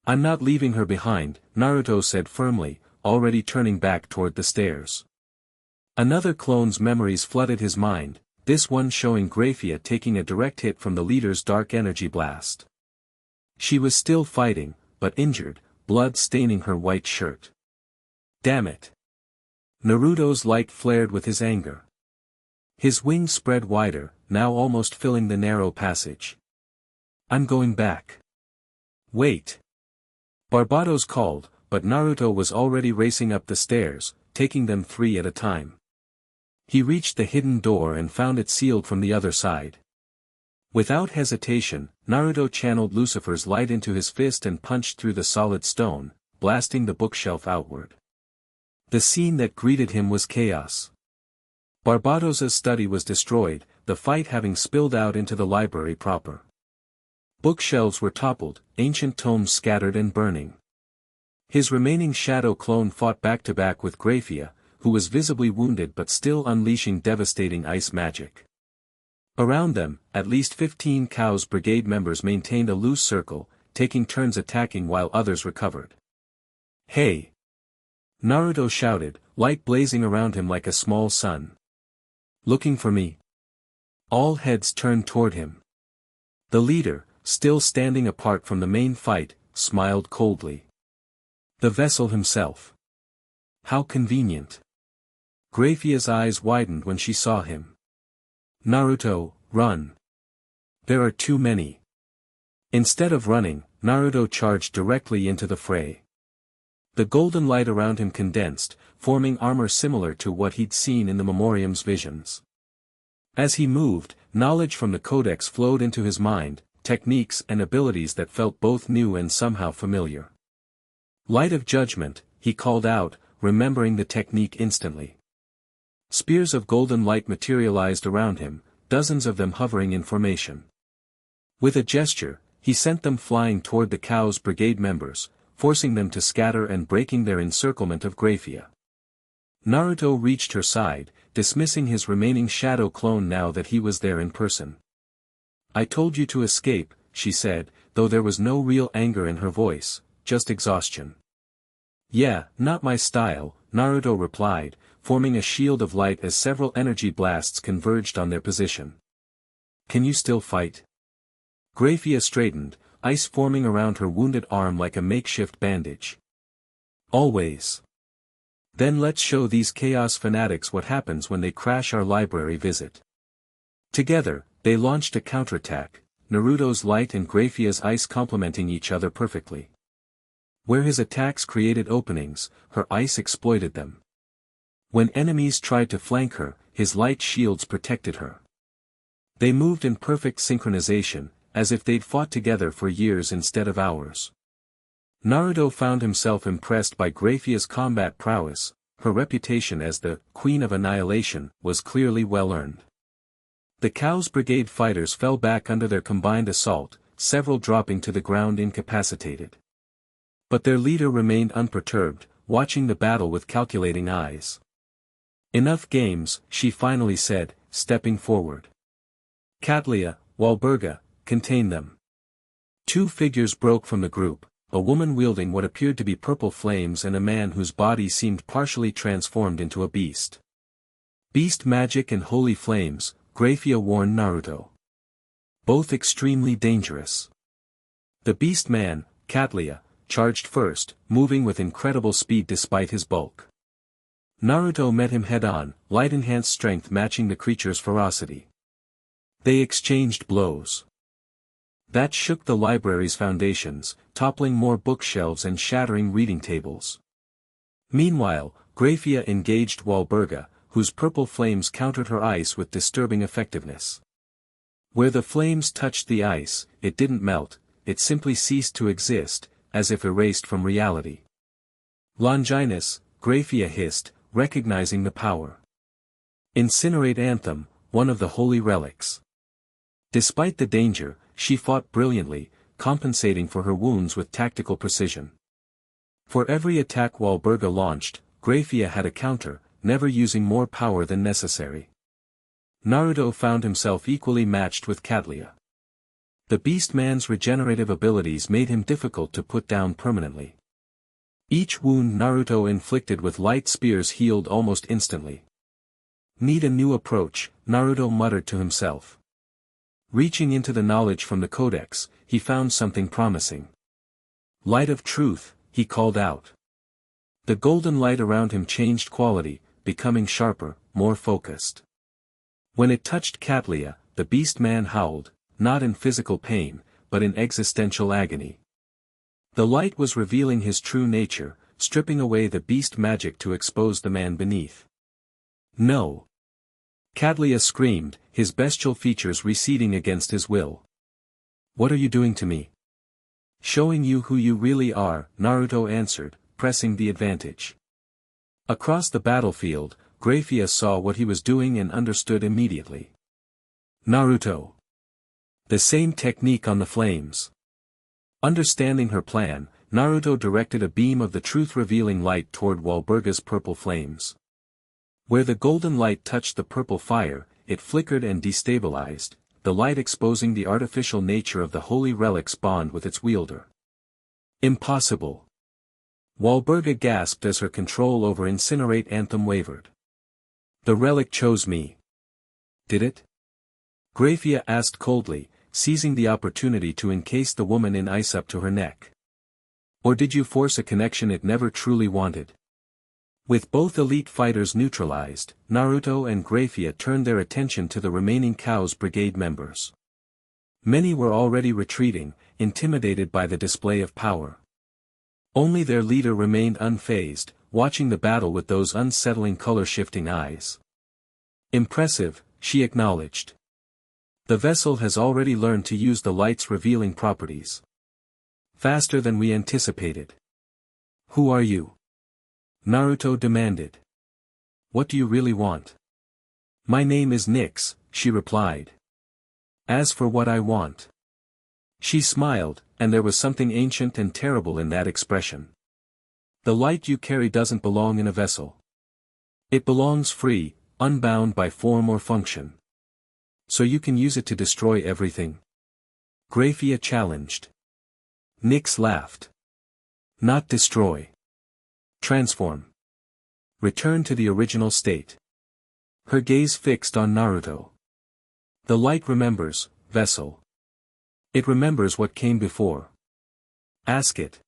I'm not leaving her behind, Naruto said firmly, already turning back toward the stairs. Another clone's memories flooded his mind, this one showing Grayfia taking a direct hit from the leader's dark energy blast. She was still fighting, but injured, blood staining her white shirt. Damn it. Naruto's light flared with his anger. His wings spread wider, now almost filling the narrow passage. I'm going back. Wait. Barbatos called, but Naruto was already racing up the stairs, taking them 3 at a time. He reached the hidden door and found it sealed from the other side. Without hesitation, Naruto channeled Lucifer's light into his fist and punched through the solid stone, blasting the bookshelf outward. The scene that greeted him was chaos. Barbatos's study was destroyed, the fight having spilled out into the library proper. Bookshelves were toppled, ancient tomes scattered and burning. His remaining shadow clone fought back-to-back with Grayfia, who was visibly wounded but still unleashing devastating ice magic. Around them, at least 15 Chaos Brigade members maintained a loose circle, taking turns attacking while others recovered. "Hey!" Naruto shouted, light blazing around him like a small sun. "Looking for me?" All heads turned toward him. The leader, still standing apart from the main fight, smiled coldly. The vessel himself. How convenient. Grayfia's eyes widened when she saw him. "Naruto, run. There are too many." Instead of running, Naruto charged directly into the fray. The golden light around him condensed, forming armor similar to what he'd seen in the Memoriam's visions. As he moved, knowledge from the Codex flowed into his mind, techniques and abilities that felt both new and somehow familiar. "Light of Judgment," he called out, remembering the technique instantly. Spears of golden light materialized around him, dozens of them hovering in formation. With a gesture, he sent them flying toward the Chaos Brigade members, forcing them to scatter and breaking their encirclement of Grayfia. Naruto reached her side, dismissing his remaining shadow clone now that he was there in person. "I told you to escape," she said, though there was no real anger in her voice, just exhaustion. "Yeah, not my style," Naruto replied, forming a shield of light as several energy blasts converged on their position. "Can you still fight?" Grayfia straightened, ice forming around her wounded arm like a makeshift bandage. "Always." "Then let's show these chaos fanatics what happens when they crash our library visit." Together, they launched a counterattack, Naruto's light and Grayfia's ice complementing each other perfectly. Where his attacks created openings, her ice exploited them. When enemies tried to flank her, his light shields protected her. They moved in perfect synchronization, as if they'd fought together for years instead of hours. Naruto found himself impressed by Grayfia's combat prowess. Her reputation as the Queen of Annihilation was clearly well earned. The Chaos Brigade fighters fell back under their combined assault, several dropping to the ground incapacitated. But their leader remained unperturbed, watching the battle with calculating eyes. "Enough games," she finally said, stepping forward. "Katlia, Walburga, contain them." Two figures broke from the group, a woman wielding what appeared to be purple flames and a man whose body seemed partially transformed into a beast. "Beast magic and holy flames," Grayfia warned Naruto. "Both extremely dangerous." The beast man, Katlia, charged first, moving with incredible speed despite his bulk. Naruto met him head-on, light-enhanced strength matching the creature's ferocity. They exchanged blows. That shook the library's foundations, toppling more bookshelves and shattering reading tables. Meanwhile, Grayfia engaged Walburga, whose purple flames countered her ice with disturbing effectiveness. Where the flames touched the ice, it didn't melt, it simply ceased to exist, as if erased from reality. "Longinus," Grayfia hissed, recognizing the power. "Incinerate Anthem, one of the holy relics." Despite the danger, she fought brilliantly, compensating for her wounds with tactical precision. For every attack Walburga launched, Grayfia had a counter, never using more power than necessary. Naruto found himself equally matched with Katlia. The beast man's regenerative abilities made him difficult to put down permanently. Each wound Naruto inflicted with light spears healed almost instantly. "Need a new approach," Naruto muttered to himself. Reaching into the knowledge from the Codex, he found something promising. "Light of Truth," he called out. The golden light around him changed quality, becoming sharper, more focused. When it touched Katlia, the beast man howled, not in physical pain, but in existential agony. The light was revealing his true nature, stripping away the beast magic to expose the man beneath. "No!" Katlia screamed, his bestial features receding against his will. "What are you doing to me?" "Showing you who you really are," Naruto answered, pressing the advantage. Across the battlefield, Grayfia saw what he was doing and understood immediately. "Naruto. The same technique on the flames." Understanding her plan, Naruto directed a beam of the truth-revealing light toward Walburga's purple flames. Where the golden light touched the purple fire, it flickered and destabilized, the light exposing the artificial nature of the holy relic's bond with its wielder. Impossible. Walburga gasped as her control over Incinerate Anthem wavered. The relic chose me. Did it? Grayfia asked coldly, seizing the opportunity to encase the woman in ice up to her neck. Or did you force a connection it never truly wanted? With both elite fighters neutralized, Naruto and Grayfia turned their attention to the remaining Chaos Brigade members. Many were already retreating, intimidated by the display of power. Only their leader remained unfazed, watching the battle with those unsettling color-shifting eyes. Impressive, she acknowledged. The vessel has already learned to use the light's revealing properties. Faster than we anticipated. Who are you? Naruto demanded. What do you really want? My name is Nyx, she replied. As for what I want. She smiled, and there was something ancient and terrible in that expression. The light you carry doesn't belong in a vessel. It belongs free, unbound by form or function. So you can use it to destroy everything? Grayfia challenged. Nyx laughed. Not destroy. Transform. Return to the original state. Her gaze fixed on Naruto. The light remembers, vessel. It remembers what came before. Ask it.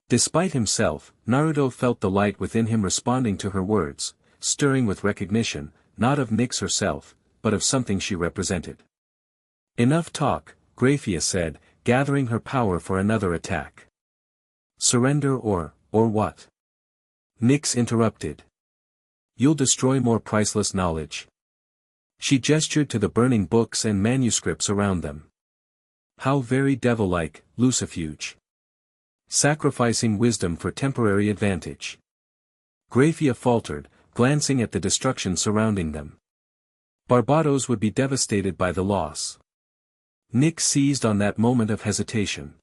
Despite himself, Naruto felt the light within him responding to her words, stirring with recognition, not of Nyx herself, but of something she represented. Enough talk, Grayfia said, gathering her power for another attack. Surrender or what? Nyx interrupted. You'll destroy more priceless knowledge. She gestured to the burning books and manuscripts around them. How very devil-like, Lucifuge. Sacrificing wisdom for temporary advantage. Grayfia faltered, glancing at the destruction surrounding them. Barbados would be devastated by the loss. Nyx seized on that moment of hesitation.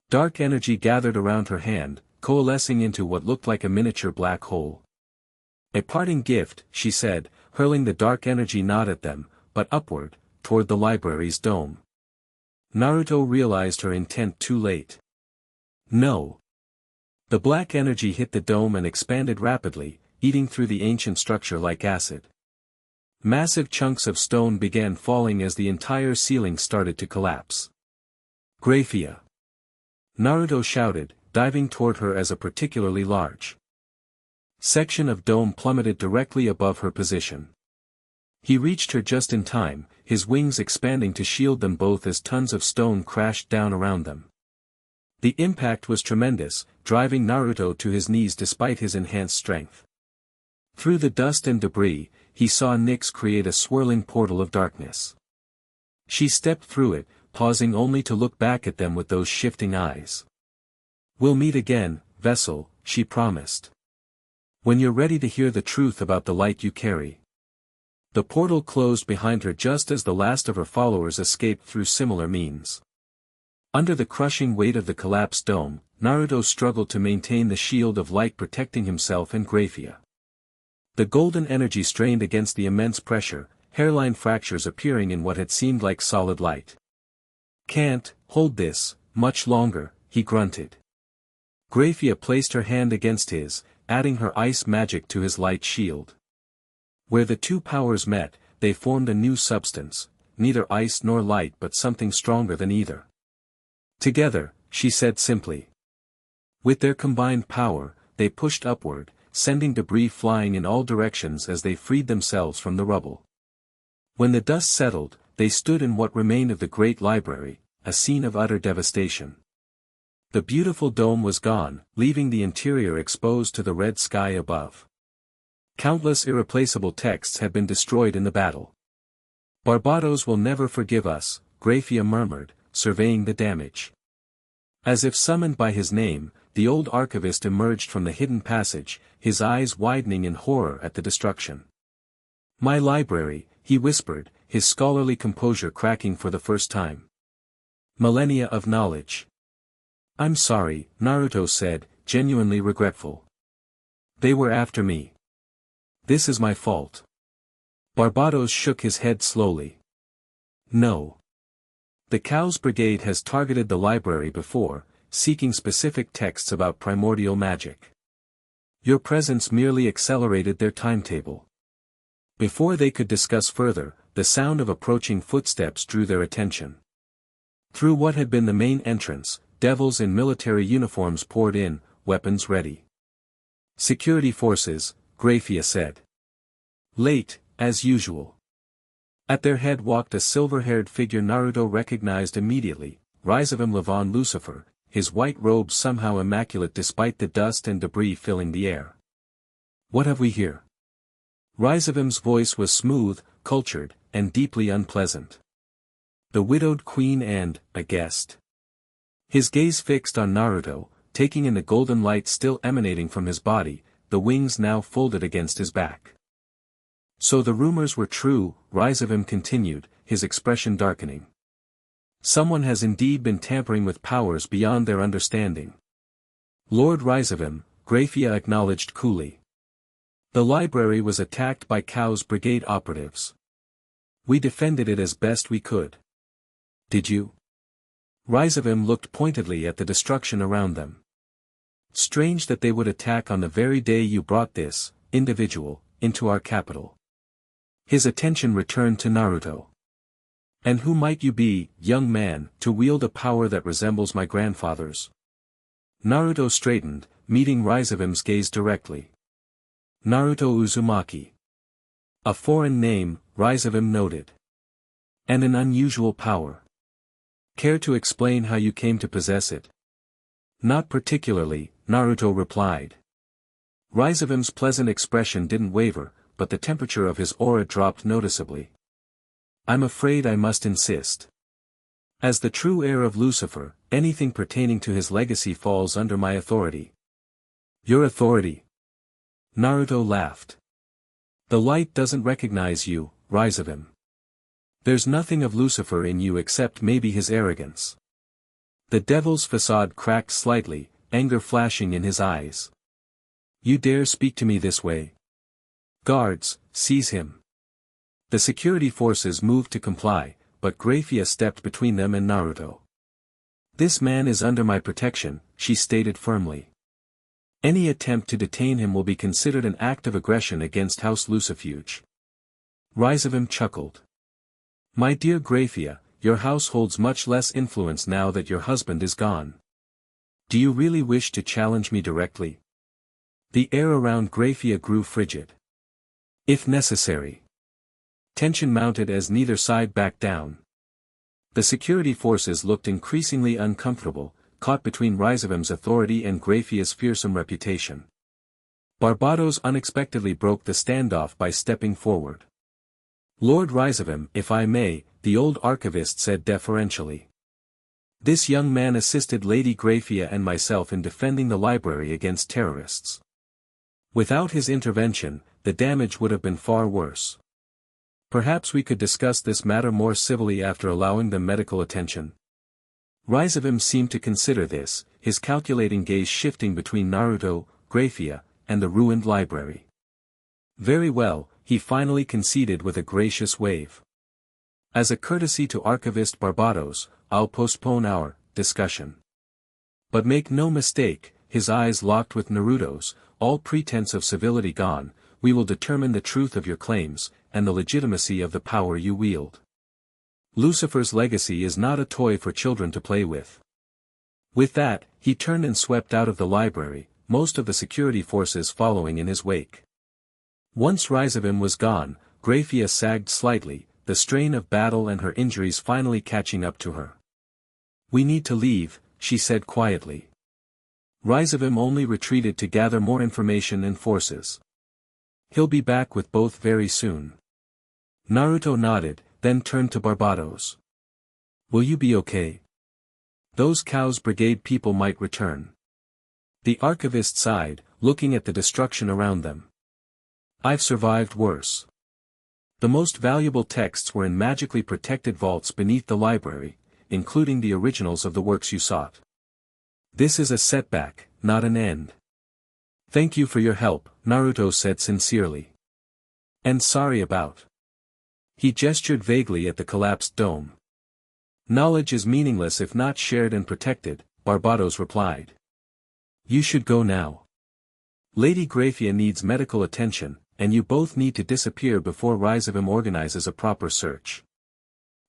Dark energy gathered around her hand, coalescing into what looked like a miniature black hole. A parting gift, she said, hurling the dark energy not at them, but upward, toward the library's dome. Naruto realized her intent too late. No. The black energy hit the dome and expanded rapidly, eating through the ancient structure like acid. Massive chunks of stone began falling as the entire ceiling started to collapse. Grayfia. Naruto shouted, diving toward her as a particularly large section of dome plummeted directly above her position. He reached her just in time, his wings expanding to shield them both as tons of stone crashed down around them. The impact was tremendous, driving Naruto to his knees despite his enhanced strength. Through the dust and debris, he saw Nyx create a swirling portal of darkness. She stepped through it, pausing only to look back at them with those shifting eyes. We'll meet again, vessel, she promised. When you're ready to hear the truth about the light you carry. The portal closed behind her just as the last of her followers escaped through similar means. Under the crushing weight of the collapsed dome, Naruto struggled to maintain the shield of light protecting himself and Grayfia. The golden energy strained against the immense pressure, hairline fractures appearing in what had seemed like solid light. Can't hold this much longer, he grunted. Grayfia placed her hand against his, adding her ice magic to his light shield. Where the two powers met, they formed a new substance, neither ice nor light but something stronger than either. Together, she said simply. With their combined power, they pushed upward, sending debris flying in all directions as they freed themselves from the rubble. When the dust settled, they stood in what remained of the great library, a scene of utter devastation. The beautiful dome was gone, leaving the interior exposed to the red sky above. Countless irreplaceable texts had been destroyed in the battle. Barbados will never forgive us, Grayfia murmured, surveying the damage. As if summoned by his name, the old archivist emerged from the hidden passage, his eyes widening in horror at the destruction. My library, he whispered, his scholarly composure cracking for the first time. Millennia of knowledge. I'm sorry, Naruto said, genuinely regretful. They were after me. This is my fault. Barbados shook his head slowly. No. The Cows Brigade has targeted the library before, seeking specific texts about primordial magic. Your presence merely accelerated their timetable. Before they could discuss further, the sound of approaching footsteps drew their attention. Through what had been the main entrance, devils in military uniforms poured in, weapons ready. Security forces, Grayfia said. Late, as usual. At their head walked a silver-haired figure Naruto recognized immediately, Rizavim Levon Lucifer, his white robes somehow immaculate despite the dust and debris filling the air. What have we here? Rizavim's voice was smooth, cultured, and deeply unpleasant. The widowed queen and, a guest. His gaze fixed on Naruto, taking in the golden light still emanating from his body, the wings now folded against his back. So the rumors were true, Rizavim continued, his expression darkening. Someone has indeed been tampering with powers beyond their understanding. Lord Rizavim, Grayfia acknowledged coolly. The library was attacked by Cows Brigade operatives. We defended it as best we could. Did you? Rizavim looked pointedly at the destruction around them. Strange that they would attack on the very day you brought this, individual, into our capital. His attention returned to Naruto. And who might you be, young man, to wield a power that resembles my grandfather's? Naruto straightened, meeting Rizavim's gaze directly. Naruto Uzumaki. A foreign name, Rizavim noted. And an unusual power. Care to explain how you came to possess it? Not particularly, Naruto replied. Rizavim's pleasant expression didn't waver, but the temperature of his aura dropped noticeably. I'm afraid I must insist. As the true heir of Lucifer, anything pertaining to his legacy falls under my authority. Your authority? Naruto laughed. The light doesn't recognize you, Rizavim. There's nothing of Lucifer in you except maybe his arrogance. The devil's facade cracked slightly, anger flashing in his eyes. You dare speak to me this way? Guards, seize him. The security forces moved to comply, but Grayfia stepped between them and Naruto. This man is under my protection, she stated firmly. Any attempt to detain him will be considered an act of aggression against House Lucifuge. Rizavim chuckled. My dear Grayfia, your house holds much less influence now that your husband is gone. Do you really wish to challenge me directly? The air around Grayfia grew frigid. If necessary. Tension mounted as neither side backed down. The security forces looked increasingly uncomfortable, caught between Rizavim's authority and Grayfia's fearsome reputation. Barbados unexpectedly broke the standoff by stepping forward. Lord Rizavim, if I may, the old archivist said deferentially. This young man assisted Lady Grayfia and myself in defending the library against terrorists. Without his intervention, the damage would have been far worse. Perhaps we could discuss this matter more civilly after allowing them medical attention. Rizavim seemed to consider this, his calculating gaze shifting between Naruto, Grayfia, and the ruined library. Very well, he finally conceded with a gracious wave. As a courtesy to Archivist Barbados, I'll postpone our discussion. But make no mistake, his eyes locked with Naruto's, all pretense of civility gone, we will determine the truth of your claims, and the legitimacy of the power you wield. Lucifer's legacy is not a toy for children to play with. With that, he turned and swept out of the library, most of the security forces following in his wake. Once Rizavim was gone, Grayfia sagged slightly, the strain of battle and her injuries finally catching up to her. We need to leave, she said quietly. Rizavim only retreated to gather more information and forces. He'll be back with both very soon. Naruto nodded, then turned to Barbados. Will you be okay? Those Cows Brigade people might return. The archivist sighed, looking at the destruction around them. I've survived worse. The most valuable texts were in magically protected vaults beneath the library, including the originals of the works you sought. This is a setback, not an end. Thank you for your help, Naruto said sincerely. And sorry about. He gestured vaguely at the collapsed dome. Knowledge is meaningless if not shared and protected, Barbados replied. You should go now. Lady Grayfia needs medical attention, and you both need to disappear before Rizavim organizes a proper search.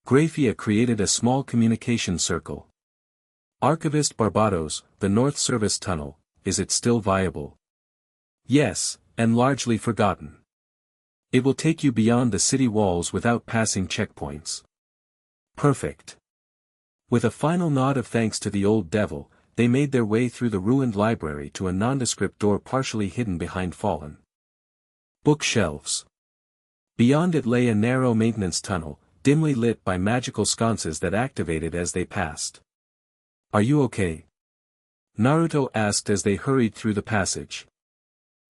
Grayfia created a small communication circle. Archivist Barbados, the North Service Tunnel, is it still viable? Yes, and largely forgotten. It will take you beyond the city walls without passing checkpoints. Perfect. With a final nod of thanks to the old devil, they made their way through the ruined library to a nondescript door partially hidden behind fallen bookshelves. Beyond it lay a narrow maintenance tunnel, dimly lit by magical sconces that activated as they passed. Are you okay? Naruto asked as they hurried through the passage.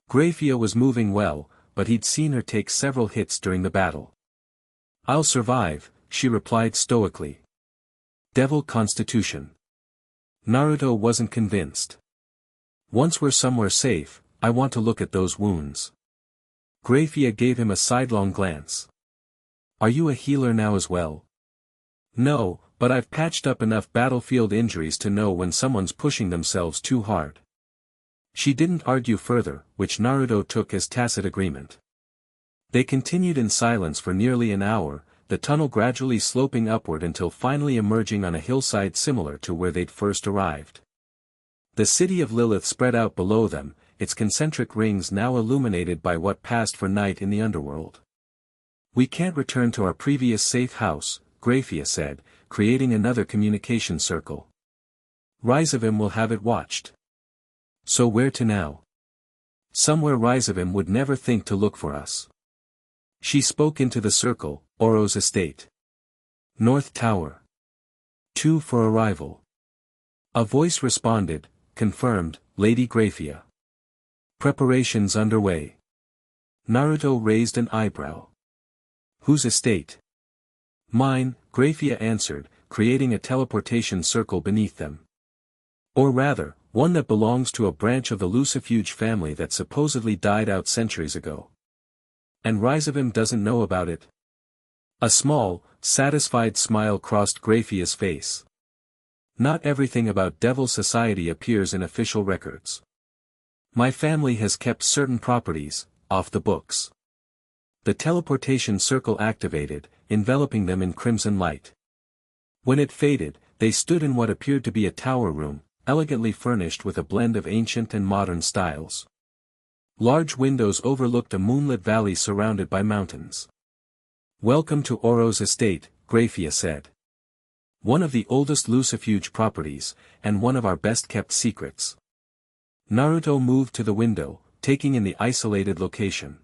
Grayfia was moving well, but he'd seen her take several hits during the battle. I'll survive, she replied stoically. Devil constitution. Naruto wasn't convinced. Once we're somewhere safe, I want to look at those wounds. Grayfia gave him a sidelong glance. Are you a healer now as well? No, but I've patched up enough battlefield injuries to know when someone's pushing themselves too hard. She didn't argue further, which Naruto took as tacit agreement. They continued in silence for nearly an hour, the tunnel gradually sloping upward until finally emerging on a hillside similar to where they'd first arrived. The city of Lilith spread out below them, its concentric rings now illuminated by what passed for night in the underworld. We can't return to our previous safe house, Grayfia said, creating another communication circle. Rizavim will have it watched. So where to now? Somewhere Rizavim would never think to look for us. She spoke into the circle, Oro's estate. North Tower. 2 for arrival. A voice responded, confirmed, Lady Grayfia. Preparations underway. Naruto raised an eyebrow. Whose estate? Mine, Grayfia answered, creating a teleportation circle beneath them. Or rather, one that belongs to a branch of the Lucifer family that supposedly died out centuries ago. And Rizavim doesn't know about it? A small, satisfied smile crossed Grayfia's face. Not everything about Devil Society appears in official records. My family has kept certain properties, off the books. The teleportation circle activated, enveloping them in crimson light. When it faded, they stood in what appeared to be a tower room, elegantly furnished with a blend of ancient and modern styles. Large windows overlooked a moonlit valley surrounded by mountains. Welcome to Oro's estate, Grayfia said. One of the oldest Lucifuge properties, and one of our best-kept secrets. Naruto moved to the window, taking in the isolated location.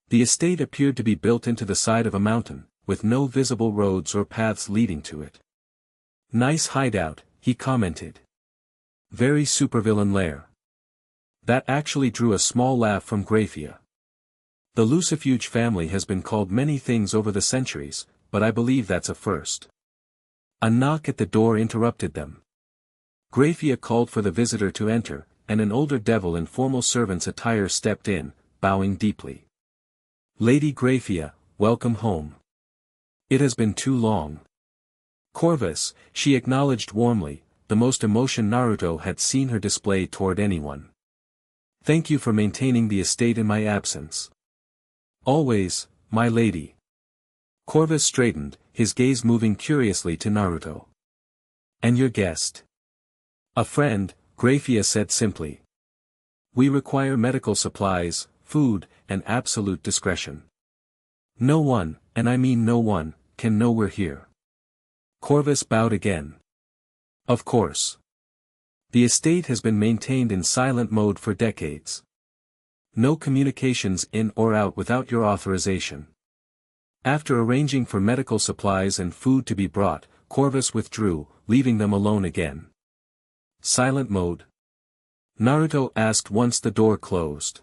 The estate appeared to be built into the side of a mountain, with no visible roads or paths leading to it. Nice hideout, he commented. Very supervillain lair. That actually drew a small laugh from Grayfia. The Lucifuge family has been called many things over the centuries, but I believe that's a first. A knock at the door interrupted them. Grayfia called for the visitor to enter, and an older devil in formal servant's attire stepped in, bowing deeply. Lady Grayfia, welcome home. It has been too long. Corvus, she acknowledged warmly, the most emotion Naruto had seen her display toward anyone. Thank you for maintaining the estate in my absence. Always, my lady. Corvus straightened, his gaze moving curiously to Naruto. And your guest? A friend, Grayfia said simply. We require medical supplies, food, and absolute discretion. No one, and I mean no one, can know we're here. Corvus bowed again. Of course. The estate has been maintained in silent mode for decades. No communications in or out without your authorization. After arranging for medical supplies and food to be brought, Corvus withdrew, leaving them alone again. Silent mode? Naruto asked once the door closed.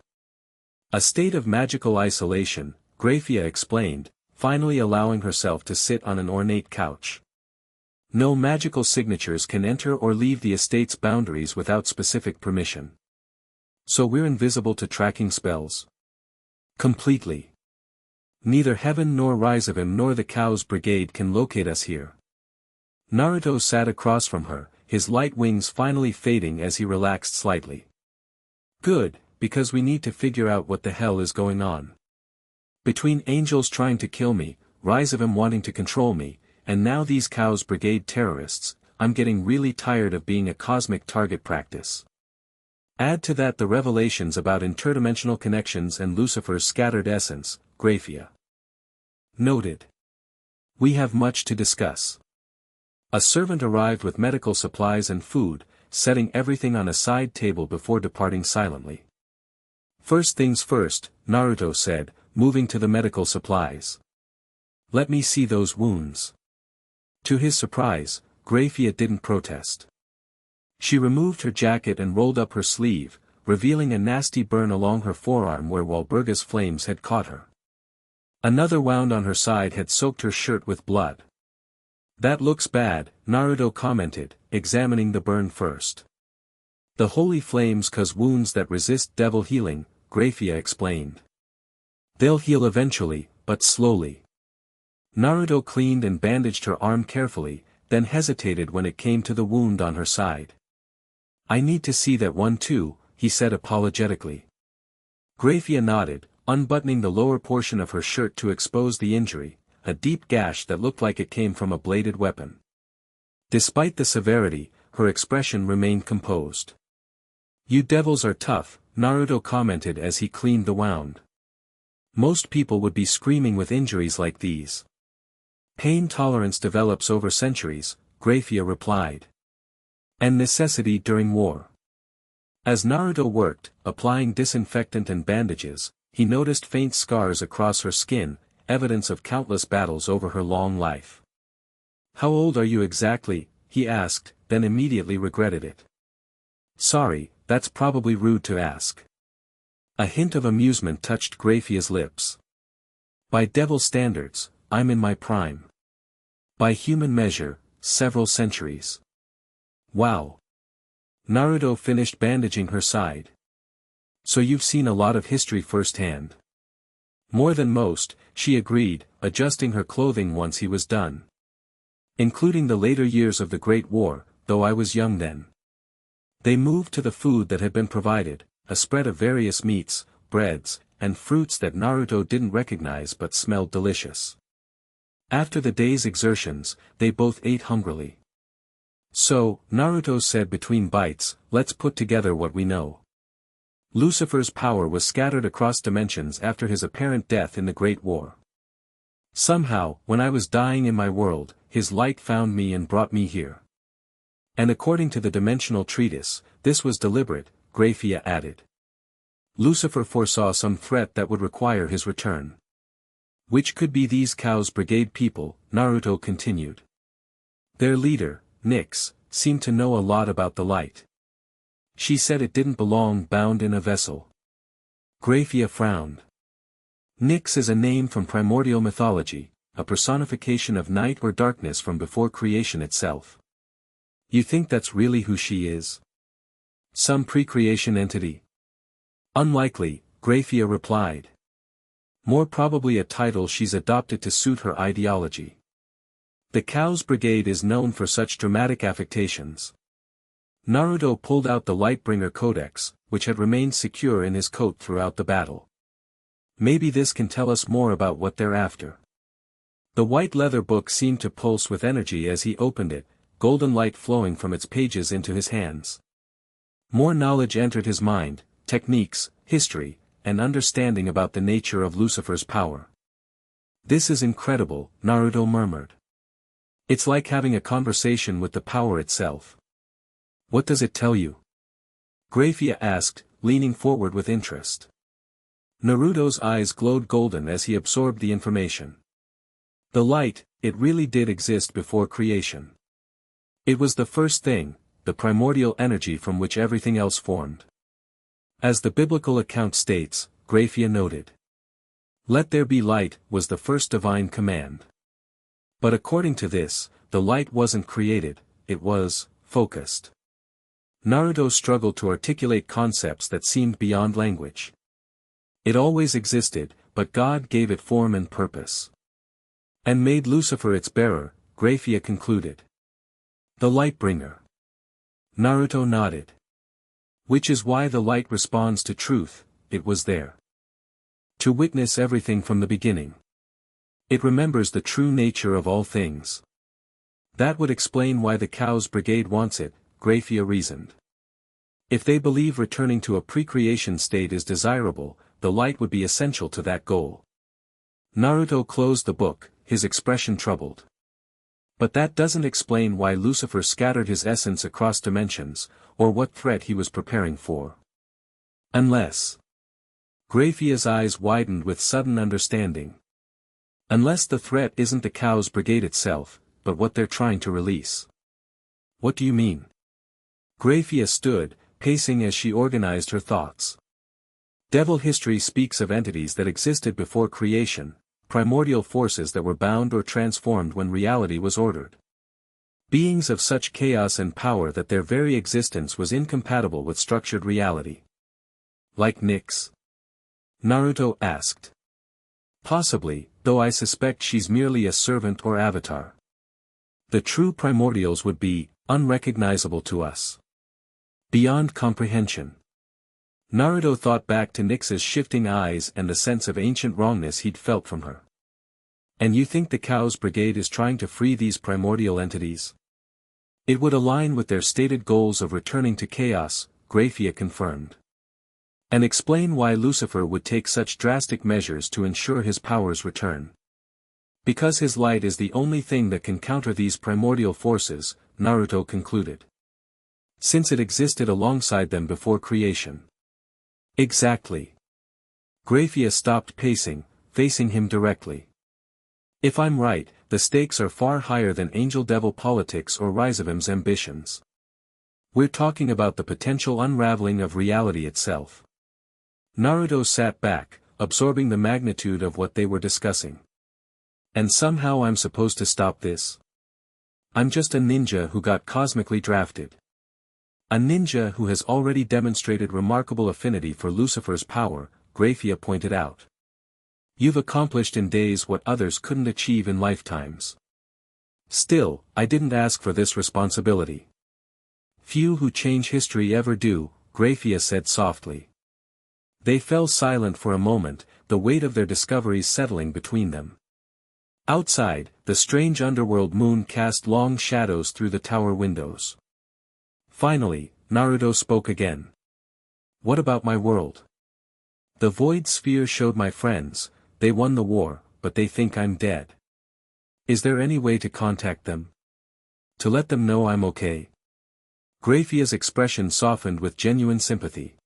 A state of magical isolation, Grayfia explained, finally allowing herself to sit on an ornate couch. No magical signatures can enter or leave the estate's boundaries without specific permission. So we're invisible to tracking spells? Completely. Neither Heaven nor Rizavim nor the Cows Brigade can locate us here. Naruto sat across from her, his light wings finally fading as he relaxed slightly. Good, because we need to figure out what the hell is going on. Between angels trying to kill me, Rizavim wanting to control me, and now these Cows Brigade terrorists, I'm getting really tired of being a cosmic target practice. Add to that the revelations about interdimensional connections and Lucifer's scattered essence, Grayfia. Noted. We have much to discuss. A servant arrived with medical supplies and food, setting everything on a side table before departing silently. First things first, Naruto said, moving to the medical supplies. Let me see those wounds. To his surprise, Grayfia didn't protest. She removed her jacket and rolled up her sleeve, revealing a nasty burn along her forearm where Walburga's flames had caught her. Another wound on her side had soaked her shirt with blood. That looks bad, Naruto commented, examining the burn first. The holy flames cause wounds that resist devil healing, Grayfia explained. They'll heal eventually, but slowly. Naruto cleaned and bandaged her arm carefully, then hesitated when it came to the wound on her side. I need to see that one too, he said apologetically. Grayfia nodded, unbuttoning the lower portion of her shirt to expose the injury, a deep gash that looked like it came from a bladed weapon. Despite the severity, her expression remained composed. You devils are tough, Naruto commented as he cleaned the wound. Most people would be screaming with injuries like these. Pain tolerance develops over centuries, Grayfia replied. And necessity during war. As Naruto worked, applying disinfectant and bandages, he noticed faint scars across her skin, evidence of countless battles over her long life. How old are you exactly? He asked, then immediately regretted it. Sorry, that's probably rude to ask. A hint of amusement touched Grayfia's lips. By devil standards, I'm in my prime. By human measure, several centuries. Wow. Naruto finished bandaging her side. So you've seen a lot of history firsthand. More than most, she agreed, adjusting her clothing once he was done. Including the later years of the Great War, though I was young then. They moved to the food that had been provided, a spread of various meats, breads, and fruits that Naruto didn't recognize but smelled delicious. After the day's exertions, they both ate hungrily. So, Naruto said between bites, let's put together what we know. Lucifer's power was scattered across dimensions after his apparent death in the Great War. Somehow, when I was dying in my world, his light found me and brought me here. And according to the dimensional treatise, this was deliberate, Grayfia added. Lucifer foresaw some threat that would require his return. Which could be these Cows Brigade people, Naruto continued. Their leader, Nyx, seemed to know a lot about the light. She said it didn't belong bound in a vessel. Grayfia frowned. Nyx is a name from primordial mythology, a personification of night or darkness from before creation itself. You think that's really who she is? Some pre-creation entity? Unlikely, Grayfia replied. More probably a title she's adopted to suit her ideology. The Cows Brigade is known for such dramatic affectations. Naruto pulled out the Lightbringer Codex, which had remained secure in his coat throughout the battle. Maybe this can tell us more about what they're after. The white leather book seemed to pulse with energy as he opened it, golden light flowing from its pages into his hands. More knowledge entered his mind, techniques, history, and understanding about the nature of Lucifer's power. This is incredible, Naruto murmured. It's like having a conversation with the power itself. What does it tell you? Grayfia asked, leaning forward with interest. Naruto's eyes glowed golden as he absorbed the information. The light, it really did exist before creation. It was the first thing, the primordial energy from which everything else formed. As the biblical account states, Grayfia noted. Let there be light was the first divine command. But according to this, the light wasn't created, it was focused. Naruto struggled to articulate concepts that seemed beyond language. It always existed, but God gave it form and purpose. And made Lucifer its bearer, Grayfia concluded. The Lightbringer. Naruto nodded. Which is why the light responds to truth, it was there. To witness everything from the beginning. It remembers the true nature of all things. That would explain why the Chaos Brigade wants it, Grayfia reasoned. If they believe returning to a pre-creation state is desirable, the light would be essential to that goal. Naruto closed the book, his expression troubled. But that doesn't explain why Lucifer scattered his essence across dimensions, or what threat he was preparing for. Unless. Grayfia's eyes widened with sudden understanding. Unless the threat isn't the Chaos Brigade itself, but what they're trying to release. What do you mean? Grayfia stood, pacing as she organized her thoughts. Devil history speaks of entities that existed before creation, primordial forces that were bound or transformed when reality was ordered. Beings of such chaos and power that their very existence was incompatible with structured reality. Like Nyx? Naruto asked. Possibly, though I suspect she's merely a servant or avatar. The true primordials would be unrecognizable to us. Beyond comprehension. Naruto thought back to Nyx's shifting eyes and the sense of ancient wrongness he'd felt from her. And you think the Chaos Brigade is trying to free these primordial entities? It would align with their stated goals of returning to chaos, Grayfia confirmed. And explain why Lucifer would take such drastic measures to ensure his powers return. Because his light is the only thing that can counter these primordial forces, Naruto concluded. Since it existed alongside them before creation. Exactly. Grayfia stopped pacing, facing him directly. If I'm right, the stakes are far higher than angel-devil politics or Rizavim's ambitions. We're talking about the potential unraveling of reality itself. Naruto sat back, absorbing the magnitude of what they were discussing. And somehow I'm supposed to stop this? I'm just a ninja who got cosmically drafted. A ninja who has already demonstrated remarkable affinity for Lucifer's power, Grayfia pointed out. You've accomplished in days what others couldn't achieve in lifetimes. Still, I didn't ask for this responsibility. Few who change history ever do, Grayfia said softly. They fell silent for a moment, the weight of their discoveries settling between them. Outside, the strange underworld moon cast long shadows through the tower windows. Finally, Naruto spoke again. What about my world? The void sphere showed my friends, they won the war, but they think I'm dead. Is there any way to contact them? To let them know I'm okay? Grayfia's expression softened with genuine sympathy.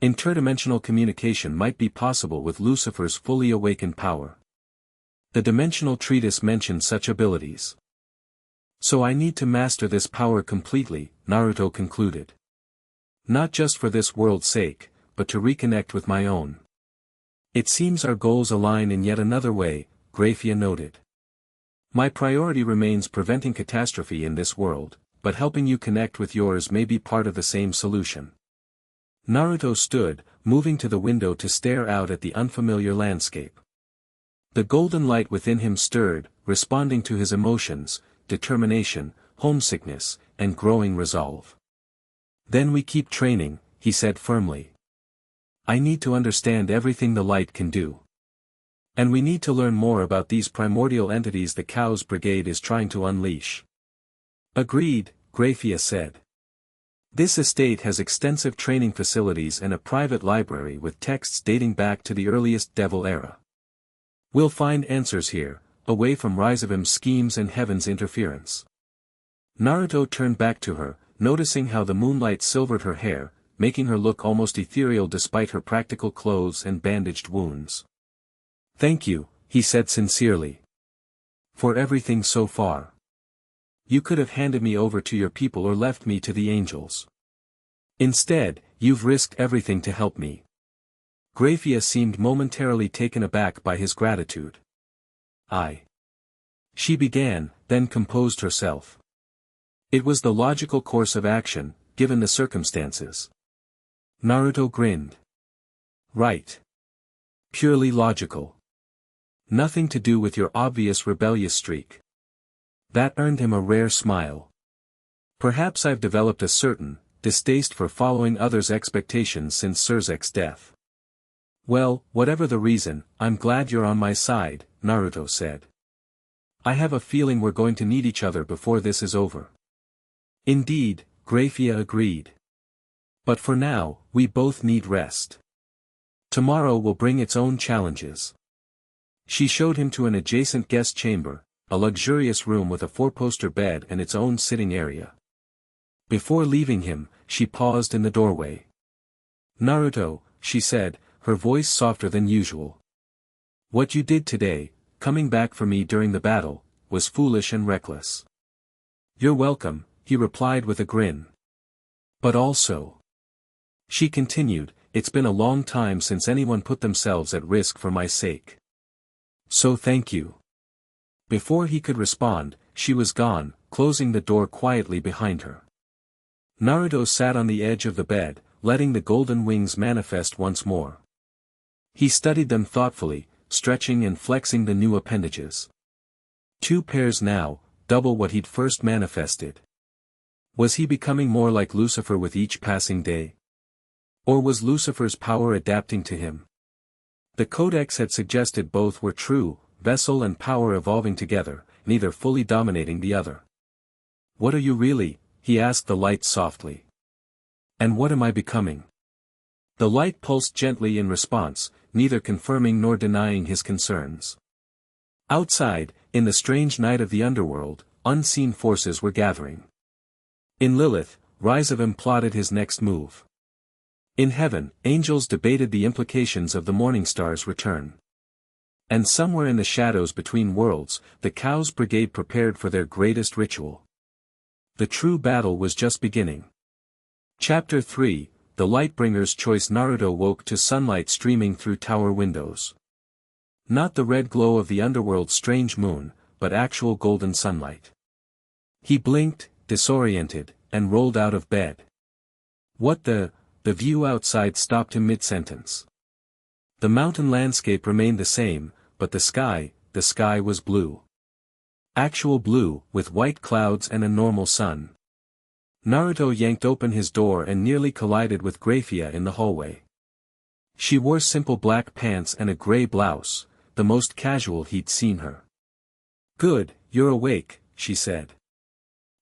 Interdimensional communication might be possible with Lucifer's fully awakened power. The dimensional treatise mentioned such abilities. So I need to master this power completely, Naruto concluded. Not just for this world's sake, but to reconnect with my own. It seems our goals align in yet another way, Grayfia noted. My priority remains preventing catastrophe in this world, but helping you connect with yours may be part of the same solution. Naruto stood, moving to the window to stare out at the unfamiliar landscape. The golden light within him stirred, responding to his emotions, determination, homesickness, and growing resolve. Then we keep training, he said firmly. I need to understand everything the light can do. And we need to learn more about these primordial entities the Chaos Brigade is trying to unleash. Agreed, Grayfia said. This estate has extensive training facilities and a private library with texts dating back to the earliest Devil era. We'll find answers here, away from Rizavim's schemes and Heaven's interference. Naruto turned back to her, noticing how the moonlight silvered her hair, making her look almost ethereal despite her practical clothes and bandaged wounds. Thank you, he said sincerely. For everything so far. You could have handed me over to your people or left me to the angels. Instead, you've risked everything to help me. Grayfia seemed momentarily taken aback by his gratitude. She began, then composed herself. It was the logical course of action, given the circumstances. Naruto grinned. Right. Purely logical. Nothing to do with your obvious rebellious streak. That earned him a rare smile. Perhaps I've developed a certain distaste for following others' expectations since Surzek's death. Well, whatever the reason, I'm glad you're on my side, Naruto said. I have a feeling we're going to need each other before this is over. Indeed, Grayfia agreed. But for now, we both need rest. Tomorrow will bring its own challenges. She showed him to an adjacent guest chamber, a luxurious room with a four-poster bed and its own sitting area. Before leaving him, she paused in the doorway. Naruto, she said, her voice softer than usual. What you did today, coming back for me during the battle, was foolish and reckless. You're welcome, he replied with a grin. But also. She continued, it's been a long time since anyone put themselves at risk for my sake. So thank you. Before he could respond, she was gone, closing the door quietly behind her. Naruto sat on the edge of the bed, letting the golden wings manifest once more. He studied them thoughtfully, stretching and flexing the new appendages. 2 pairs now, double what he'd first manifested. Was he becoming more like Lucifer with each passing day? Or was Lucifer's power adapting to him? The Codex had suggested both were true, vessel and power evolving together, neither fully dominating the other. What are you really? He asked the light softly. And what am I becoming? The light pulsed gently in response, neither confirming nor denying his concerns. Outside, in the strange night of the underworld, unseen forces were gathering. In Lilith, Rizavim plotted his next move. In heaven, angels debated the implications of the Morningstar's return. And somewhere in the shadows between worlds, the Chaos Brigade prepared for their greatest ritual. The true battle was just beginning. Chapter 3, The Lightbringer's Choice. Naruto woke to sunlight streaming through tower windows. Not the red glow of the underworld's strange moon, but actual golden sunlight. He blinked, disoriented, and rolled out of bed. What the view outside stopped him mid-sentence. The mountain landscape remained the same, but the sky was blue. Actual blue, with white clouds and a normal sun. Naruto yanked open his door and nearly collided with Grayfia in the hallway. She wore simple black pants and a gray blouse, the most casual he'd seen her. Good, you're awake, she said.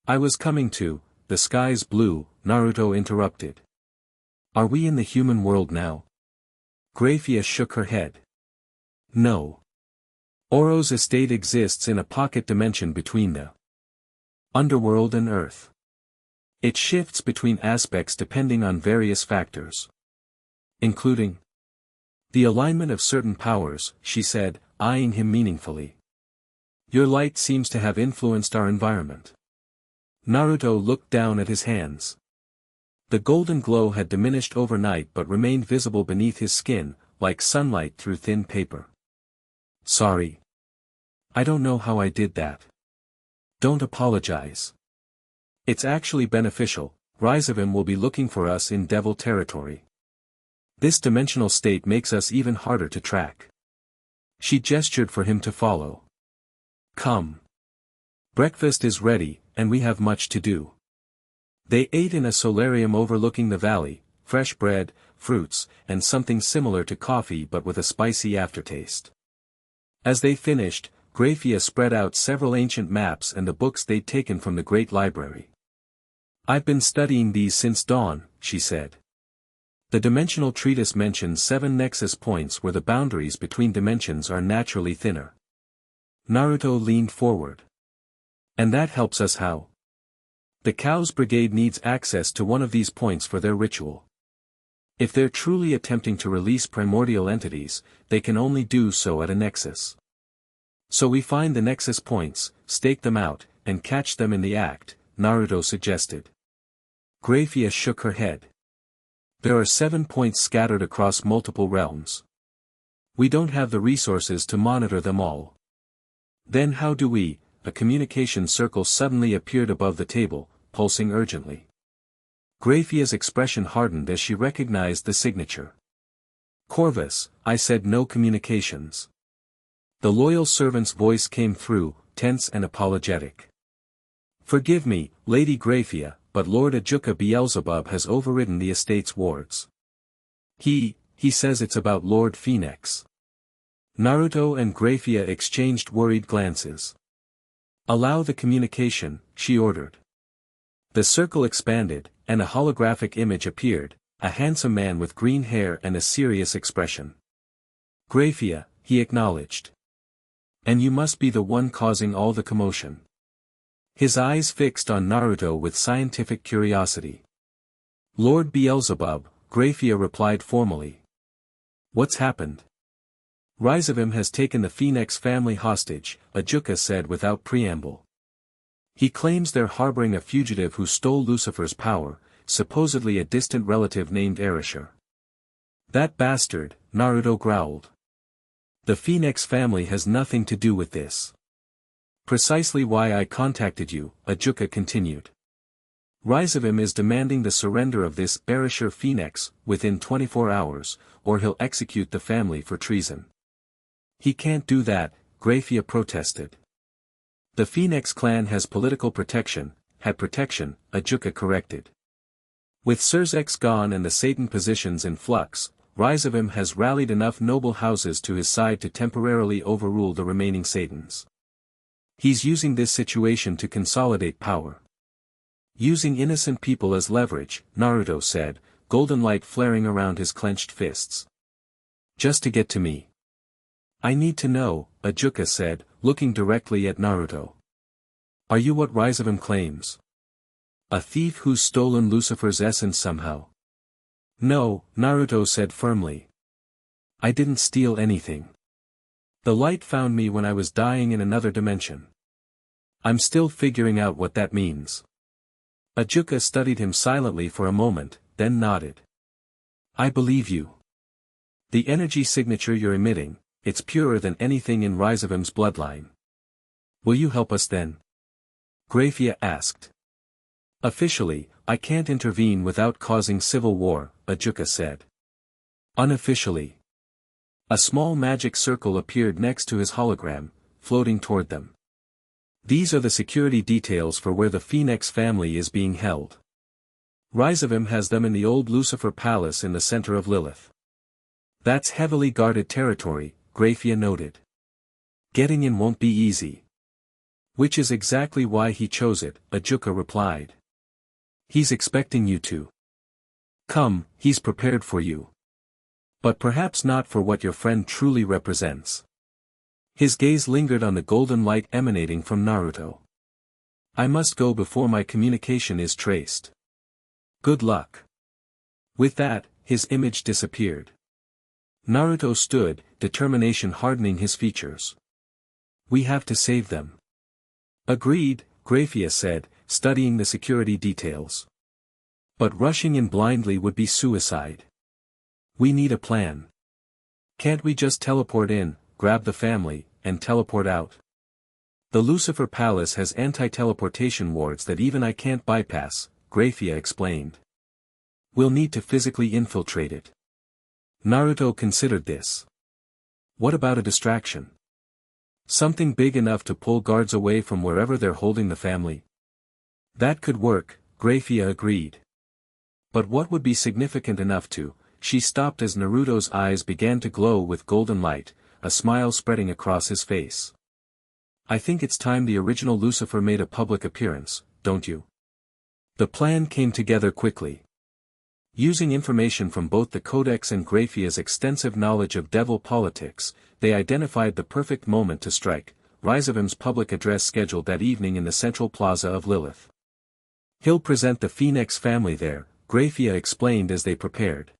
I was coming to, the sky's blue, Naruto interrupted. Are we in the human world now? Grayfia shook her head. No. Oro's estate exists in a pocket dimension between the underworld and Earth. It shifts between aspects depending on various factors. Including the alignment of certain powers, she said, eyeing him meaningfully. Your light seems to have influenced our environment. Naruto looked down at his hands. The golden glow had diminished overnight but remained visible beneath his skin, like sunlight through thin paper. Sorry. I don't know how I did that. Don't apologize. It's actually beneficial. Rizavim will be looking for us in devil territory. This dimensional state makes us even harder to track. She gestured for him to follow. Come. Breakfast is ready, and we have much to do. They ate in a solarium overlooking the valley, fresh bread, fruits, and something similar to coffee but with a spicy aftertaste. As they finished, Grayfia spread out several ancient maps and the books they'd taken from the great library. I've been studying these since dawn, she said. The dimensional treatise mentions 7 nexus points where the boundaries between dimensions are naturally thinner. Naruto leaned forward. And that helps us how? The Chaos Brigade needs access to one of these points for their ritual. If they're truly attempting to release primordial entities, they can only do so at a nexus. So we find the nexus points, stake them out, and catch them in the act, Naruto suggested. Grayfia shook her head. There are 7 points scattered across multiple realms. We don't have the resources to monitor them all. Then how do we? A communication circle suddenly appeared above the table, pulsing urgently. Grayfia's expression hardened as she recognized the signature. Corvus, I said no communications. The loyal servant's voice came through, tense and apologetic. Forgive me, Lady Grayfia, but Lord Ajuka Beelzebub has overridden the estate's wards. He says it's about Lord Phoenix. Naruto and Grayfia exchanged worried glances. Allow the communication, she ordered. The circle expanded, and a holographic image appeared, a handsome man with green hair and a serious expression. Grayfia, he acknowledged. And you must be the one causing all the commotion. His eyes fixed on Naruto with scientific curiosity. Lord Beelzebub, Grayfia replied formally. What's happened? Rizavim has taken the Phoenix family hostage, Ajuka said without preamble. He claims they're harboring a fugitive who stole Lucifer's power, supposedly a distant relative named Erishur. That bastard, Naruto growled. The Phoenix family has nothing to do with this. Precisely why I contacted you, Ajuka continued. Rizavim is demanding the surrender of this Erishur Phoenix within 24 hours, or he'll execute the family for treason. He can't do that, Grayfia protested. The Phoenix clan has political protection, had protection, Ajuka corrected. With Surzex gone and the Satan positions in flux, Rizavim has rallied enough noble houses to his side to temporarily overrule the remaining Satans. He's using this situation to consolidate power. Using innocent people as leverage, Naruto said, golden light flaring around his clenched fists. Just to get to me. I need to know, Ajuka said, looking directly at Naruto. Are you what Rizavim claims? A thief who's stolen Lucifer's essence somehow? No, Naruto said firmly. I didn't steal anything. The light found me when I was dying in another dimension. I'm still figuring out what that means. Ajuka studied him silently for a moment, then nodded. I believe you. The energy signature you're emitting, it's purer than anything in Rizavim's bloodline. Will you help us then? Grayfia asked. Officially, I can't intervene without causing civil war, Ajuka said. Unofficially. A small magic circle appeared next to his hologram, floating toward them. These are the security details for where the Phoenix family is being held. Rizavim has them in the old Lucifer Palace in the center of Lilith. That's heavily guarded territory, Grayfia noted. Getting in won't be easy. Which is exactly why he chose it, Ajuka replied. He's expecting you to come, he's prepared for you. But perhaps not for what your friend truly represents. His gaze lingered on the golden light emanating from Naruto. I must go before my communication is traced. Good luck. With that, his image disappeared. Naruto stood, determination hardening his features. We have to save them. Agreed, Grayfia said, studying the security details. But rushing in blindly would be suicide. We need a plan. Can't we just teleport in, grab the family, and teleport out? The Lucifer Palace has anti-teleportation wards that even I can't bypass, Grayfia explained. We'll need to physically infiltrate it. Naruto considered this. What about a distraction? Something big enough to pull guards away from wherever they're holding the family? That could work, Grayfia agreed. But what would be significant enough to? She stopped as Naruto's eyes began to glow with golden light, a smile spreading across his face. I think it's time the original Lucifer made a public appearance, don't you? The plan came together quickly. Using information from both the Codex and Grayfia's extensive knowledge of devil politics, they identified the perfect moment to strike, Rizavim's public address scheduled that evening in the central plaza of Lilith. He'll present the Phoenix family there, Grayfia explained as they prepared.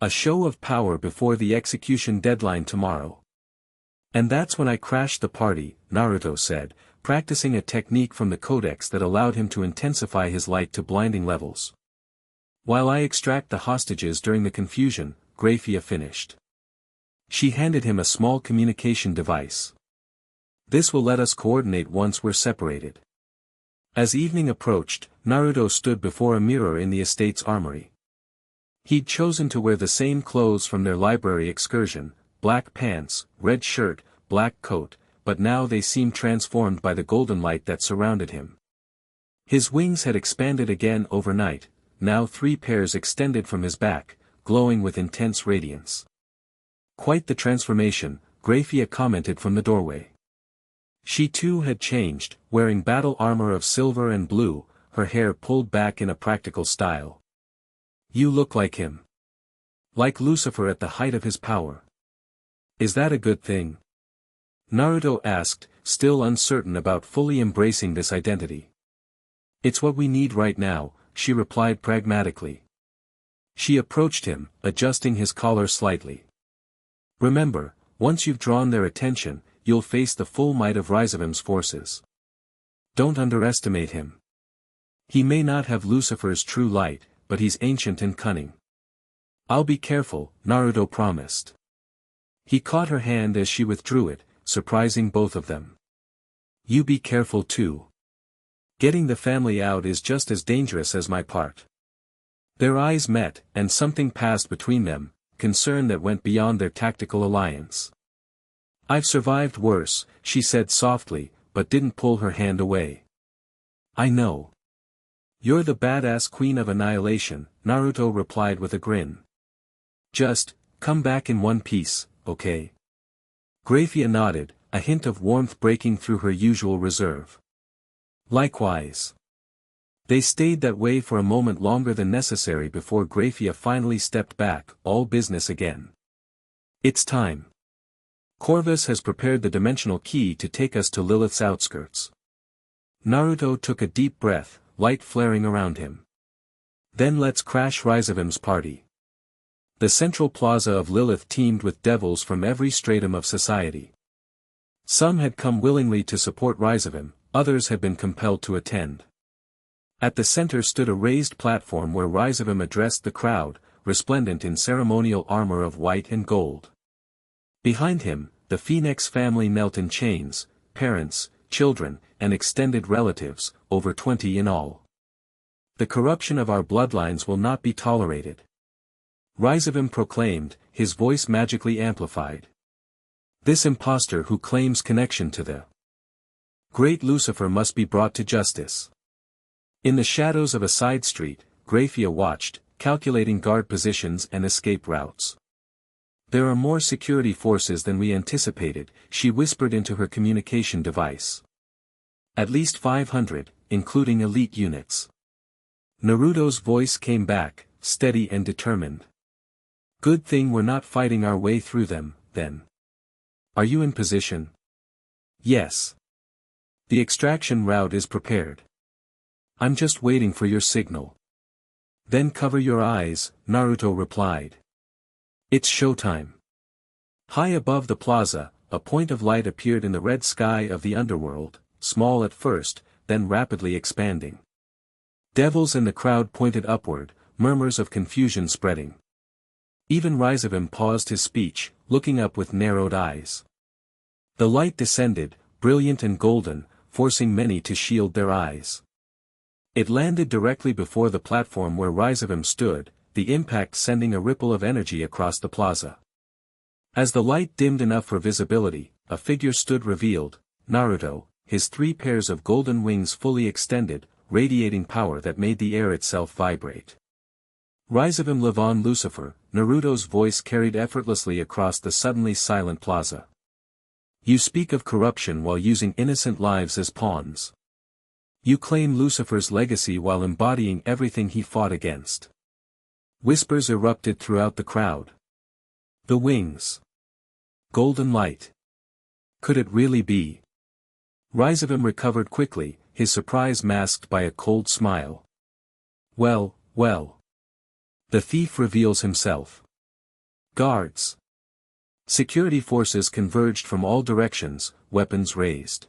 A show of power before the execution deadline tomorrow. And that's when I crashed the party, Naruto said, practicing a technique from the Codex that allowed him to intensify his light to blinding levels. While I extract the hostages during the confusion, Grayfia finished. She handed him a small communication device. This will let us coordinate once we're separated. As evening approached, Naruto stood before a mirror in the estate's armory. He'd chosen to wear the same clothes from their library excursion, black pants, red shirt, black coat, but now they seemed transformed by the golden light that surrounded him. His wings had expanded again overnight, now 3 pairs extended from his back, glowing with intense radiance. Quite the transformation, Grayfia commented from the doorway. She too had changed, wearing battle armor of silver and blue, her hair pulled back in a practical style. You look like him. Like Lucifer at the height of his power. Is that a good thing? Naruto asked, still uncertain about fully embracing this identity. It's what we need right now, she replied pragmatically. She approached him, adjusting his collar slightly. Remember, once you've drawn their attention, you'll face the full might of Raizavim's forces. Don't underestimate him. He may not have Lucifer's true light, but he's ancient and cunning. I'll be careful, Naruto promised. He caught her hand as she withdrew it, surprising both of them. You be careful too. Getting the family out is just as dangerous as my part. Their eyes met, and something passed between them, concern that went beyond their tactical alliance. I've survived worse, she said softly, but didn't pull her hand away. I know. You're the badass queen of annihilation, Naruto replied with a grin. Just, come back in one piece, okay? Grayfia nodded, a hint of warmth breaking through her usual reserve. Likewise. They stayed that way for a moment longer than necessary before Grayfia finally stepped back, all business again. It's time. Corvus has prepared the dimensional key to take us to Lilith's outskirts. Naruto took a deep breath, light flaring around him. Then let's crash Raizavim's party. The central plaza of Lilith teemed with devils from every stratum of society. Some had come willingly to support Raizavim, others had been compelled to attend. At the center stood a raised platform where Raizavim addressed the crowd, resplendent in ceremonial armor of white and gold. Behind him, the Phoenix family knelt in chains, parents, children, and extended relatives, over 20 in all. The corruption of our bloodlines will not be tolerated. Raizavim proclaimed, his voice magically amplified. This impostor who claims connection to the great Lucifer must be brought to justice. In the shadows of a side street, Grayfia watched, calculating guard positions and escape routes. There are more security forces than we anticipated, she whispered into her communication device. At least 500, including elite units. Naruto's voice came back, steady and determined. Good thing we're not fighting our way through them, then. Are you in position? Yes. The extraction route is prepared. I'm just waiting for your signal. Then cover your eyes, Naruto replied. It's showtime. High above the plaza, a point of light appeared in the red sky of the underworld, small at first, then rapidly expanding. Devils in the crowd pointed upward, murmurs of confusion spreading. Even Raizavim paused his speech, looking up with narrowed eyes. The light descended, brilliant and golden, forcing many to shield their eyes. It landed directly before the platform where Raizavim stood, the impact sending a ripple of energy across the plaza. As the light dimmed enough for visibility, a figure stood revealed, Naruto, his 3 pairs of golden wings fully extended, radiating power that made the air itself vibrate. Raizavim live on Lucifer, Naruto's voice carried effortlessly across the suddenly silent plaza. You speak of corruption while using innocent lives as pawns. You claim Lucifer's legacy while embodying everything he fought against. Whispers erupted throughout the crowd. The wings. Golden light. Could it really be? Raizavim recovered quickly, his surprise masked by a cold smile. Well, well. The thief reveals himself. Guards. Security forces converged from all directions, weapons raised.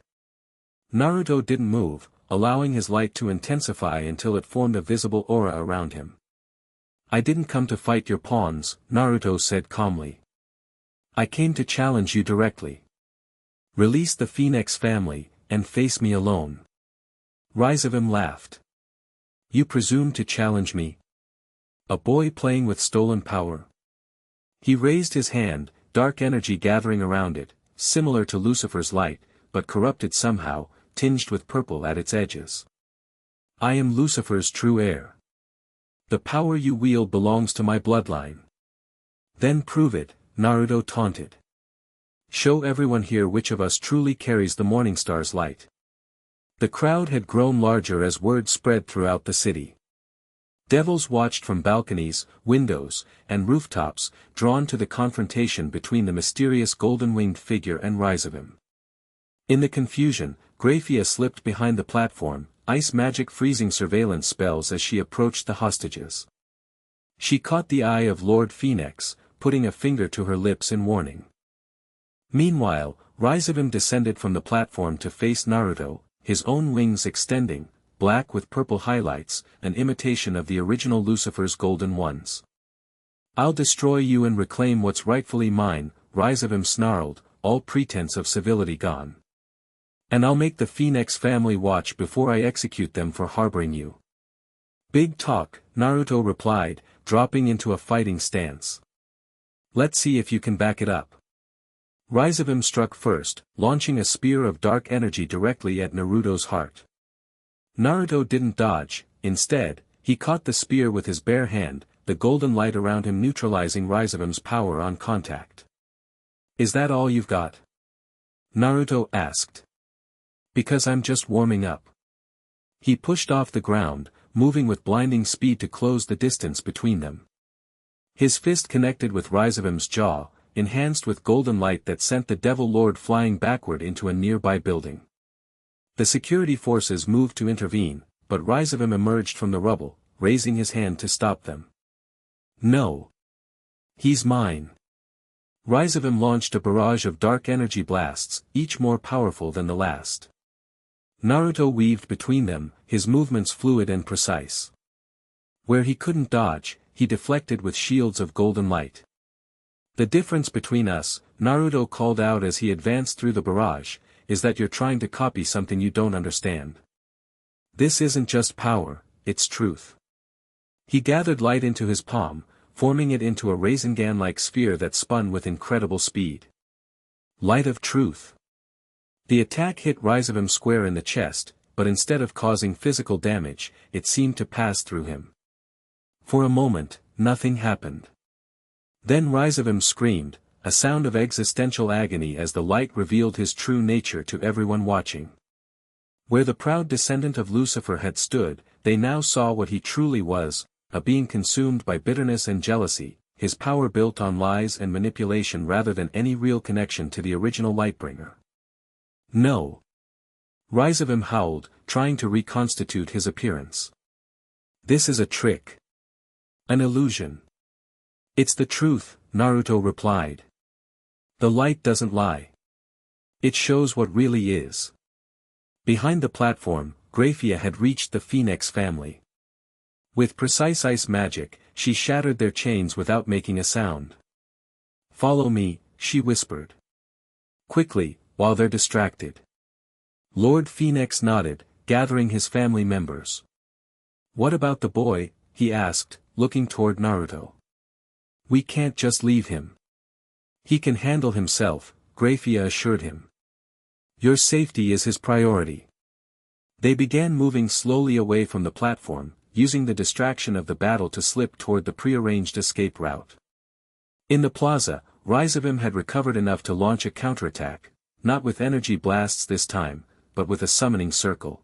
Naruto didn't move, allowing his light to intensify until it formed a visible aura around him. I didn't come to fight your pawns, Naruto said calmly. I came to challenge you directly. Release the Phoenix family, and face me alone. Raizavim laughed. You presume to challenge me? A boy playing with stolen power. He raised his hand, dark energy gathering around it, similar to Lucifer's light, but corrupted somehow, tinged with purple at its edges. I am Lucifer's true heir. The power you wield belongs to my bloodline. Then prove it, Naruto taunted. Show everyone here which of us truly carries the Morningstar's light. The crowd had grown larger as word spread throughout the city. Devils watched from balconies, windows, and rooftops, drawn to the confrontation between the mysterious golden-winged figure and Rizavim. In the confusion, Grayfia slipped behind the platform, ice magic freezing surveillance spells as she approached the hostages. She caught the eye of Lord Phoenix, putting a finger to her lips in warning. Meanwhile, Rizavim descended from the platform to face Naruto, his own wings extending, black with purple highlights, an imitation of the original Lucifer's golden ones. I'll destroy you and reclaim what's rightfully mine, Rizavim snarled, all pretense of civility gone. And I'll make the Phoenix family watch before I execute them for harboring you. Big talk, Naruto replied, dropping into a fighting stance. Let's see if you can back it up. Rizavim struck first, launching a spear of dark energy directly at Naruto's heart. Naruto didn't dodge, instead, he caught the spear with his bare hand, the golden light around him neutralizing Rizavim's power on contact. Is that all you've got? Naruto asked. Because I'm just warming up. He pushed off the ground, moving with blinding speed to close the distance between them. His fist connected with Rizavim's jaw, enhanced with golden light that sent the Devil Lord flying backward into a nearby building. The security forces moved to intervene, but Rizavim emerged from the rubble, raising his hand to stop them. No. He's mine. Rizavim launched a barrage of dark energy blasts, each more powerful than the last. Naruto weaved between them, his movements fluid and precise. Where he couldn't dodge, he deflected with shields of golden light. The difference between us, Naruto called out as he advanced through the barrage, is that you're trying to copy something you don't understand. This isn't just power, it's truth. He gathered light into his palm, forming it into a Rasengan-like sphere that spun with incredible speed. Light of truth. The attack hit Rizavim square in the chest, but instead of causing physical damage, it seemed to pass through him. For a moment, nothing happened. Then Rizavim screamed, a sound of existential agony as the light revealed his true nature to everyone watching. Where the proud descendant of Lucifer had stood, they now saw what he truly was, a being consumed by bitterness and jealousy, his power built on lies and manipulation rather than any real connection to the original Lightbringer. No. Rizavim howled, trying to reconstitute his appearance. This is a trick. An illusion. It's the truth, Naruto replied. The light doesn't lie. It shows what really is. Behind the platform, Grayfia had reached the Phoenix family. With precise ice magic, she shattered their chains without making a sound. Follow me, she whispered. Quickly, while they're distracted. Lord Phoenix nodded, gathering his family members. What about the boy? He asked, looking toward Naruto. We can't just leave him. He can handle himself, Grayfia assured him. Your safety is his priority. They began moving slowly away from the platform, using the distraction of the battle to slip toward the prearranged escape route. In the plaza, Rizavim had recovered enough to launch a counterattack, not with energy blasts this time, but with a summoning circle.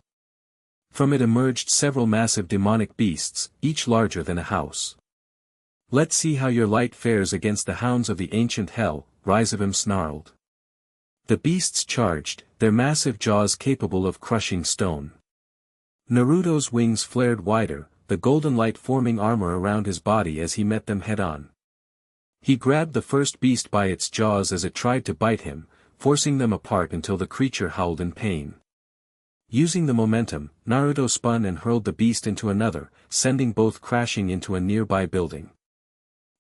From it emerged several massive demonic beasts, each larger than a house. Let's see how your light fares against the hounds of the ancient hell, Rizavim snarled. The beasts charged, their massive jaws capable of crushing stone. Naruto's wings flared wider, the golden light forming armor around his body as he met them head-on. He grabbed the first beast by its jaws as it tried to bite him, forcing them apart until the creature howled in pain. Using the momentum, Naruto spun and hurled the beast into another, sending both crashing into a nearby building.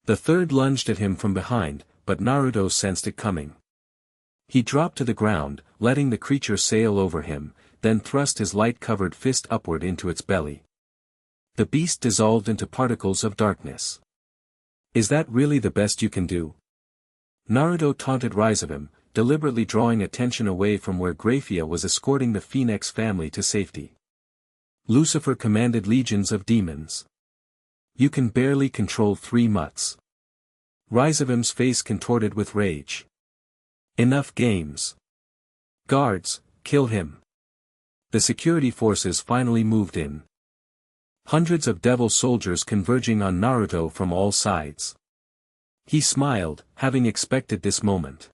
The third lunged at him from behind, but Naruto sensed it coming. He dropped to the ground, letting the creature sail over him, then thrust his light-covered fist upward into its belly. The beast dissolved into particles of darkness. Is that really the best you can do? Naruto taunted Raizavam, deliberately drawing attention away from where Grayfia was escorting the Phoenix family to safety. Lucifer commanded legions of demons. You can barely control 3 mutts. Raizavam's face contorted with rage. Enough games. Guards, kill him. The security forces finally moved in. Hundreds of devil soldiers converging on Naruto from all sides. He smiled, having expected this moment.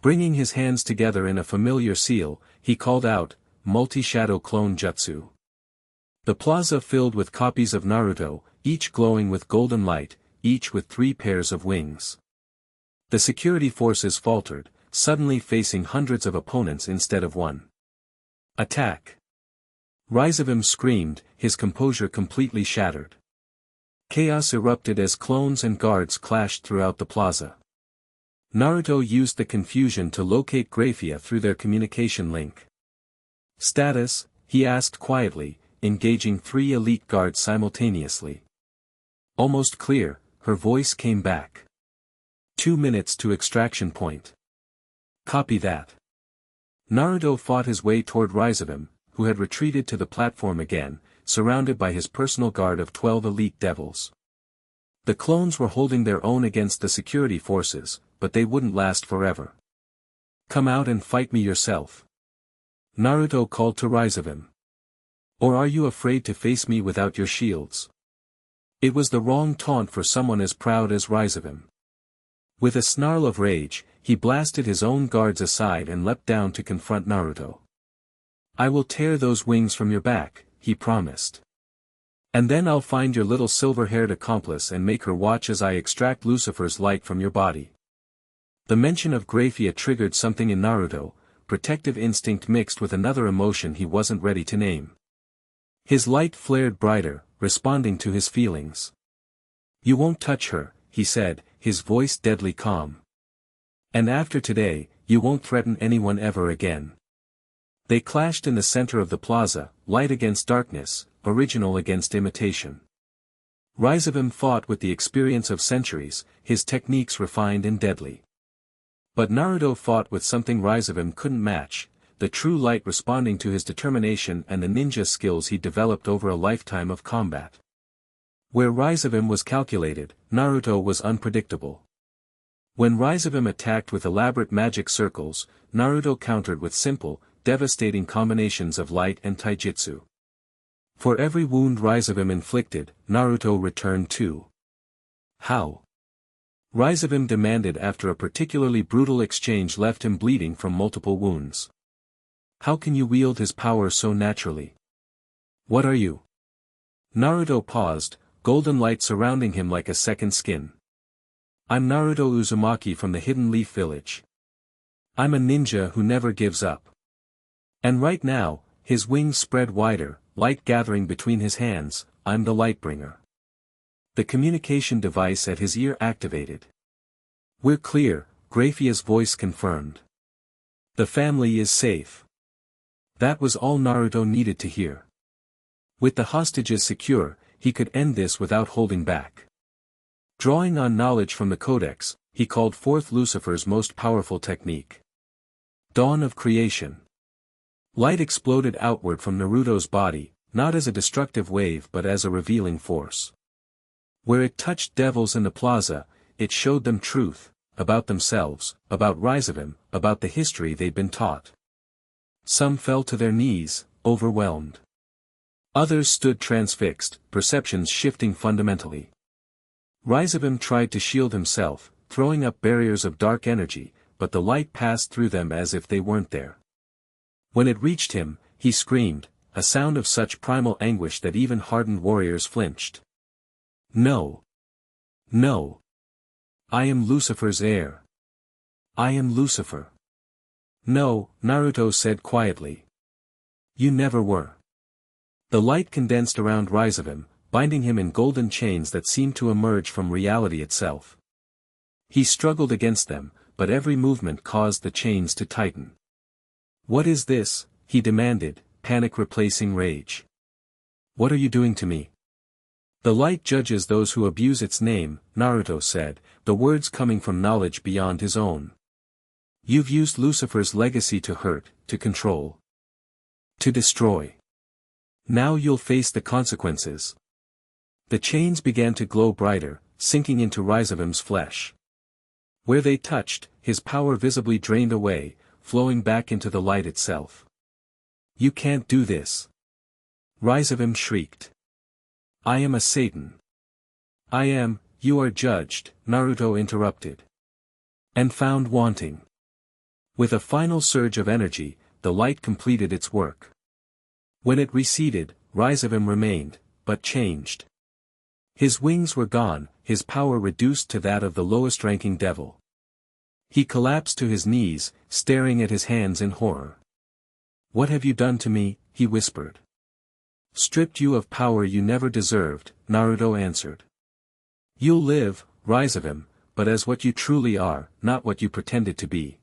Bringing his hands together in a familiar seal, he called out, "Multi-shadow clone jutsu." The plaza filled with copies of Naruto, each glowing with golden light, each with 3 pairs of wings. The security forces faltered, suddenly facing hundreds of opponents instead of one. Attack! Raizavam screamed, his composure completely shattered. Chaos erupted as clones and guards clashed throughout the plaza. Naruto used the confusion to locate Grayfia through their communication link. Status, he asked quietly, engaging 3 elite guards simultaneously. Almost clear, her voice came back. 2 minutes to extraction point. Copy that. Naruto fought his way toward Raizavam, who had retreated to the platform again, surrounded by his personal guard of 12 elite devils. The clones were holding their own against the security forces, but they wouldn't last forever. Come out and fight me yourself. Naruto called to Raizavam. Or are you afraid to face me without your shields? It was the wrong taunt for someone as proud as Raizavam. With a snarl of rage, he blasted his own guards aside and leapt down to confront Naruto. I will tear those wings from your back, he promised. And then I'll find your little silver-haired accomplice and make her watch as I extract Lucifer's light from your body. The mention of Grayfia triggered something in Naruto, protective instinct mixed with another emotion he wasn't ready to name. His light flared brighter, responding to his feelings. You won't touch her, he said, his voice deadly calm. And after today, you won't threaten anyone ever again. They clashed in the center of the plaza, light against darkness, original against imitation. Raizavam fought with the experience of centuries, his techniques refined and deadly. But Naruto fought with something Raizavam couldn't match, the true light responding to his determination and the ninja skills he developed over a lifetime of combat. Where Raizavam was calculated, Naruto was unpredictable. When Raizavam attacked with elaborate magic circles, Naruto countered with simple, devastating combinations of light and taijutsu. For every wound Raizavam inflicted, Naruto returned too. How? Raizavam demanded after a particularly brutal exchange left him bleeding from multiple wounds. How can you wield his power so naturally? What are you? Naruto paused, golden light surrounding him like a second skin. I'm Naruto Uzumaki from the Hidden Leaf Village. I'm a ninja who never gives up. And right now, his wings spread wider, light gathering between his hands, I'm the Lightbringer. The communication device at his ear activated. We're clear, Grayfia's voice confirmed. The family is safe. That was all Naruto needed to hear. With the hostages secure, he could end this without holding back. Drawing on knowledge from the Codex, he called forth Lucifer's most powerful technique. Dawn of Creation. Light exploded outward from Naruto's body, not as a destructive wave but as a revealing force. Where it touched devils in the plaza, it showed them truth, about themselves, about Raizavam, about the history they'd been taught. Some fell to their knees, overwhelmed. Others stood transfixed, perceptions shifting fundamentally. Raizavam tried to shield himself, throwing up barriers of dark energy, but the light passed through them as if they weren't there. When it reached him, he screamed, a sound of such primal anguish that even hardened warriors flinched. No. No. I am Lucifer's heir. I am Lucifer. No, Naruto said quietly. You never were. The light condensed around Raizavam, binding him in golden chains that seemed to emerge from reality itself. He struggled against them, but every movement caused the chains to tighten. What is this? He demanded, panic replacing rage. What are you doing to me? The light judges those who abuse its name, Naruto said, the words coming from knowledge beyond his own. You've used Lucifer's legacy to hurt, to control, to destroy. Now you'll face the consequences. The chains began to glow brighter, sinking into Rysavim's flesh. Where they touched, his power visibly drained away, flowing back into the light itself. You can't do this. Rysavim shrieked. I am a Satan. I am, you are judged, Naruto interrupted. And found wanting. With a final surge of energy, the light completed its work. When it receded, Rysavim remained, but changed. His wings were gone, his power reduced to that of the lowest-ranking devil. He collapsed to his knees, staring at his hands in horror. What have you done to me? He whispered. Stripped you of power you never deserved, Naruto answered. You'll live, Rysavim, but as what you truly are, not what you pretended to be.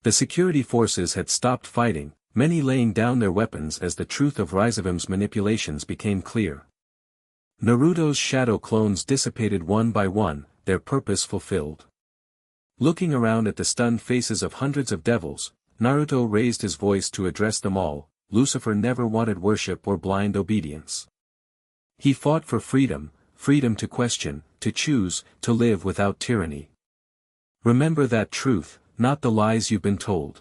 The security forces had stopped fighting, many laying down their weapons as the truth of Rysavim's manipulations became clear. Naruto's shadow clones dissipated one by one, their purpose fulfilled. Looking around at the stunned faces of hundreds of devils, Naruto raised his voice to address them all. Lucifer never wanted worship or blind obedience. He fought for freedom, freedom to question, to choose, to live without tyranny. Remember that truth, not the lies you've been told.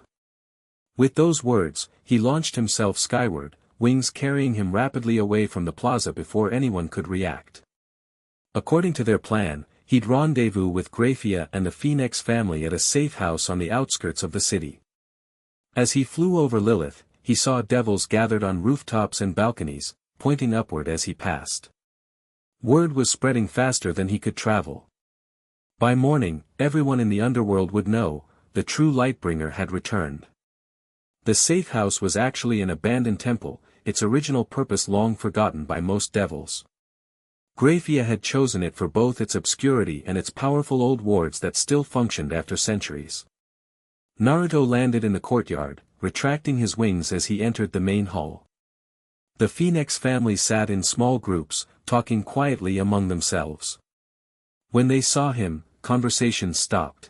With those words, he launched himself skyward, wings carrying him rapidly away from the plaza before anyone could react. According to their plan, he'd rendezvous with Grayfia and the Phoenix family at a safe house on the outskirts of the city. As he flew over Lilith, he saw devils gathered on rooftops and balconies, pointing upward as he passed. Word was spreading faster than he could travel. By morning, everyone in the underworld would know, the true Lightbringer had returned. The safe house was actually an abandoned temple, its original purpose long forgotten by most devils. Grayfia had chosen it for both its obscurity and its powerful old wards that still functioned after centuries. Naruto landed in the courtyard, retracting his wings as he entered the main hall. The Phoenix family sat in small groups, talking quietly among themselves. When they saw him, conversations stopped.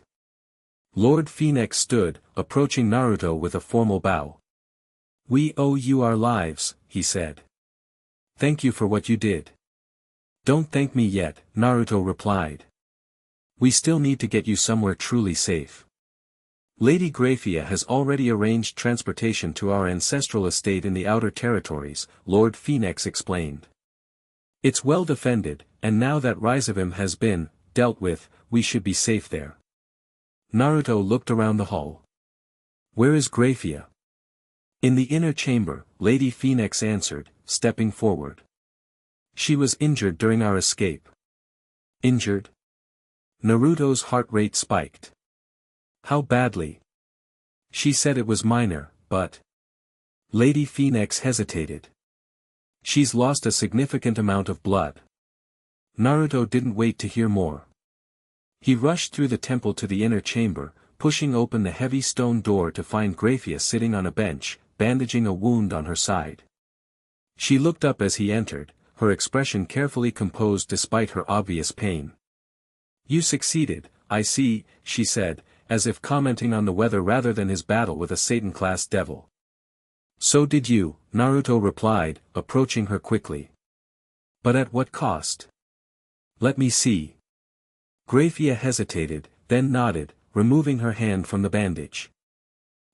Lord Phoenix stood, approaching Naruto with a formal bow. We owe you our lives, he said. Thank you for what you did. Don't thank me yet, Naruto replied. We still need to get you somewhere truly safe. Lady Grayfia has already arranged transportation to our ancestral estate in the outer territories, Lord Phoenix explained. It's well defended, and now that Rysavim has been dealt with, we should be safe there. Naruto looked around the hall. Where is Grayfia? In the inner chamber, Lady Phoenix answered, stepping forward. She was injured during our escape. Injured? Naruto's heart rate spiked. How badly? She said it was minor, but... Lady Phoenix hesitated. She's lost a significant amount of blood. Naruto didn't wait to hear more. He rushed through the temple to the inner chamber, pushing open the heavy stone door to find Grayfia sitting on a bench, bandaging a wound on her side. She looked up as he entered, her expression carefully composed despite her obvious pain. You succeeded, I see, she said, as if commenting on the weather rather than his battle with a Satan-class devil. So did you, Naruto replied, approaching her quickly. But at what cost? Let me see. Grayfia hesitated, then nodded, removing her hand from the bandage.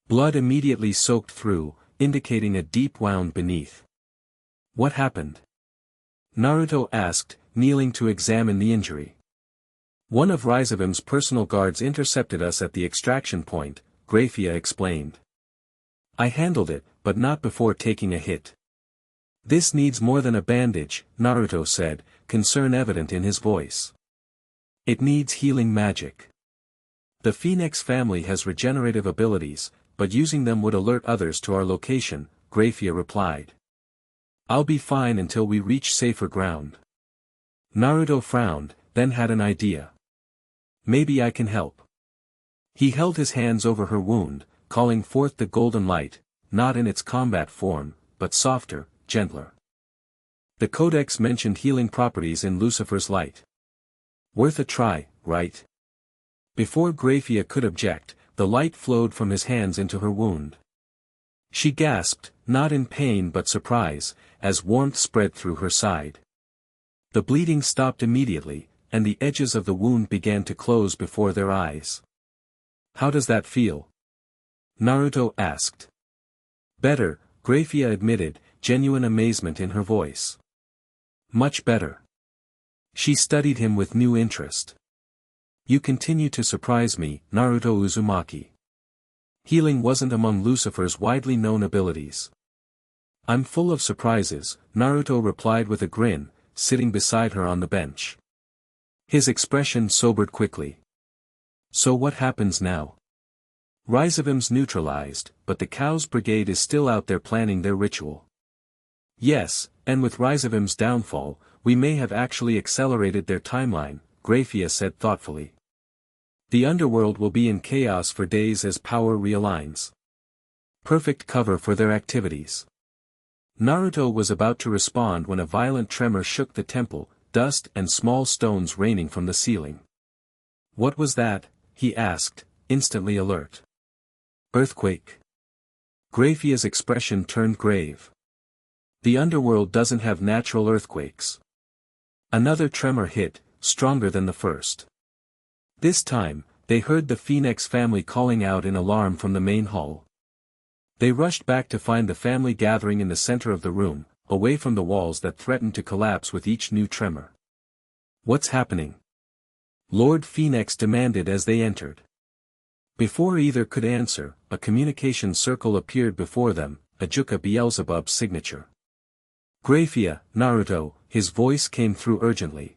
Blood immediately soaked through, indicating a deep wound beneath. What happened? Naruto asked, kneeling to examine the injury. One of Rysavim's personal guards intercepted us at the extraction point, Grayfia explained. I handled it, but not before taking a hit. This needs more than a bandage, Naruto said, concern evident in his voice. It needs healing magic. The Phoenix family has regenerative abilities, but using them would alert others to our location, Grayfia replied. I'll be fine until we reach safer ground. Naruto frowned, then had an idea. Maybe I can help. He held his hands over her wound, calling forth the golden light, not in its combat form, but softer, gentler. The codex mentioned healing properties in Lucifer's light. Worth a try, right? Before Grayfia could object, the light flowed from his hands into her wound. She gasped, not in pain but surprise, as warmth spread through her side. The bleeding stopped immediately, and the edges of the wound began to close before their eyes. "How does that feel?" Naruto asked. "Better," Grayfia admitted, genuine amazement in her voice. "Much better." She studied him with new interest. "You continue to surprise me, Naruto Uzumaki." Healing wasn't among Lucifer's widely known abilities. "I'm full of surprises," Naruto replied with a grin, sitting beside her on the bench. His expression sobered quickly. "So what happens now?" "Rhizovim's neutralized, but the Cows Brigade is still out there planning their ritual." "Yes, and with Rhizovim's downfall, we may have actually accelerated their timeline," Grayfia said thoughtfully. "The underworld will be in chaos for days as power realigns. Perfect cover for their activities." Naruto was about to respond when a violent tremor shook the temple, dust and small stones raining from the ceiling. "What was that?" he asked, instantly alert. "Earthquake." Grayfia's expression turned grave. "The underworld doesn't have natural earthquakes." Another tremor hit, stronger than the first. This time, they heard the Phoenix family calling out in alarm from the main hall. They rushed back to find the family gathering in the center of the room, away from the walls that threatened to collapse with each new tremor. "What's happening?" Lord Phoenix demanded as they entered. Before either could answer, a communication circle appeared before them, Ajuka Beelzebub's signature. "Grayfia, Naruto," his voice came through urgently.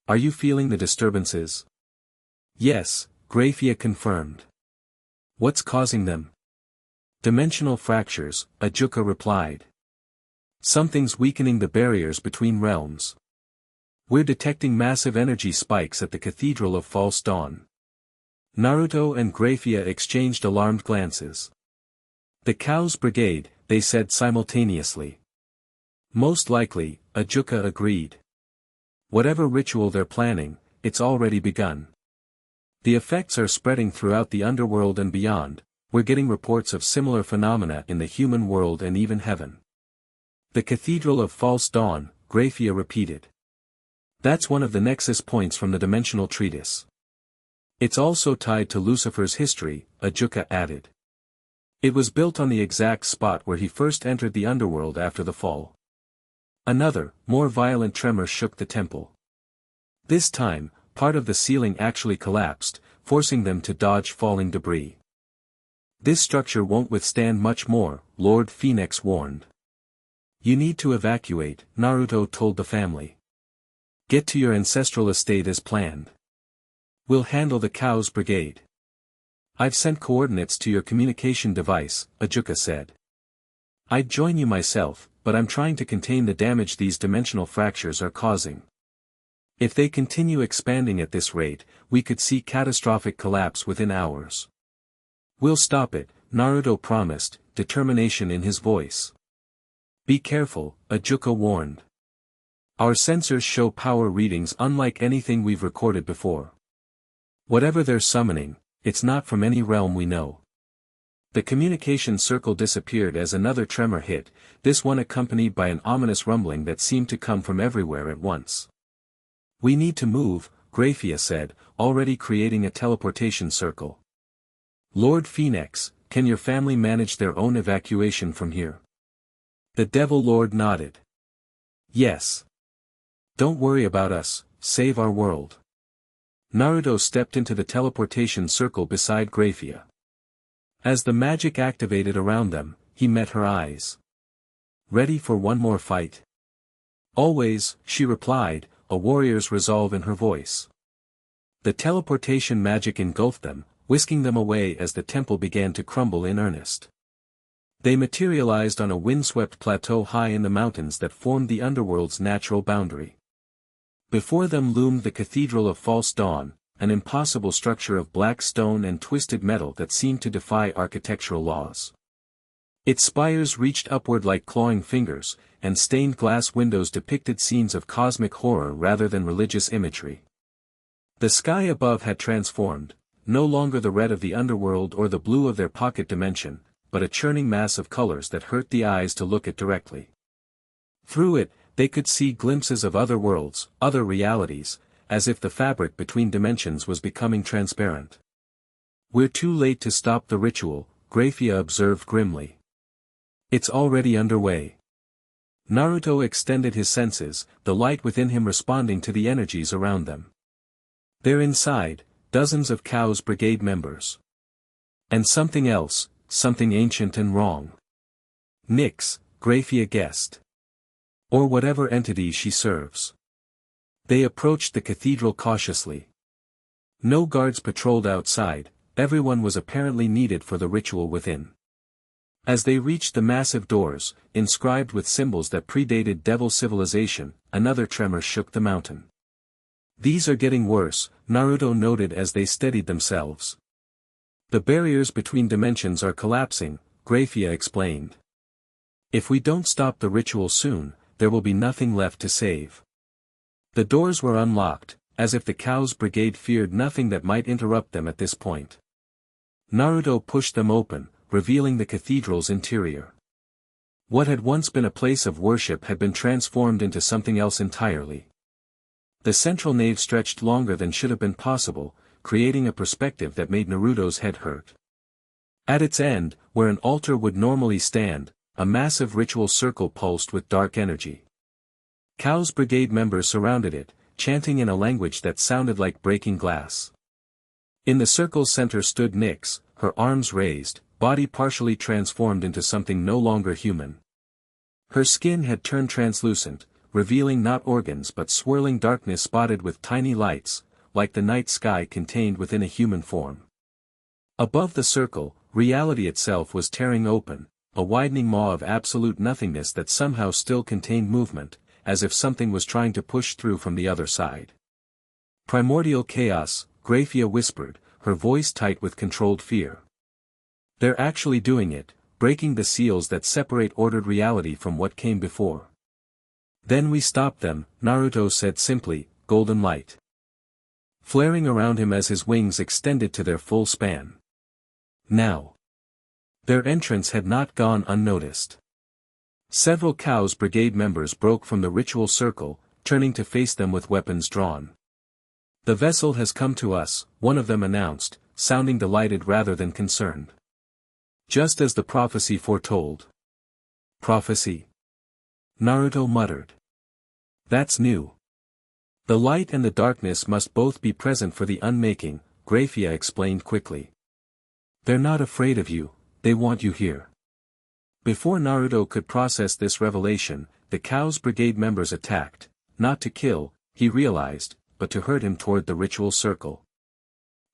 "Are you feeling the disturbances?" "Yes," Grayfia confirmed. "What's causing them?" "Dimensional fractures," Ajuka replied. "Something's weakening the barriers between realms. We're detecting massive energy spikes at the Cathedral of False Dawn." Naruto and Grayfia exchanged alarmed glances. "The Cows Brigade," they said simultaneously. "Most likely," Ajuka agreed. "Whatever ritual they're planning, it's already begun. The effects are spreading throughout the underworld and beyond. We're getting reports of similar phenomena in the human world and even heaven." "The Cathedral of False Dawn," Grayfia repeated. "That's one of the nexus points from the dimensional treatise." "It's also tied to Lucifer's history," Ajuka added. "It was built on the exact spot where he first entered the underworld after the fall." Another, more violent tremor shook the temple. This time, part of the ceiling actually collapsed, forcing them to dodge falling debris. "This structure won't withstand much more," Lord Phoenix warned. "You need to evacuate," Naruto told the family. "Get to your ancestral estate as planned. We'll handle the Cows Brigade." "I've sent coordinates to your communication device," Ajuka said. "I'd join you myself, but I'm trying to contain the damage these dimensional fractures are causing. If they continue expanding at this rate, we could see catastrophic collapse within hours." "We'll stop it," Naruto promised, determination in his voice. "Be careful," Ajuka warned. "Our sensors show power readings unlike anything we've recorded before. Whatever they're summoning, it's not from any realm we know." The communication circle disappeared as another tremor hit, this one accompanied by an ominous rumbling that seemed to come from everywhere at once. "We need to move," Grayfia said, already creating a teleportation circle. "Lord Phoenix, can your family manage their own evacuation from here?" The Devil Lord nodded. "Yes. Don't worry about us, save our world." Naruto stepped into the teleportation circle beside Grayfia. As the magic activated around them, he met her eyes. "Ready for one more fight?" "Always," she replied, a warrior's resolve in her voice. The teleportation magic engulfed them, whisking them away as the temple began to crumble in earnest. They materialized on a windswept plateau high in the mountains that formed the underworld's natural boundary. Before them loomed the Cathedral of False Dawn, an impossible structure of black stone and twisted metal that seemed to defy architectural laws. Its spires reached upward like clawing fingers, and stained glass windows depicted scenes of cosmic horror rather than religious imagery. The sky above had transformed, no longer the red of the underworld or the blue of their pocket dimension, but a churning mass of colors that hurt the eyes to look at directly. Through it, they could see glimpses of other worlds, other realities, as if the fabric between dimensions was becoming transparent. "We're too late to stop the ritual," Grayfia observed grimly. "It's already underway." Naruto extended his senses, the light within him responding to the energies around them. There inside, dozens of Chaos Brigade members. And something else, something ancient and wrong. Nyx, Grayfia guessed. Or whatever entity she serves. They approached the cathedral cautiously. No guards patrolled outside, everyone was apparently needed for the ritual within. As they reached the massive doors, inscribed with symbols that predated devil civilization, another tremor shook the mountain. "These are getting worse," Naruto noted as they steadied themselves. "The barriers between dimensions are collapsing," Grayfia explained. "If we don't stop the ritual soon, there will be nothing left to save." The doors were unlocked, as if the Chaos Brigade feared nothing that might interrupt them at this point. Naruto pushed them open, revealing the cathedral's interior. What had once been a place of worship had been transformed into something else entirely. The central nave stretched longer than should have been possible, creating a perspective that made Naruto's head hurt. At its end, where an altar would normally stand, a massive ritual circle pulsed with dark energy. Chaos Brigade members surrounded it, chanting in a language that sounded like breaking glass. In the circle's center stood Nyx, her arms raised, body partially transformed into something no longer human. Her skin had turned translucent, revealing not organs but swirling darkness spotted with tiny lights, like the night sky contained within a human form. Above the circle, reality itself was tearing open, a widening maw of absolute nothingness that somehow still contained movement, as if something was trying to push through from the other side. "Primordial chaos," Grayfia whispered, her voice tight with controlled fear. "They're actually doing it, breaking the seals that separate ordered reality from what came before." "Then we stop them," Naruto said simply, golden light flaring around him as his wings extended to their full span. Now. Their entrance had not gone unnoticed. Several Chaos Brigade members broke from the ritual circle, turning to face them with weapons drawn. "The vessel has come to us," one of them announced, sounding delighted rather than concerned. "Just as the prophecy foretold." "Prophecy?" Naruto muttered. "That's new. The light and the darkness must both be present for the unmaking," Grayfia explained quickly. "They're not afraid of you, they want you here." Before Naruto could process this revelation, the Chaos Brigade members attacked, not to kill, he realized, but to hurt him toward the ritual circle.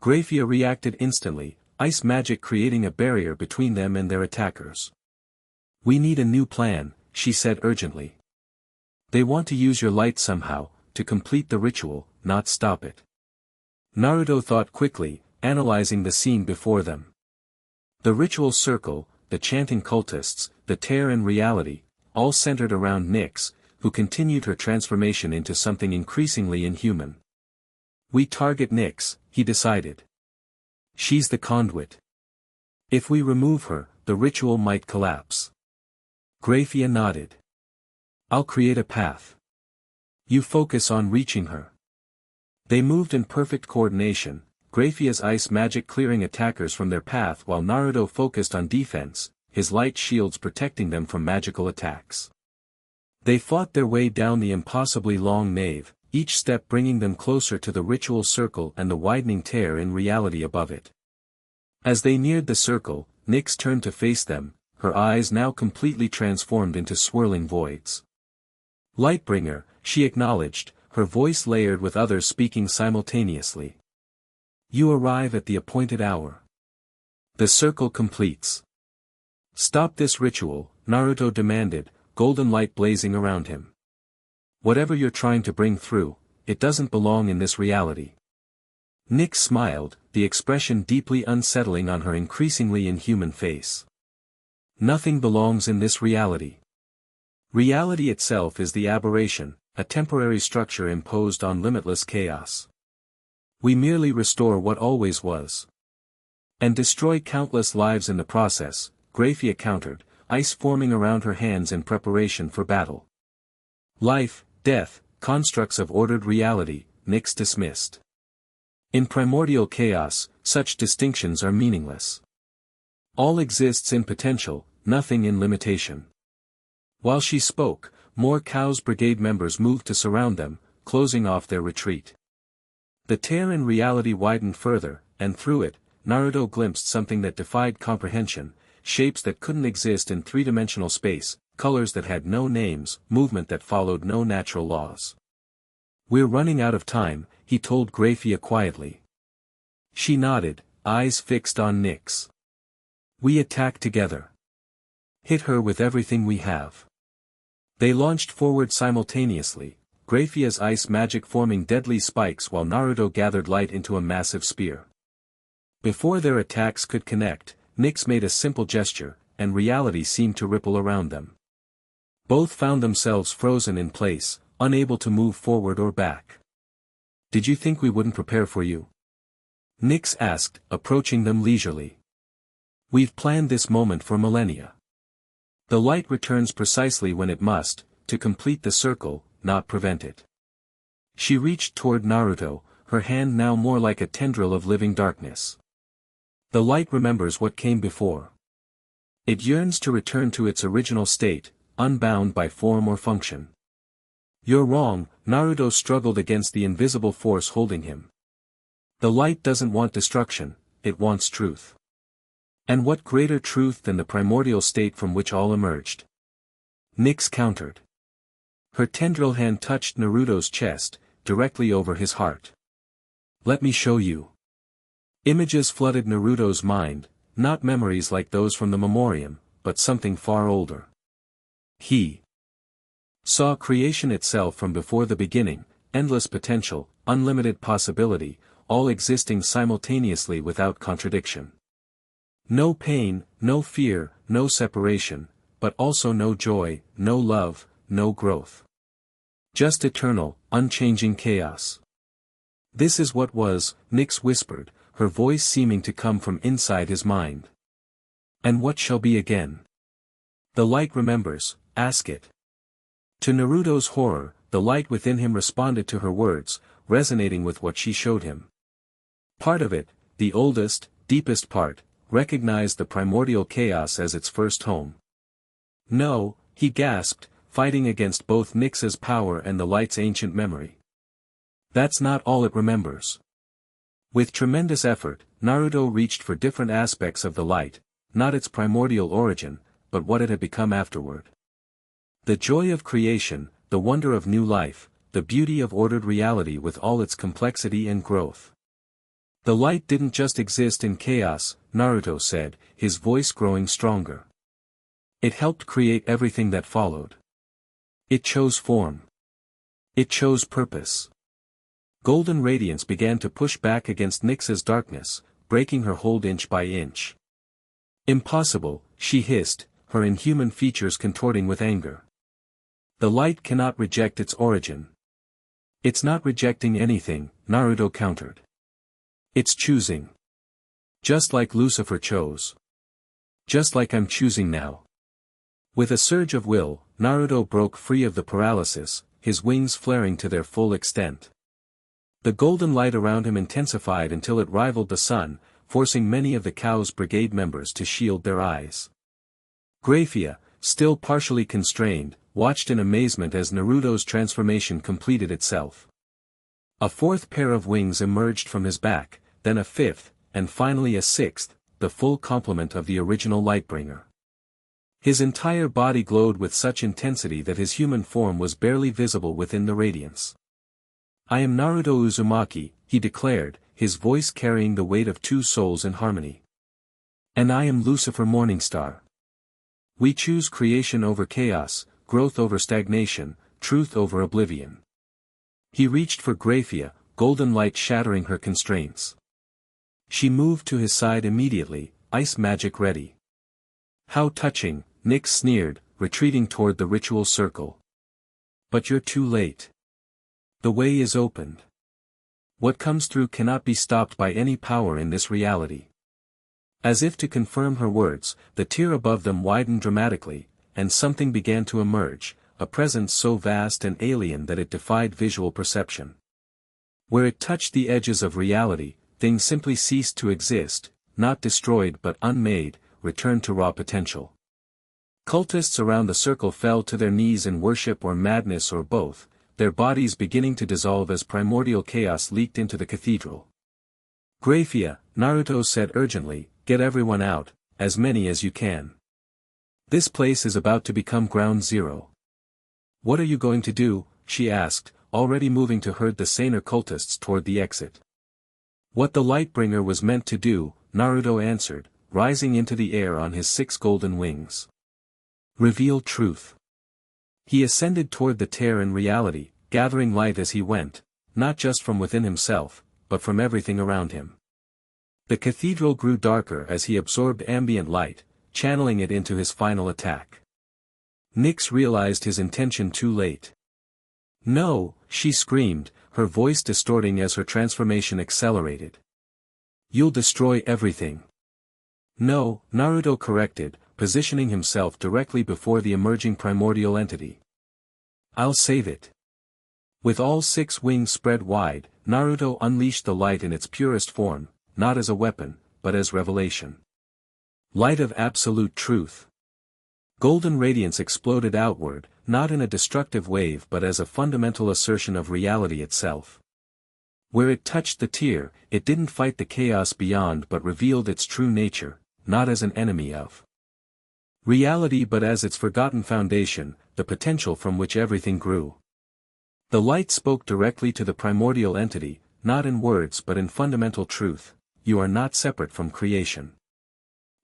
Grayfia reacted instantly, ice magic creating a barrier between them and their attackers. "We need a new plan," she said urgently. "They want to use your light somehow, to complete the ritual, not stop it." Naruto thought quickly, analyzing the scene before them. The ritual circle, the chanting cultists, the tear in reality, all centered around Nyx, who continued her transformation into something increasingly inhuman. "We target Nyx," he decided. "She's the conduit. If we remove her, the ritual might collapse." Grayfia nodded. "I'll create a path. You focus on reaching her." They moved in perfect coordination, Grayfia's ice magic clearing attackers from their path while Naruto focused on defense, his light shields protecting them from magical attacks. They fought their way down the impossibly long nave, each step bringing them closer to the ritual circle and the widening tear in reality above it. As they neared the circle, Nyx turned to face them, her eyes now completely transformed into swirling voids. "Lightbringer," she acknowledged, her voice layered with others speaking simultaneously. "You arrive at the appointed hour. The circle completes." "Stop this ritual," Naruto demanded, golden light blazing around him. "Whatever you're trying to bring through, it doesn't belong in this reality." Nyx smiled, the expression deeply unsettling on her increasingly inhuman face. "Nothing belongs in this reality. Reality itself is the aberration, a temporary structure imposed on limitless chaos. We merely restore what always was. And destroy countless lives in the process, Grayfia countered, ice forming around her hands in preparation for battle. Life, death, constructs of ordered reality, Nyx dismissed. In primordial chaos, such distinctions are meaningless. All exists in potential, nothing in limitation. While she spoke, more Chaos Brigade members moved to surround them, closing off their retreat. The tear in reality widened further, and through it, Naruto glimpsed something that defied comprehension, shapes that couldn't exist in three-dimensional space, colors that had no names, movement that followed no natural laws. "We're running out of time," he told Grayfia quietly. She nodded, eyes fixed on Nyx. "We attack together. Hit her with everything we have." They launched forward simultaneously, Grayfia's ice magic forming deadly spikes while Naruto gathered light into a massive spear. Before their attacks could connect, Nyx made a simple gesture, and reality seemed to ripple around them. Both found themselves frozen in place, unable to move forward or back. "Did you think we wouldn't prepare for you?" Nyx asked, approaching them leisurely. "We've planned this moment for millennia. The light returns precisely when it must, to complete the circle, not prevent it." She reached toward Naruto, her hand now more like a tendril of living darkness. "The light remembers what came before. It yearns to return to its original state, unbound by form or function." "You're wrong," Naruto struggled against the invisible force holding him. "The light doesn't want destruction, it wants truth. And what greater truth than the primordial state from which all emerged?" Nyx countered. Her tendril hand touched Naruto's chest, directly over his heart. "Let me show you." Images flooded Naruto's mind, not memories like those from the memoriam, but something far older. He saw creation itself from before the beginning, endless potential, unlimited possibility, all existing simultaneously without contradiction. No pain, no fear, no separation, but also no joy, no love, no growth. Just eternal, unchanging chaos. "This is what was," Nyx whispered, her voice seeming to come from inside his mind. "And what shall be again? The light remembers, ask it." To Naruto's horror, the light within him responded to her words, resonating with what she showed him. Part of it, the oldest, deepest part, recognized the primordial chaos as its first home. "No," he gasped, fighting against both Nyx's power and the light's ancient memory. "That's not all it remembers." With tremendous effort, Naruto reached for different aspects of the light, not its primordial origin, but what it had become afterward. The joy of creation, the wonder of new life, the beauty of ordered reality with all its complexity and growth. "The light didn't just exist in chaos," Naruto said, his voice growing stronger. "It helped create everything that followed. It chose form. It chose purpose." Golden radiance began to push back against Nyx's darkness, breaking her hold inch by inch. "Impossible," she hissed, her inhuman features contorting with anger. "The light cannot reject its origin." "It's not rejecting anything," Naruto countered. "It's choosing. Just like Lucifer chose. Just like I'm choosing now." With a surge of will, Naruto broke free of the paralysis, his wings flaring to their full extent. The golden light around him intensified until it rivaled the sun, forcing many of the Chaos Brigade members to shield their eyes. Grayfia, still partially constrained, watched in amazement as Naruto's transformation completed itself. A fourth pair of wings emerged from his back, then a fifth, and finally a sixth, the full complement of the original Lightbringer. His entire body glowed with such intensity that his human form was barely visible within the radiance. "I am Naruto Uzumaki," he declared, his voice carrying the weight of two souls in harmony. "And I am Lucifer Morningstar. We choose creation over chaos, growth over stagnation, truth over oblivion." He reached for Grayfia, golden light shattering her constraints. She moved to his side immediately, ice magic ready. "How touching," Nyx sneered, retreating toward the ritual circle. But you're too late. The way is opened. What comes through cannot be stopped by any power in this reality. As if to confirm her words, the tier above them widened dramatically, and something began to emerge, a presence so vast and alien that it defied visual perception. Where it touched the edges of reality, things simply ceased to exist, not destroyed but unmade, returned to raw potential. Cultists around the circle fell to their knees in worship or madness or both, their bodies beginning to dissolve as primordial chaos leaked into the cathedral. "Grayfia," Naruto said urgently, "get everyone out, as many as you can. This place is about to become ground zero." "What are you going to do?" she asked, already moving to herd the saner cultists toward the exit. "What the Lightbringer was meant to do," Naruto answered, rising into the air on his 6 golden wings. "Reveal truth." He ascended toward the tear in reality, gathering light as he went, not just from within himself, but from everything around him. The cathedral grew darker as he absorbed ambient light, channeling it into his final attack. Nyx realized his intention too late. "No," she screamed, her voice distorting as her transformation accelerated. "You'll destroy everything." "No," Naruto corrected, positioning himself directly before the emerging primordial entity. "I'll save it." With all 6 wings spread wide, Naruto unleashed the light in its purest form, not as a weapon, but as revelation. Light of absolute truth. Golden radiance exploded outward, not in a destructive wave but as a fundamental assertion of reality itself. Where it touched the tier, it didn't fight the chaos beyond but revealed its true nature, not as an enemy of reality but as its forgotten foundation, the potential from which everything grew. The light spoke directly to the primordial entity, not in words but in fundamental truth: you are not separate from creation.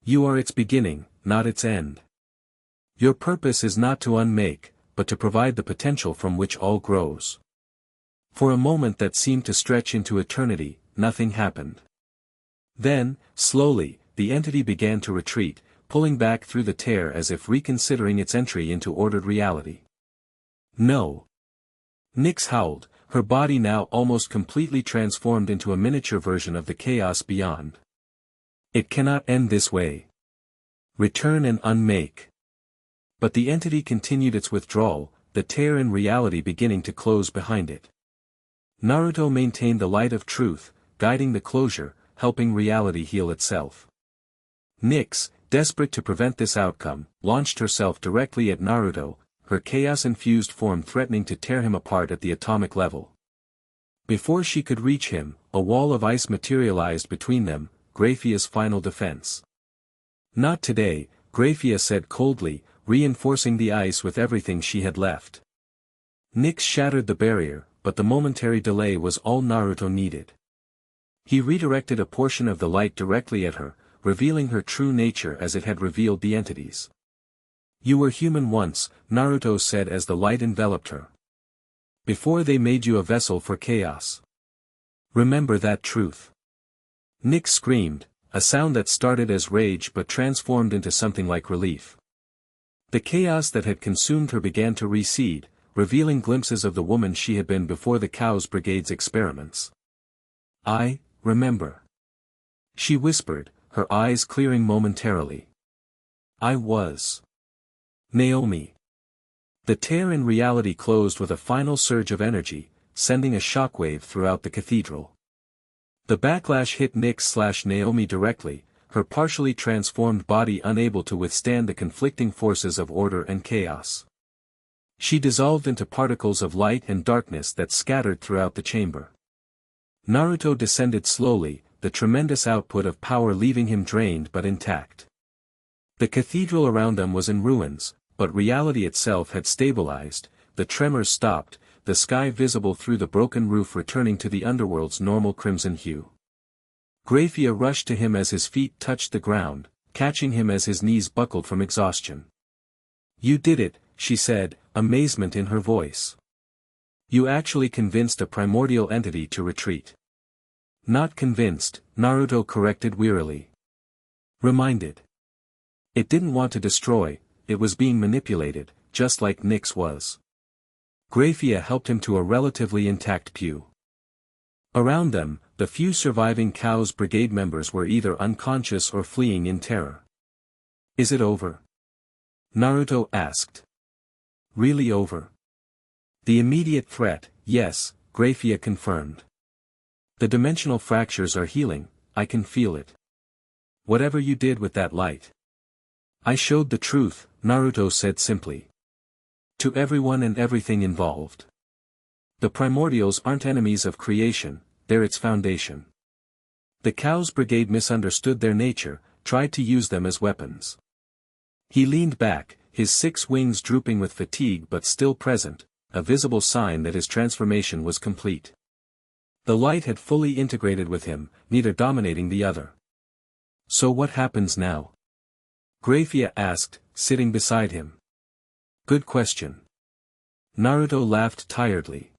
You are its beginning, not its end. Your purpose is not to unmake, but to provide the potential from which all grows. For a moment that seemed to stretch into eternity, nothing happened. Then, slowly, the entity began to retreat, pulling back through the tear as if reconsidering its entry into ordered reality. "No!" Nyx howled, her body now almost completely transformed into a miniature version of the chaos beyond. "It cannot end this way. Return and unmake." But the entity continued its withdrawal, the tear in reality beginning to close behind it. Naruto maintained the light of truth, guiding the closure, helping reality heal itself. Nyx, desperate to prevent this outcome, launched herself directly at Naruto, her chaos-infused form threatening to tear him apart at the atomic level. Before she could reach him, a wall of ice materialized between them, Grayfia's final defense. "Not today," Grayfia said coldly, reinforcing the ice with everything she had left. Nyx shattered the barrier, but the momentary delay was all Naruto needed. He redirected a portion of the light directly at her, revealing her true nature as it had revealed the entities. "You were human once," Naruto said as the light enveloped her. "Before they made you a vessel for chaos. Remember that truth." Nyx screamed, a sound that started as rage but transformed into something like relief. The chaos that had consumed her began to recede, revealing glimpses of the woman she had been before the Chaos Brigade's experiments. "I remember," she whispered, her eyes clearing momentarily. "I was Naomi." The tear in reality closed with a final surge of energy, sending a shockwave throughout the cathedral. The backlash hit Nyx/Naomi directly, her partially transformed body unable to withstand the conflicting forces of order and chaos. She dissolved into particles of light and darkness that scattered throughout the chamber. Naruto descended slowly, the tremendous output of power leaving him drained but intact. The cathedral around them was in ruins, but reality itself had stabilized, the tremors stopped, the sky visible through the broken roof returning to the underworld's normal crimson hue. Grayfia rushed to him as his feet touched the ground, catching him as his knees buckled from exhaustion. "You did it," she said, amazement in her voice. "You actually convinced a primordial entity to retreat." "Not convinced," Naruto corrected wearily. "Reminded. It didn't want to destroy, it was being manipulated, just like Nyx was. Grayfia helped him to a relatively intact pew. Around them, the few surviving Chaos Brigade members were either unconscious or fleeing in terror. "Is it over?" Naruto asked. "Really over?" "The immediate threat, yes," Grayfia confirmed. "The dimensional fractures are healing, I can feel it. Whatever you did with that light." "I showed the truth," Naruto said simply. "To everyone and everything involved. The primordials aren't enemies of creation, they're its foundation. The Chaos Brigade misunderstood their nature, tried to use them as weapons." He leaned back, his 6 wings drooping with fatigue but still present, a visible sign that his transformation was complete. The light had fully integrated with him, neither dominating the other. "So what happens now?" Grayfia asked, sitting beside him. "Good question." Naruto laughed tiredly.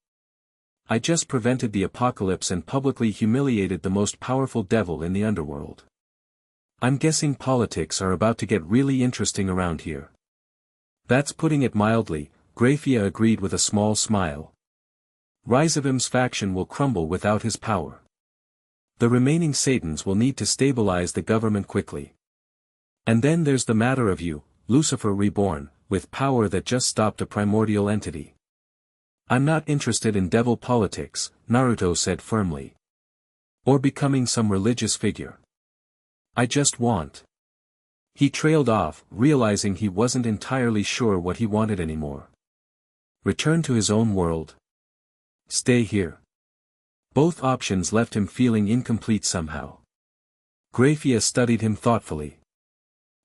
"I just prevented the apocalypse and publicly humiliated the most powerful devil in the underworld. I'm guessing politics are about to get really interesting around here." "That's putting it mildly," Grayfia agreed with a small smile. "Rizavim's faction will crumble without his power. The remaining Satans will need to stabilize the government quickly. And then there's the matter of you, Lucifer Reborn, with power that just stopped a primordial entity." "I'm not interested in devil politics," Naruto said firmly. "Or becoming some religious figure. I just want—" He trailed off, realizing he wasn't entirely sure what he wanted anymore. Return to his own world? Stay here? Both options left him feeling incomplete somehow. Grayfia studied him thoughtfully.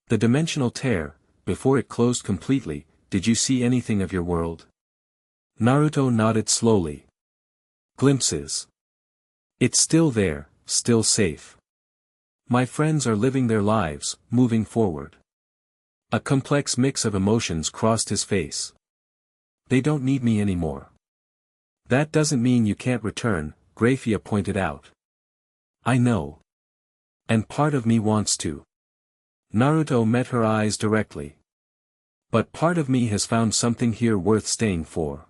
"The dimensional tear, before it closed completely, did you see anything of your world?" Naruto nodded slowly. "Glimpses. It's still there, still safe. My friends are living their lives, moving forward." A complex mix of emotions crossed his face. "They don't need me anymore." "That doesn't mean you can't return," Grayfia pointed out. "I know. And part of me wants to." Naruto met her eyes directly. "But part of me has found something here worth staying for."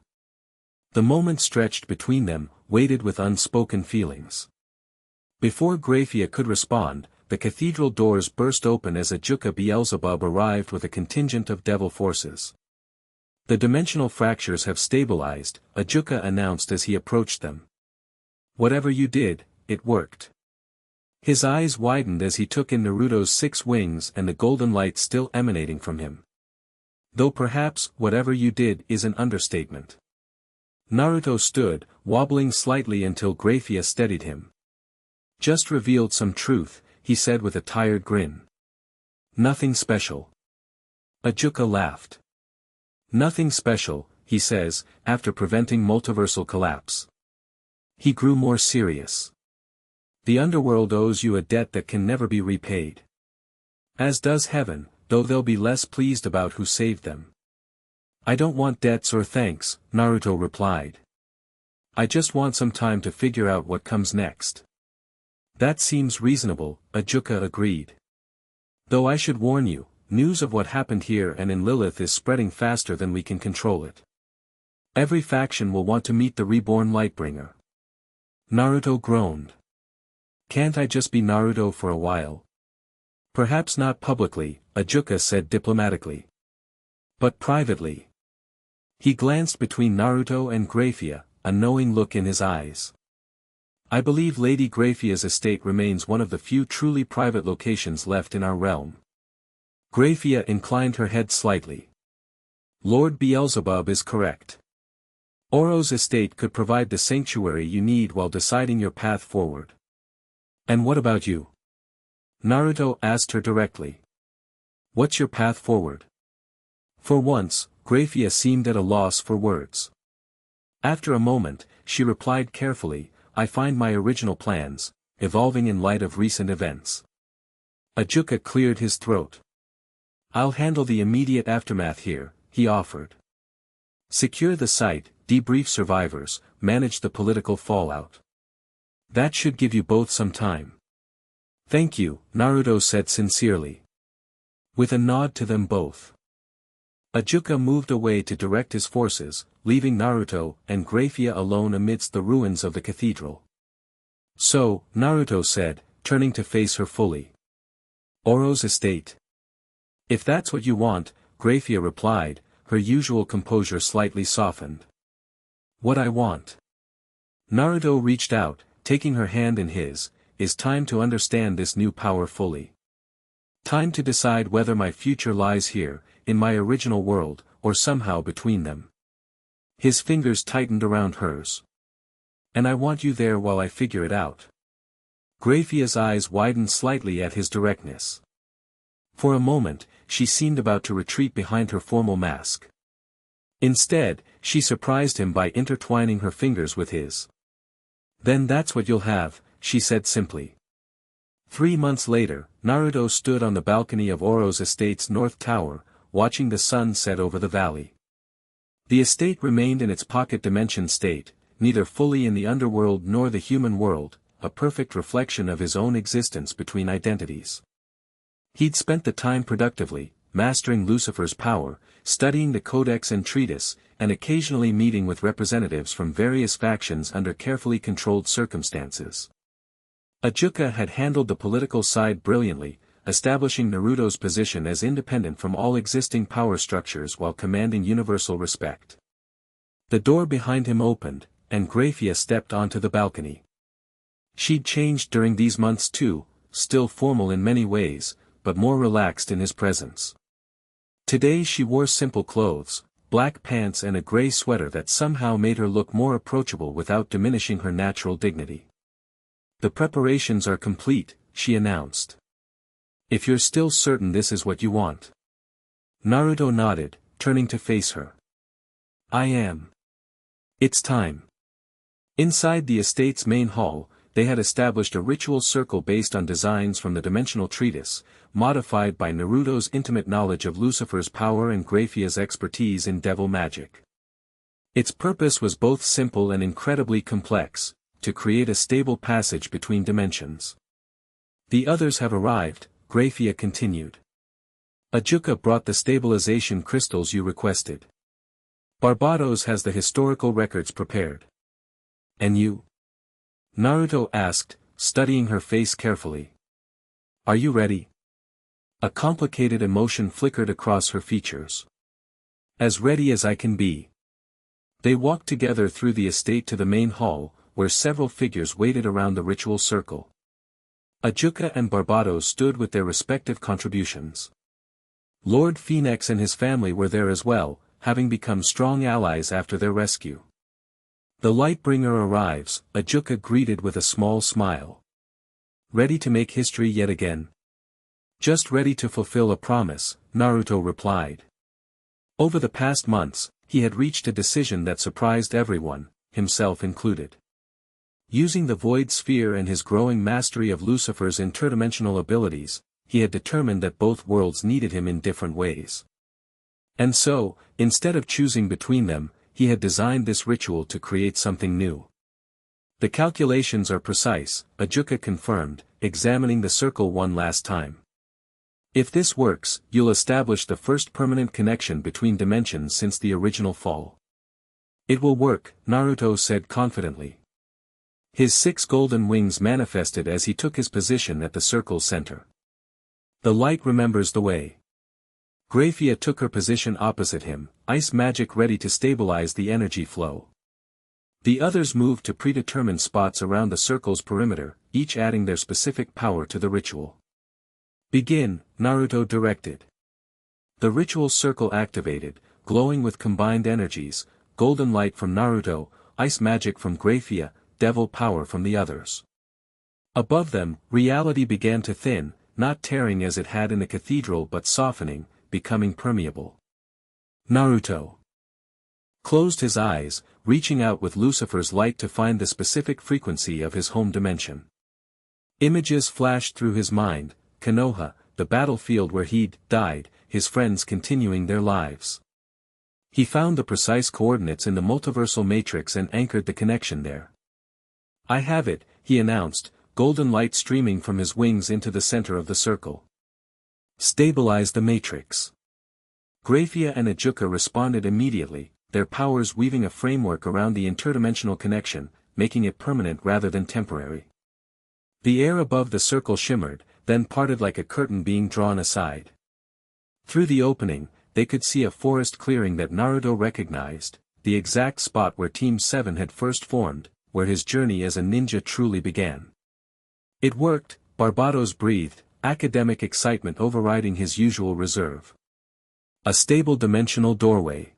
The moment stretched between them, weighted with unspoken feelings. Before Grayfia could respond, the cathedral doors burst open as Ajuka Beelzebub arrived with a contingent of devil forces. "The dimensional fractures have stabilized," Ajuka announced as he approached them. "Whatever you did, it worked." His eyes widened as he took in Naruto's 6 wings and the golden light still emanating from him. "Though perhaps, whatever you did is an understatement." Naruto stood, wobbling slightly until Grayfia steadied him. "Just revealed some truth," he said with a tired grin. "Nothing special." Ajuka laughed. "Nothing special, he says, after preventing multiversal collapse." He grew more serious. "The underworld owes you a debt that can never be repaid. As does heaven, though they'll be less pleased about who saved them." "I don't want debts or thanks," Naruto replied. "I just want some time to figure out what comes next." "That seems reasonable," Ajuka agreed. "Though I should warn you, news of what happened here and in Lilith is spreading faster than we can control it. Every faction will want to meet the reborn Lightbringer." Naruto groaned. "Can't I just be Naruto for a while?" "Perhaps not publicly," Ajuka said diplomatically. "But privately." He glanced between Naruto and Grayfia, a knowing look in his eyes. "I believe Lady Grayfia's estate remains one of the few truly private locations left in our realm." Grayfia inclined her head slightly. "Lord Beelzebub is correct. Oro's estate could provide the sanctuary you need while deciding your path forward." "And what about you?" Naruto asked her directly. "What's your path forward?" For once, Grayfia seemed at a loss for words. After a moment, she replied carefully, "I find my original plans, evolving in light of recent events." Ajuka cleared his throat. "I'll handle the immediate aftermath here," he offered. "Secure the site, debrief survivors, manage the political fallout. That should give you both some time." "Thank you," Naruto said sincerely. With a nod to them both. Ajuka moved away to direct his forces, leaving Naruto and Grayfia alone amidst the ruins of the cathedral. "So," Naruto said, turning to face her fully. "Oro's estate." "If that's what you want," Grayfia replied, her usual composure slightly softened. "What I want." Naruto reached out, taking her hand in his. "Is time to understand this new power fully. Time to decide whether my future lies here, in my original world, or somehow between them." His fingers tightened around hers. "And I want you there while I figure it out." Grayfia's eyes widened slightly at his directness. For a moment, she seemed about to retreat behind her formal mask. Instead, she surprised him by intertwining her fingers with his. "Then that's what you'll have," she said simply. 3 months later, Naruto stood on the balcony of Oro's estate's north tower, watching the sun set over the valley. The estate remained in its pocket dimension state, neither fully in the underworld nor the human world, a perfect reflection of his own existence between identities. He'd spent the time productively, mastering Lucifer's power, studying the Codex and Treatise, and occasionally meeting with representatives from various factions under carefully controlled circumstances. Ajuka had handled the political side brilliantly, establishing Naruto's position as independent from all existing power structures while commanding universal respect. The door behind him opened, and Grayfia stepped onto the balcony. She'd changed during these months too, still formal in many ways, but more relaxed in his presence. Today she wore simple clothes, black pants and a gray sweater that somehow made her look more approachable without diminishing her natural dignity. "The preparations are complete," she announced. "If you're still certain this is what you want." Naruto nodded, turning to face her. "I am. It's time." Inside the estate's main hall, they had established a ritual circle based on designs from the Dimensional Treatise, modified by Naruto's intimate knowledge of Lucifer's power and Grayfia's expertise in devil magic. Its purpose was both simple and incredibly complex, to create a stable passage between dimensions. "The others have arrived," Grayfia continued. "Ajuka brought the stabilization crystals you requested. Barbatos has the historical records prepared. And you?" Naruto asked, studying her face carefully. "Are you ready?" A complicated emotion flickered across her features. "As ready as I can be." They walked together through the estate to the main hall, where several figures waited around the ritual circle. Ajuka and Barbatos stood with their respective contributions. Lord Phoenix and his family were there as well, having become strong allies after their rescue. "The Lightbringer arrives," Ajuka greeted with a small smile. "Ready to make history yet again?" "Just ready to fulfill a promise," Naruto replied. Over the past months, he had reached a decision that surprised everyone, himself included. Using the Void Sphere and his growing mastery of Lucifer's interdimensional abilities, he had determined that both worlds needed him in different ways. And so, instead of choosing between them, he had designed this ritual to create something new. "The calculations are precise," Ajuka confirmed, examining the circle one last time. "If this works, you'll establish the first permanent connection between dimensions since the original fall." "It will work," Naruto said confidently. His 6 golden wings manifested as he took his position at the circle's center. "The light remembers the way." Grayfia took her position opposite him, ice magic ready to stabilize the energy flow. The others moved to predetermined spots around the circle's perimeter, each adding their specific power to the ritual. "Begin," Naruto directed. The ritual circle activated, glowing with combined energies, golden light from Naruto, ice magic from Grayfia, devil power from the others. Above them, reality began to thin, not tearing as it had in the cathedral but softening, becoming permeable. Naruto closed his eyes, reaching out with Lucifer's light to find the specific frequency of his home dimension. Images flashed through his mind, Konoha, the battlefield where he'd died, his friends continuing their lives. He found the precise coordinates in the multiversal matrix and anchored the connection there. "I have it," he announced, golden light streaming from his wings into the center of the circle. "Stabilize the matrix." Grayfia and Ajuka responded immediately, their powers weaving a framework around the interdimensional connection, making it permanent rather than temporary. The air above the circle shimmered, then parted like a curtain being drawn aside. Through the opening, they could see a forest clearing that Naruto recognized, the exact spot where Team 7 had first formed, where his journey as a ninja truly began. It worked, Barbatos breathed, academic excitement overriding his usual reserve. A stable dimensional doorway.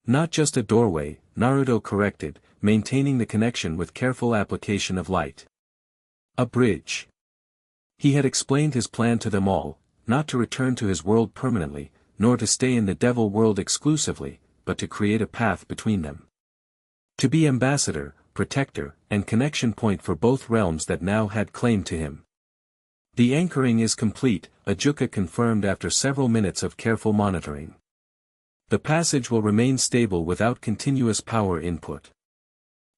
Not just a doorway, Naruto corrected, maintaining the connection with careful application of light. A bridge. He had explained his plan to them all, not to return to his world permanently, nor to stay in the devil world exclusively, but to create a path between them. To be ambassador, protector, and connection point for both realms that now had claim to him. The anchoring is complete, Ajuka confirmed after several minutes of careful monitoring. The passage will remain stable without continuous power input.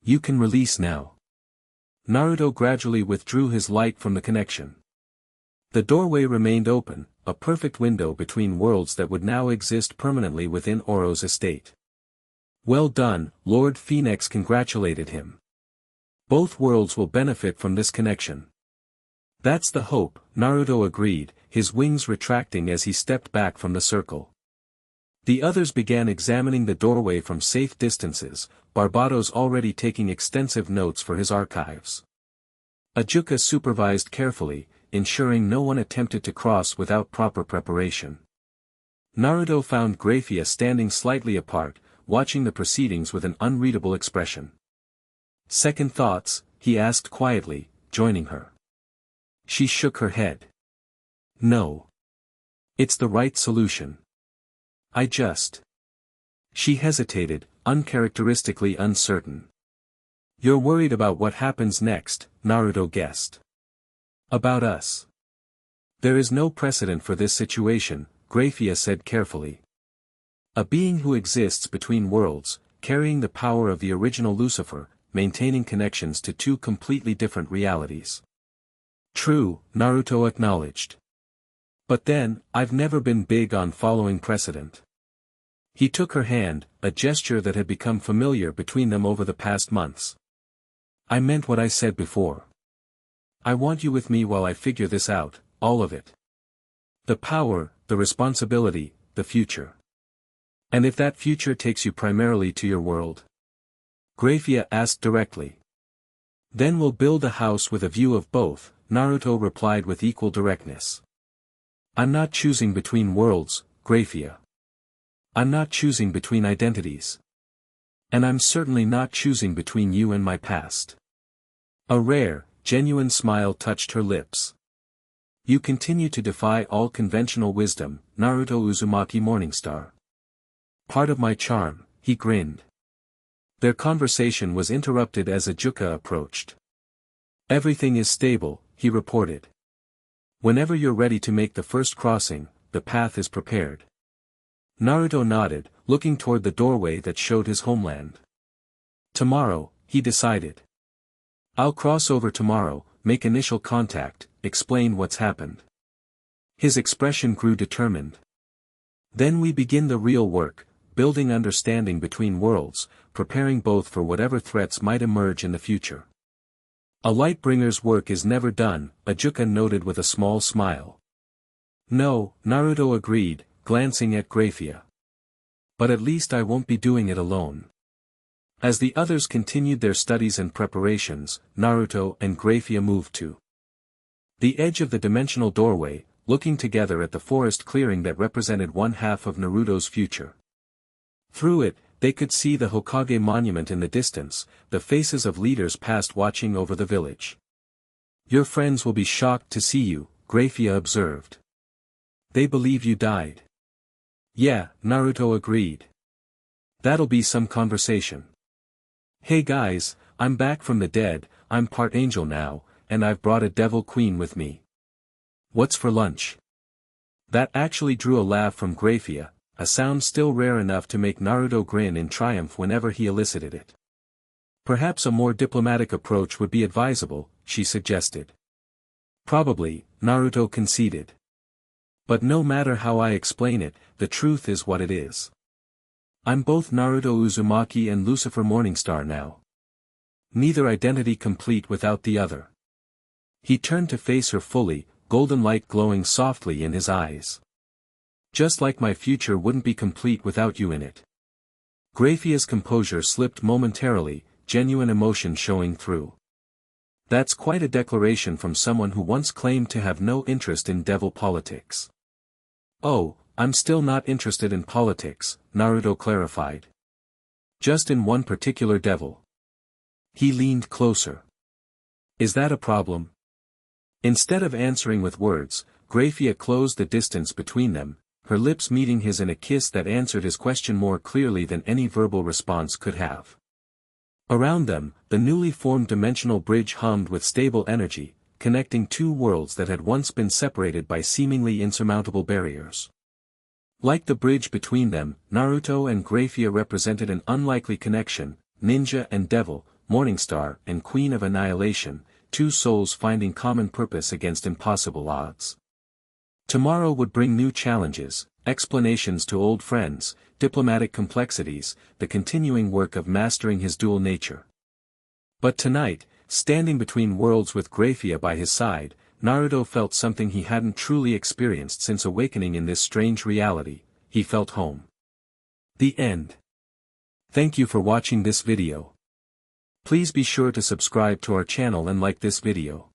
You can release now. Naruto gradually withdrew his light from the connection. The doorway remained open, a perfect window between worlds that would now exist permanently within Oro's estate. Well done, Lord Phoenix congratulated him. Both worlds will benefit from this connection. That's the hope, Naruto agreed, his wings retracting as he stepped back from the circle. The others began examining the doorway from safe distances, Barbatos already taking extensive notes for his archives. Ajuka supervised carefully, ensuring no one attempted to cross without proper preparation. Naruto found Grayfia standing slightly apart, watching the proceedings with an unreadable expression. Second thoughts, he asked quietly, joining her. She shook her head. No. It's the right solution. She hesitated, uncharacteristically uncertain. You're worried about what happens next, Naruto guessed. About us. There is no precedent for this situation, Grayfia said carefully. A being who exists between worlds, carrying the power of the original Lucifer, maintaining connections to two completely different realities. True, Naruto acknowledged. But then, I've never been big on following precedent. He took her hand, a gesture that had become familiar between them over the past months. I meant what I said before. I want you with me while I figure this out, all of it. The power, the responsibility, the future. And if that future takes you primarily to your world? Grayfia asked directly. Then we'll build a house with a view of both, Naruto replied with equal directness. I'm not choosing between worlds, Grayfia. I'm not choosing between identities. And I'm certainly not choosing between you and my past. A rare, genuine smile touched her lips. You continue to defy all conventional wisdom, Naruto Uzumaki Morningstar. Part of my charm, he grinned. Their conversation was interrupted as Ajuka approached. Everything is stable, he reported. Whenever you're ready to make the first crossing, the path is prepared. Naruto nodded, looking toward the doorway that showed his homeland. Tomorrow, he decided. I'll cross over tomorrow, make initial contact, explain what's happened. His expression grew determined. Then we begin the real work, building understanding between worlds, preparing both for whatever threats might emerge in the future. A Lightbringer's work is never done, Ajuka noted with a small smile. No, Naruto agreed, glancing at Grayfia. But at least I won't be doing it alone. As the others continued their studies and preparations, Naruto and Grayfia moved to the edge of the dimensional doorway, looking together at the forest clearing that represented one half of Naruto's future. Through it, they could see the Hokage monument in the distance, the faces of leaders past watching over the village. Your friends will be shocked to see you, Grayfia observed. They believe you died. Yeah, Naruto agreed. That'll be some conversation. Hey guys, I'm back from the dead, I'm part angel now, and I've brought a devil queen with me. What's for lunch? That actually drew a laugh from Grayfia, a sound still rare enough to make Naruto grin in triumph whenever he elicited it. Perhaps a more diplomatic approach would be advisable, she suggested. Probably, Naruto conceded. But no matter how I explain it, the truth is what it is. I'm both Naruto Uzumaki and Lucifer Morningstar now. Neither identity complete without the other. He turned to face her fully, golden light glowing softly in his eyes. Just like my future wouldn't be complete without you in it. Grayfia's composure slipped momentarily, genuine emotion showing through. That's quite a declaration from someone who once claimed to have no interest in devil politics. Oh, I'm still not interested in politics, Naruto clarified. Just in one particular devil. He leaned closer. Is that a problem? Instead of answering with words, Grayfia closed the distance between them, her lips meeting his in a kiss that answered his question more clearly than any verbal response could have. Around them, the newly formed dimensional bridge hummed with stable energy, connecting two worlds that had once been separated by seemingly insurmountable barriers. Like the bridge between them, Naruto and Grayfia represented an unlikely connection, ninja and devil, Morningstar and Queen of Annihilation, two souls finding common purpose against impossible odds. Tomorrow would bring new challenges, explanations to old friends, diplomatic complexities, the continuing work of mastering his dual nature. But tonight, standing between worlds with Grayfia by his side, Naruto felt something he hadn't truly experienced since awakening in this strange reality. He felt home. The end. Thank you for watching this video. Please be sure to subscribe to our channel and like this video.